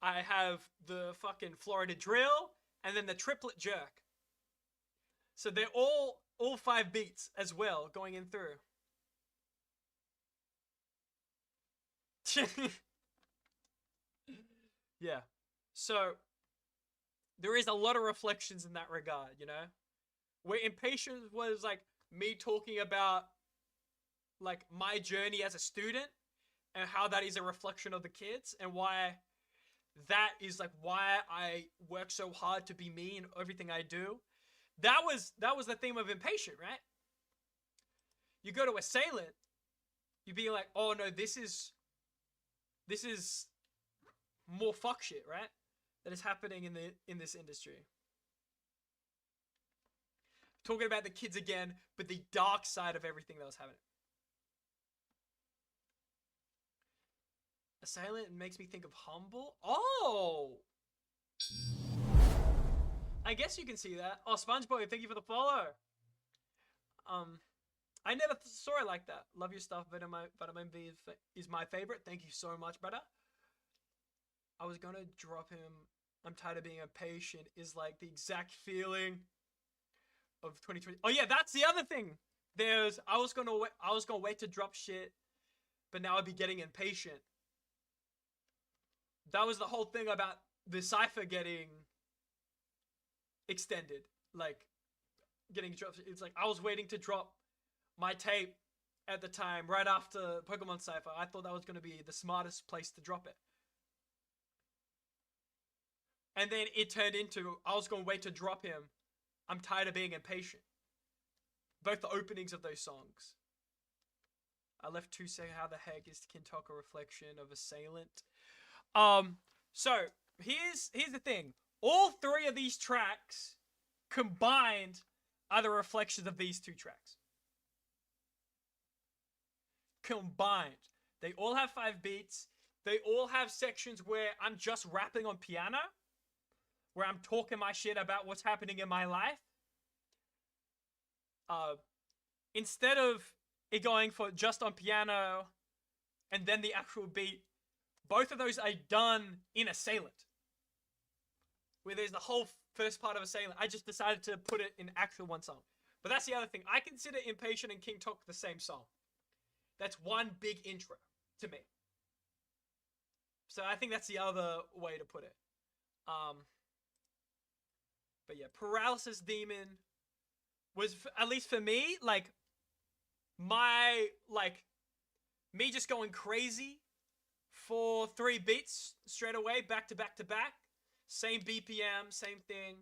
[SPEAKER 3] I have the fucking Florida drill, and then the triplet jerk. So they're all 5 beats as well going in through. Yeah. So there is a lot of reflections in that regard, you know? Where Impatient was like me talking about like my journey as a student and how that is a reflection of the kids and why that is like why I work so hard to be me in everything I do. That was the theme of Impatient, right? You go to Assailant, you be like, oh no, this is more fuck shit, right? That is happening in this industry. Talking about the kids again, but the dark side of everything that was happening. Assailant makes me think of Humble. Oh! I guess you can see that. Oh, SpongeBob, thank you for the follow. I never saw it like that. Love your stuff, Vitamin V is my favorite. Thank you so much, brother. I was gonna drop him. I'm tired of being impatient. Is like the exact feeling of 2020. Oh yeah, that's the other thing. I was gonna wait to drop shit, but now I'd be getting impatient. That was the whole thing about the cipher getting extended, like getting dropped. It's like I was waiting to drop my tape at the time right after Pokemon Cypher. I thought that was gonna be the smartest place to drop it. And then it turned into, I was going to wait to drop him. I'm tired of being impatient. Both the openings of those songs. I left to say how the heck is Kintok a reflection of Assailant. So, here's the thing. All 3 of these tracks combined are the reflections of these 2 tracks. Combined. They all have 5 beats. They all have sections where I'm just rapping on piano. Where I'm talking my shit about what's happening in my life. Instead of it going for just on piano and then the actual beat, both of those are done in Assailant. Where there's the whole first part of Assailant. I just decided to put it in actual one song. But that's the other thing. I consider Impatient and King Tok the same song. That's one big intro to me. So I think that's the other way to put it. But yeah, Paralysis Demon was, at least for me, like, me just going crazy for 3 beats straight away, back to back to back. Same BPM, same thing.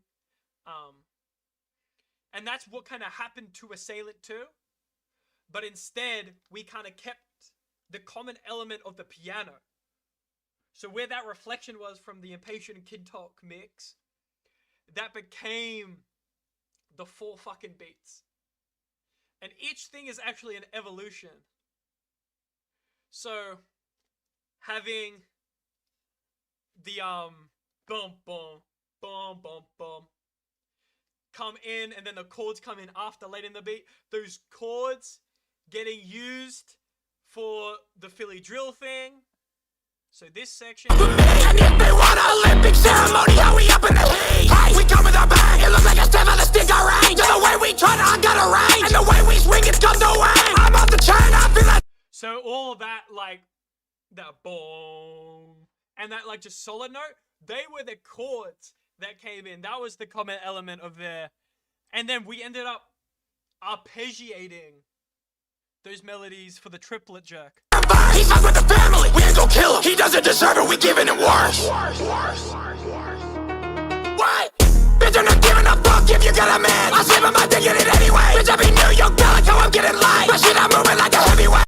[SPEAKER 3] And that's what kind of happened to Assailant 2. But instead, we kind of kept the common element of the piano. So where that reflection was from the Impatient Kid Talk mix, that became the 4 fucking beats. And each thing is actually an evolution. So, having the, bum, bum, bum, bum, bum, come in, and then the chords come in after, late in the beat. Those chords getting used for the Philly drill thing. So this section.
[SPEAKER 1] And if they want an Olympic ceremony, how we up in the heat? Hey, we come with our bang. It looks like a step on the stick I range. And the way we turn, I got a range. And the way we swing, it's come to wang. I'm off the chain, I feel like.
[SPEAKER 3] So all of that, like, that boom, and that, like, just solid note, they were the chords that came in. That was the common element of there. And then we ended up arpeggiating those melodies for the triplet jerk.
[SPEAKER 1] He's fuck with the family. We ain't gon' kill him. He doesn't deserve it. We giving him worse. What? Bitch, I'm not giving a fuck if you got a man. I sleep on my dick in it anyway. Bitch, I be New York Calico. I'm getting light. My shit, I'm moving like a heavyweight.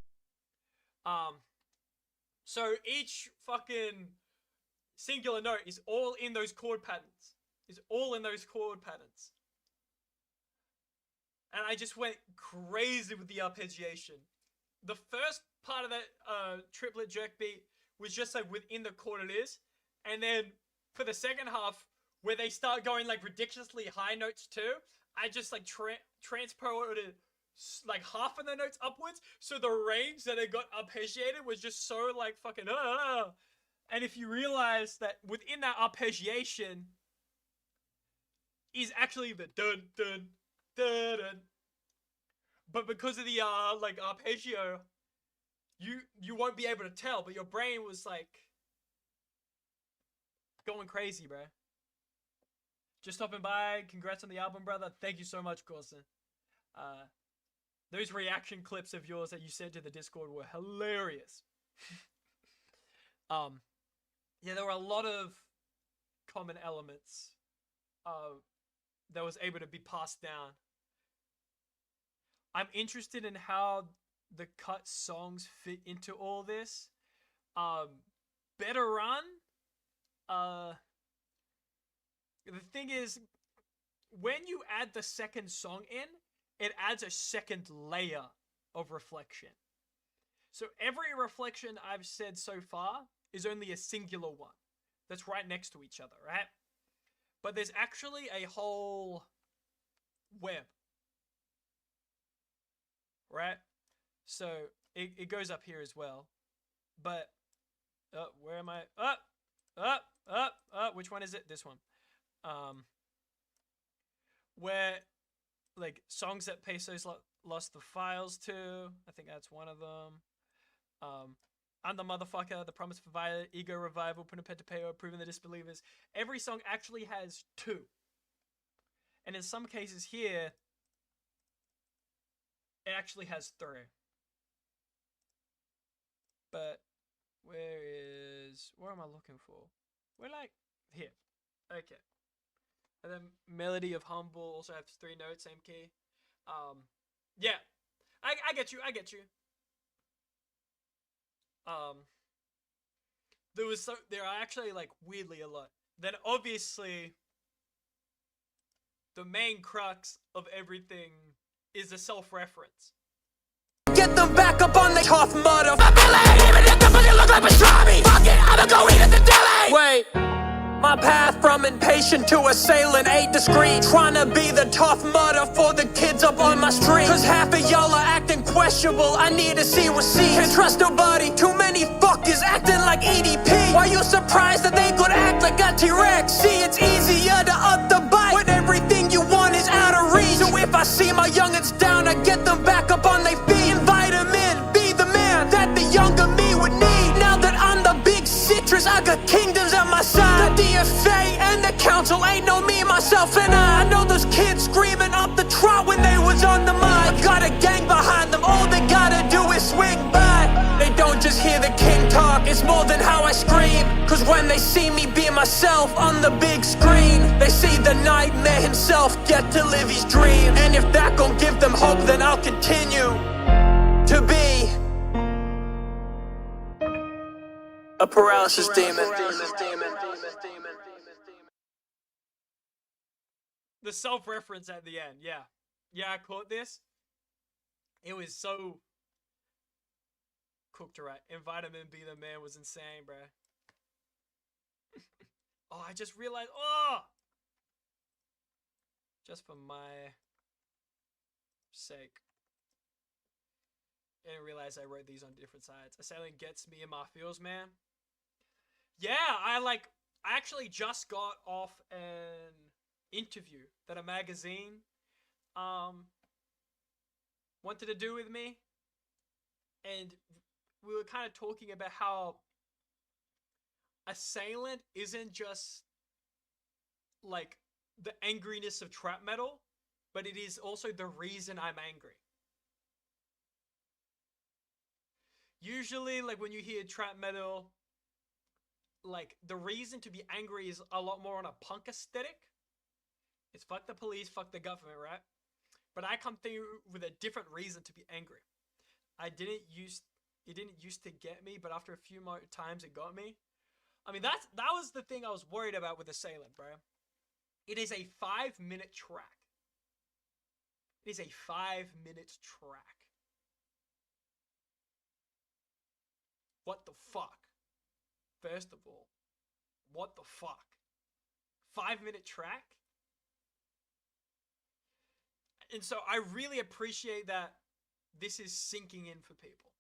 [SPEAKER 3] So each fucking singular note is all in those chord patterns. Is all in those chord patterns. And I just went crazy with the arpeggiation. The first part of that triplet jerk beat was just like within the chord it is. And then for the second half, where they start going like ridiculously high notes too, I just like transported like half of the notes upwards, so the range that it got arpeggiated was just so like fucking And if you realize that within that arpeggiation is actually the dun dun dun dun, but because of the like arpeggio, you won't be able to tell, but your brain was like going crazy, bro. Just stopping by, congrats on the album, brother. Thank you so much, Corson. Those reaction clips of yours that you sent to the Discord were hilarious. Yeah, there were a lot of common elements that was able to be passed down. I'm interested in how the cut songs fit into all this. Better Run. The thing is, when you add the second song in, it adds a second layer of reflection. So every reflection I've said so far is only a singular one that's right next to each other, right? But there's actually a whole web, right? So it goes up here as well. But where am I? Which one is it? This one. Where like songs that Pesos lost the files to, I think that's one of them. I'm the Motherfucker, The Promise for Violet, Ego Revival, Punapetapeo, Proving the Disbelievers. Every song actually has 2. And in some cases here, it actually has 3. But where am I looking for? We're like here. Okay. And then Melody of Humble also has 3 notes, same key. Yeah. I get you. There are actually like weirdly a lot. Then obviously the main crux of everything is the self-reference.
[SPEAKER 1] Get them back up on the tough mud of even if the pussy look like pastrami. Fuck it, I'ma go eat at the deli. Wait. My path from impatient to assailant ain't discreet. Tryna be the tough mudder for the kids up on my street. Cause half of y'all are acting questionable, I need to see receipts. Can't trust nobody, too many fuckers acting like EDP. Why you surprised that they could act like a T-Rex? See, it's easier to up the bike when everything you want is out of reach. So if I see my youngins down, I get them back up on their feet. Invite them in, be the man that the younger me would need. Now that I'm the big citrus, I
[SPEAKER 11] FA and the council ain't no me, myself, and I know those kids screaming up the trot when they was on the mic. I got a gang behind them, all they gotta do is swing by. They don't just hear the king talk, it's more than how I scream. Cause when they see me be myself on the big screen, they see the nightmare himself get to live his dream. And if that gon' give them hope, then I'll continue to be a paralysis demon.
[SPEAKER 3] The self-reference at the end, yeah. Yeah, I caught this. It was so cooked right. And Vitamin B the man was insane, bruh. Oh, I just realized, just for my sake. I didn't realize I wrote these on different sides. Assailant gets me in my feels, man. Yeah, I actually just got off an interview that a magazine wanted to do with me, and we were kind of talking about how Assailant isn't just like the angriness of trap metal, but it is also the reason I'm angry. Usually, like, when you hear trap metal, like, the reason to be angry is a lot more on a punk aesthetic. It's fuck the police, fuck the government, right? But I come through with a different reason to be angry. It didn't used to get me, but after a few more times it got me. I mean, that was the thing I was worried about with Assailant, bro. It is a 5-minute track. It is a 5-minute track. What the fuck? First of all, what the fuck? 5-minute track? And so I really appreciate that this is sinking in for people.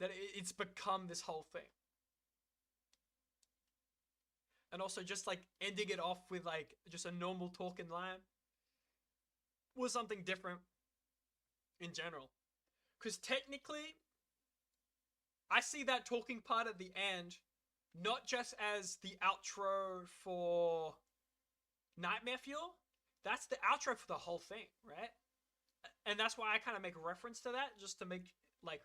[SPEAKER 3] That it's become this whole thing. And also just like ending it off with like just a normal talking line was something different in general. Because technically, I see that talking part at the end not just as the outro for Nightmare Fuel. That's the outro for the whole thing, right? And that's why I kind of make a reference to that, just to make, like,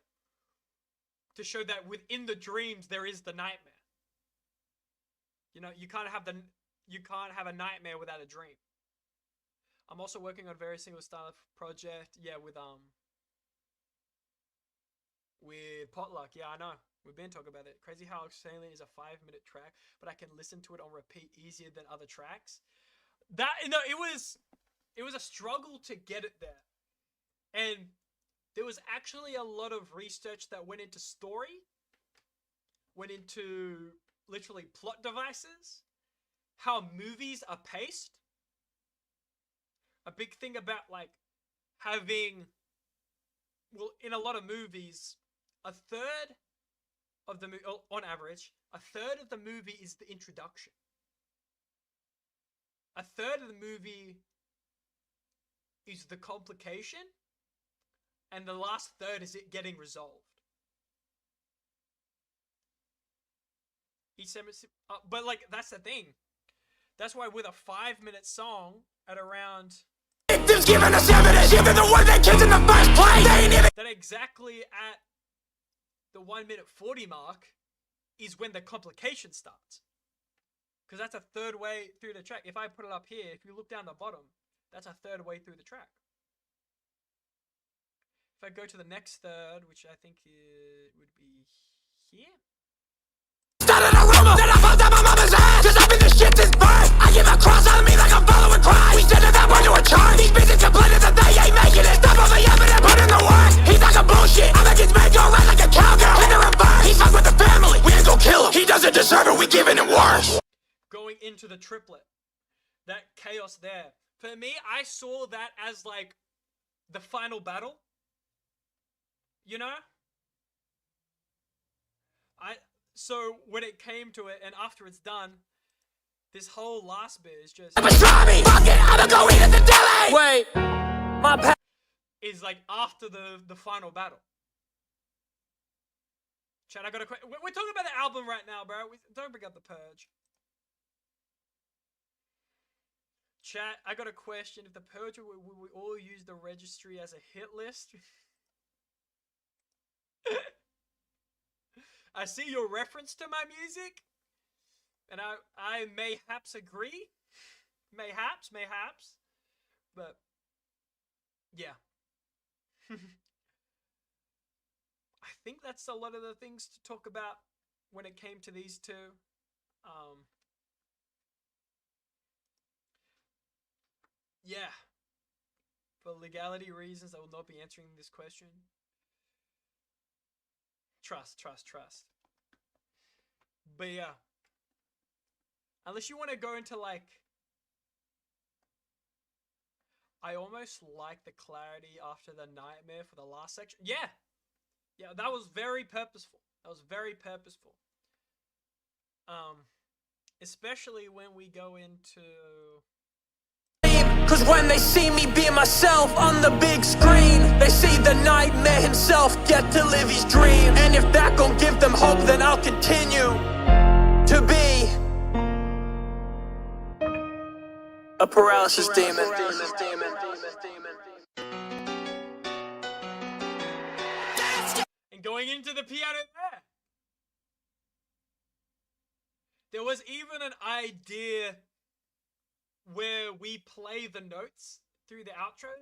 [SPEAKER 3] to show that within the dreams there is the nightmare. You know, you can't have a nightmare without a dream. I'm also working on a very single style project, yeah, with Potluck. Yeah, I know. We've been talking about it. Crazy how Assailant is a 5-minute track, but I can listen to it on repeat easier than other tracks. That, you know, it was a struggle to get it there. And there was actually a lot of research that went into story, went into literally plot devices, how movies are paced. A big thing about like having, well, in a lot of movies, a third of the movie, on average, a third of the movie is the introduction. A third of the movie is the complication, and the last third is it getting resolved. But like, that's the thing. That's why with a 5-minute song at around that exactly at the 1:40 mark is when the complication starts. Because that's a third way through the track. If I put it up here, if you look down the bottom, that's a third way through the track. If I go to the next third, which I think it would be here.
[SPEAKER 1] Started a rumor that I fucked up my mama's ass. Cause I've been the shit since birth. I give a cross on me like I'm following Christ. We send it that one to a church. These bitches complaining that they ain't making it. Stop all the evidence, put in the work. He's talking bullshit. I make his man go right like a cowgirl. In the reverse, he fuck with the family. We ain't gon' kill him. He doesn't deserve it, we giving him worse.
[SPEAKER 3] Going into the triplet. That chaos there. For me, I saw that as like the final battle. You know? So when it came to it, and after it's done, this whole last bit is just.
[SPEAKER 1] Wait,
[SPEAKER 3] is like after the final battle. Chat, I got a question. We're talking about the album right now, bro. Don't bring up The Purge. Chat, I got a question. If the Purge would we all use the registry as a hit list? I see your reference to my music, and I mayhaps agree. Mayhaps. But, yeah. I think that's a lot of the things to talk about when it came to these two. Yeah. For legality reasons, I will not be answering this question. Trust. But yeah. Unless you want to go into like... I almost like the clarity after the nightmare for the last section. Yeah! Yeah, that was very purposeful. Especially when we go into...
[SPEAKER 11] Cause when they see me being myself on the big screen, they see the nightmare himself get to live his dream. And if that gon' give them hope, then I'll continue to be a paralysis demon.
[SPEAKER 3] And going into the piano there was even an idea where we play the notes through the outro.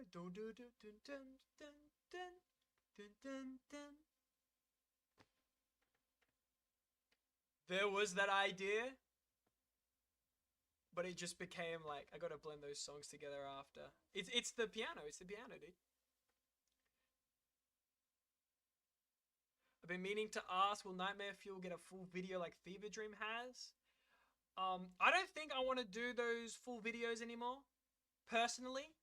[SPEAKER 3] There was that idea, but it just became like, I gotta blend those songs together after. It's the piano, dude. I've been meaning to ask, will Nightmare Fuel get a full video like Fever Dream has? I don't think I want to do those full videos anymore, personally.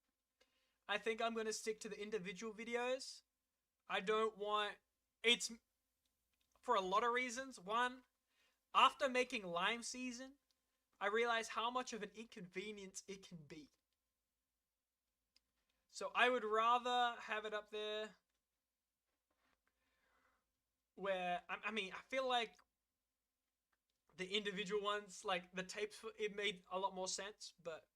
[SPEAKER 3] I think I'm going to stick to the individual videos. I don't want... It's for a lot of reasons. One, after making Lime Season, I realized how much of an inconvenience it can be. So I would rather have it up there where... I mean, I feel like the individual ones, like the tapes, it made a lot more sense, but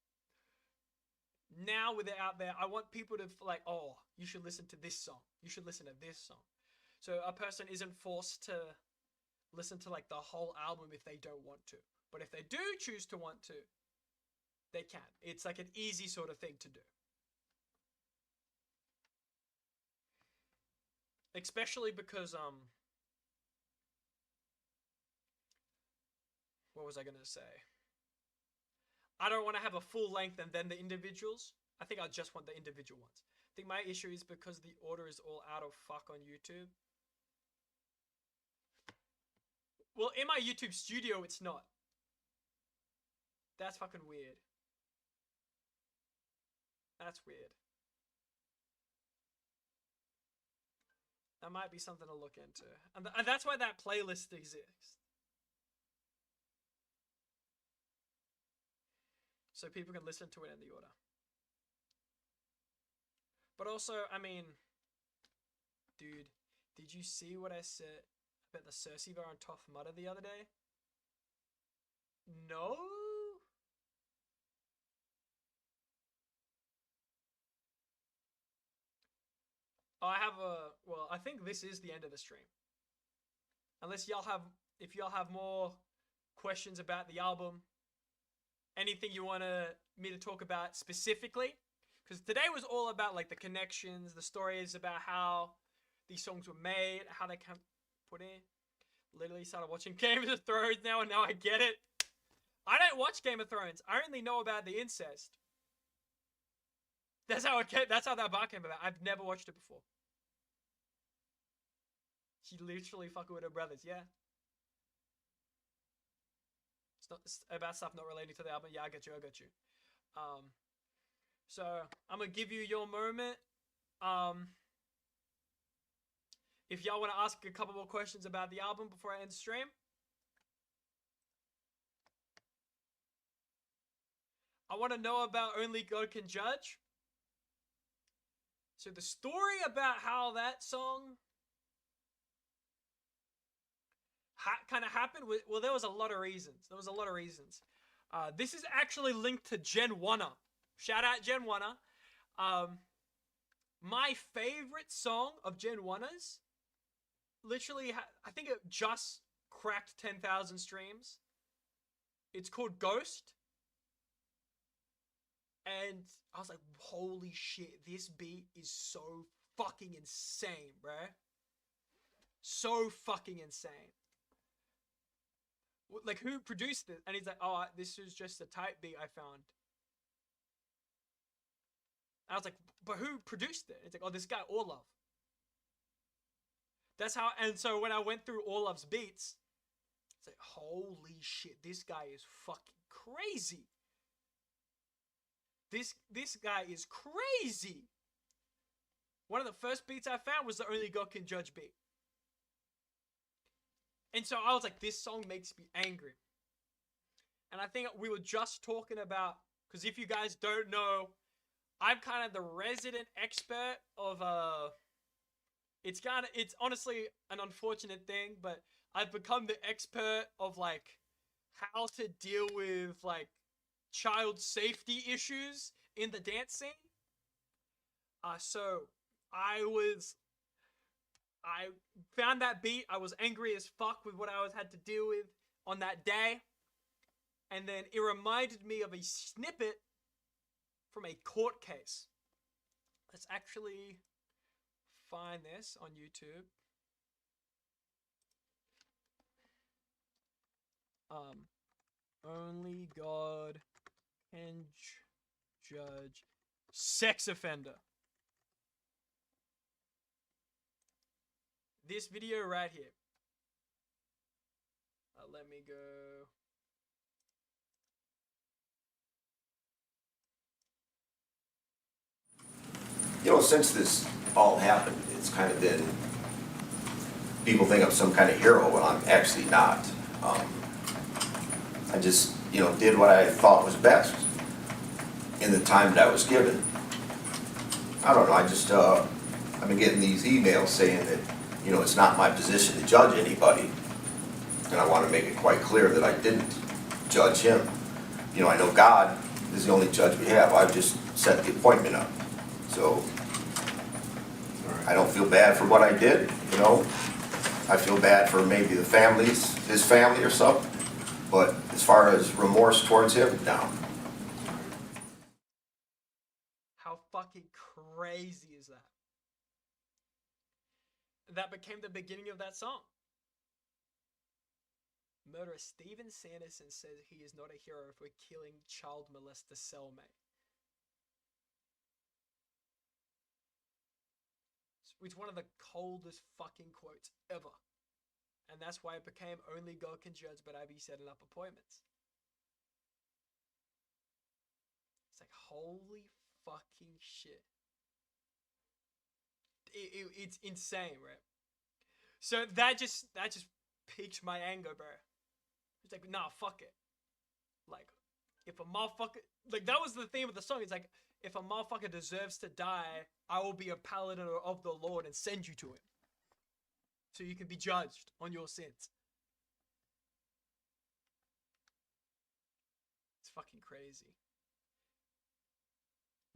[SPEAKER 3] now with it out there, I want people to like, oh, you should listen to this song. You should listen to this song. So a person isn't forced to listen to like the whole album if they don't want to. But if they do choose to want to, they can. It's like an easy sort of thing to do. Especially because, what was I going to say? I don't want to have a full length and then the individuals. I think I just want the individual ones. I think my issue is because the order is all out of fuck on YouTube. Well, in my YouTube studio, it's not. That's fucking weird. That's weird. That might be something to look into. And that's why that playlist exists. So people can listen to it in the order. But also, I mean, dude, did you see what I said about the Cersei Bar on Tough Mudder the other day? No? I have a, well, I think this is the end of the stream. Unless y'all have, if y'all have more questions about the album, anything you want me to talk about specifically, because today was all about like the connections, the stories about how these songs were made, how they can put in. Literally started watching Game of Thrones now, and now I get it. I don't watch Game of Thrones. I only know about the incest. That's how it came, that's how that bar came about. I've never watched it before. She literally fucking with her brothers, yeah. It's about stuff not relating to the album. Yeah, I get you. So I'm gonna give you your moment. If y'all want to ask a couple more questions about the album before I end the stream. I want to know about Only God Can Judge. So the story about how that song kind of happened, well, there was a lot of reasons. This is actually linked to Gen 1-er Shout out Gen 1er. My favorite song of Gen 1ers, literally, I think it just cracked 10,000 streams. It's called Ghost. And I was like, holy shit, this beat is so fucking insane, bruh. So fucking insane. Like, who produced it? And he's like, oh, this is just a type beat I found. I was like, but who produced it? It's like, oh, this guy, Orlov. That's how, and so when I went through Orlov's beats, it's like, holy shit, this guy is fucking crazy. This guy is crazy. One of the first beats I found was the Only God Can Judge beat. And so I was like, this song makes me angry. And I think we were just talking about, because if you guys don't know, I'm kind of the resident expert of, it's honestly an unfortunate thing, but I've become the expert of, like, how to deal with, like, child safety issues in the dance scene. So I found that beat. I was angry as fuck with what I had to deal with on that day. And then it reminded me of a snippet from a court case. Let's actually find this on YouTube. Only God can judge sex offender. This video right here. Let me go.
[SPEAKER 6] You know, since this all happened, it's kind of been, people think I'm some kind of hero, but I'm actually not. I just, you know, did what I thought was best in the time that I was given. I don't know, I've been getting these emails saying that, you know, it's not my position to judge anybody. And I want to make it quite clear that I didn't judge him. You know, I know God is the only judge we have. I've just set the appointment up. So I don't feel bad for what I did, you know. I feel bad for maybe the families, his family or something. But as far as remorse towards him, no.
[SPEAKER 3] How fucking crazy is that? That became the beginning of that song. Murderer Steven Sanderson says he is not a hero for killing child molester cellmate. It's one of the coldest fucking quotes ever. And that's why it became Only God Can Judge, but I be setting up appointments. It's like, holy fucking shit. It's insane, right? So that just piqued my anger, bro. It's like, nah, fuck it. Like, if a motherfucker, like, that was the theme of the song. It's like, if a motherfucker deserves to die, I will be a paladin of the Lord and send you to him, so you can be judged on your sins. It's fucking crazy.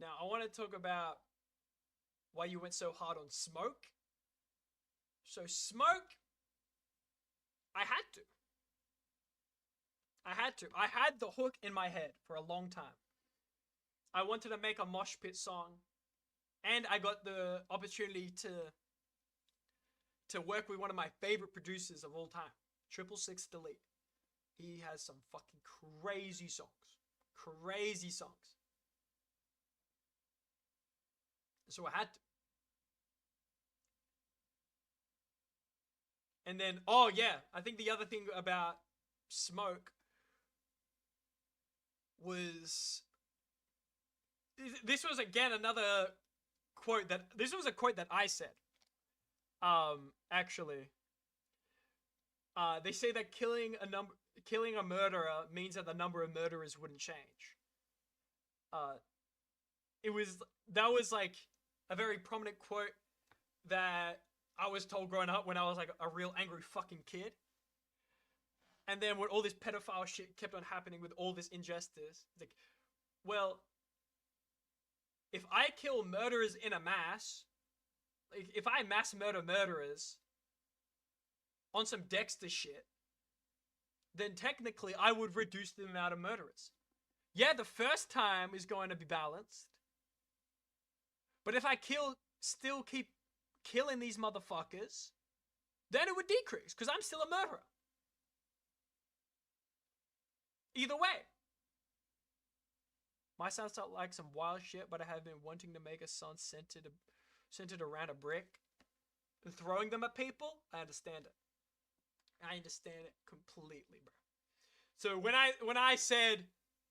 [SPEAKER 3] Now, I want to talk about why you went so hard on Smoke. So Smoke, I had to. I had the hook in my head for a long time. I wanted to make a mosh pit song, and I got the opportunity to work with one of my favorite producers of all time, 666 Delete. He has some fucking crazy songs. Crazy songs. So I had to. And then, oh yeah, I think the other thing about Smoke was, this was again another quote that, this was a quote that I said. Actually, they say that killing a murderer means that the number of murderers wouldn't change. That was like a very prominent quote that I was told growing up when I was like a real angry fucking kid. And then when all this pedophile shit kept on happening with all this injustice, it's like, well, if I kill murderers in a mass, like if I mass murder murderers on some Dexter shit, then technically I would reduce the amount of murderers. Yeah, the first time is going to be balanced. But if I still keep killing these motherfuckers, then it would decrease, because I'm still a murderer. Either way. My sounds sound like some wild shit, but I have been wanting to make a song centered around a brick and throwing them at people. I understand it. I understand it completely, bro. So when I said,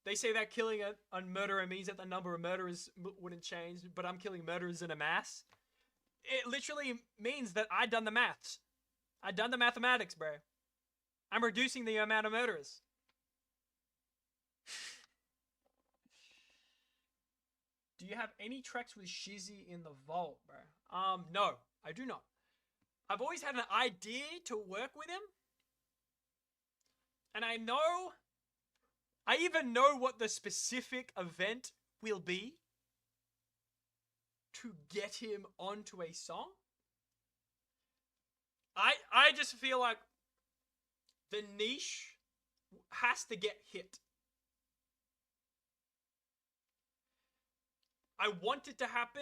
[SPEAKER 3] they say that killing a murderer means that the number of murderers wouldn't change, but I'm killing murderers in a mass, it literally means that I done the maths. I done the mathematics, bro. I'm reducing the amount of murderers. Do you have any tracks with Shizzy in the vault, bro? No, I do not. I've always had an idea to work with him. And I even know what the specific event will be to get him onto a song. I just feel like the niche has to get hit. I want it to happen.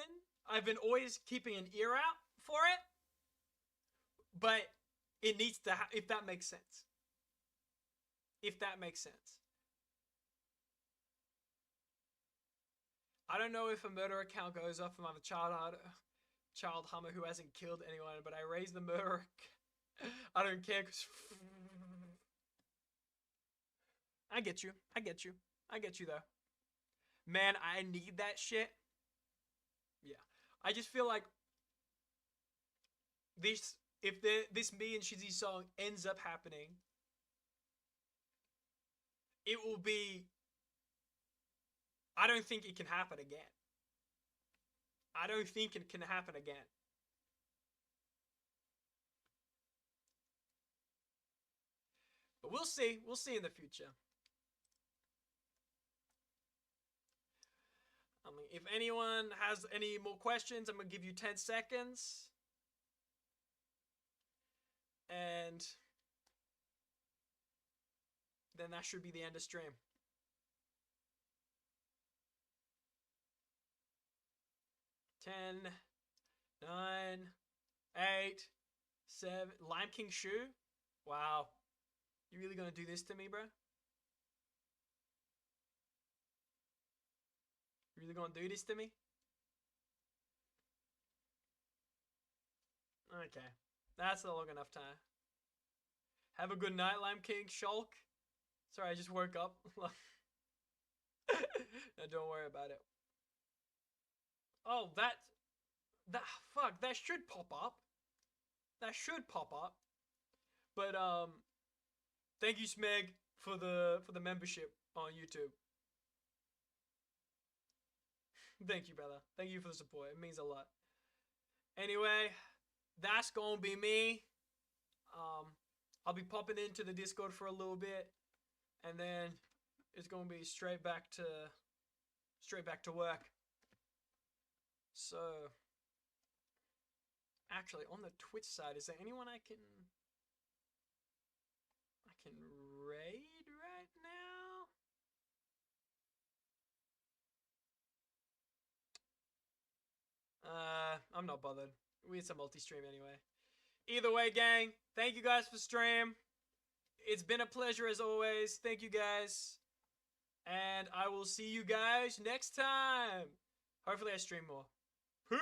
[SPEAKER 3] I've been always keeping an ear out for it. But it needs to if that makes sense. If that makes sense. I don't know if a murder account goes off if I'm a child hummer who hasn't killed anyone, but I raise the murderer. I don't care, cause I get you. I get you. I get you though. Man, I need that shit. Yeah. I just feel like this me and Shizzy song ends up happening, it will be, I don't think it can happen again. I don't think it can happen again. But we'll see. We'll see in the future. I mean, if anyone has any more questions, I'm going to give you 10 seconds. And then that should be the end of stream. 10, 9, 8, 7. Lime King Shoe? Wow. You really gonna do this to me, bro? You really gonna do this to me? Okay. That's a long enough time. Have a good night, Lime King Shulk. Sorry, I just woke up. No, don't worry about it. Oh, fuck, that should pop up. That should pop up. But, thank you, Smeg, for the membership on YouTube. Thank you, brother. Thank you for the support. It means a lot. Anyway, that's gonna be me. I'll be popping into the Discord for a little bit, and then it's gonna be straight back to work. So, actually, on the Twitch side, is there anyone I can raid right now? I'm not bothered. It's a multi-stream anyway. Either way, gang, thank you guys for stream. It's been a pleasure as always. Thank you guys. And I will see you guys next time. Hopefully I stream more. Peace!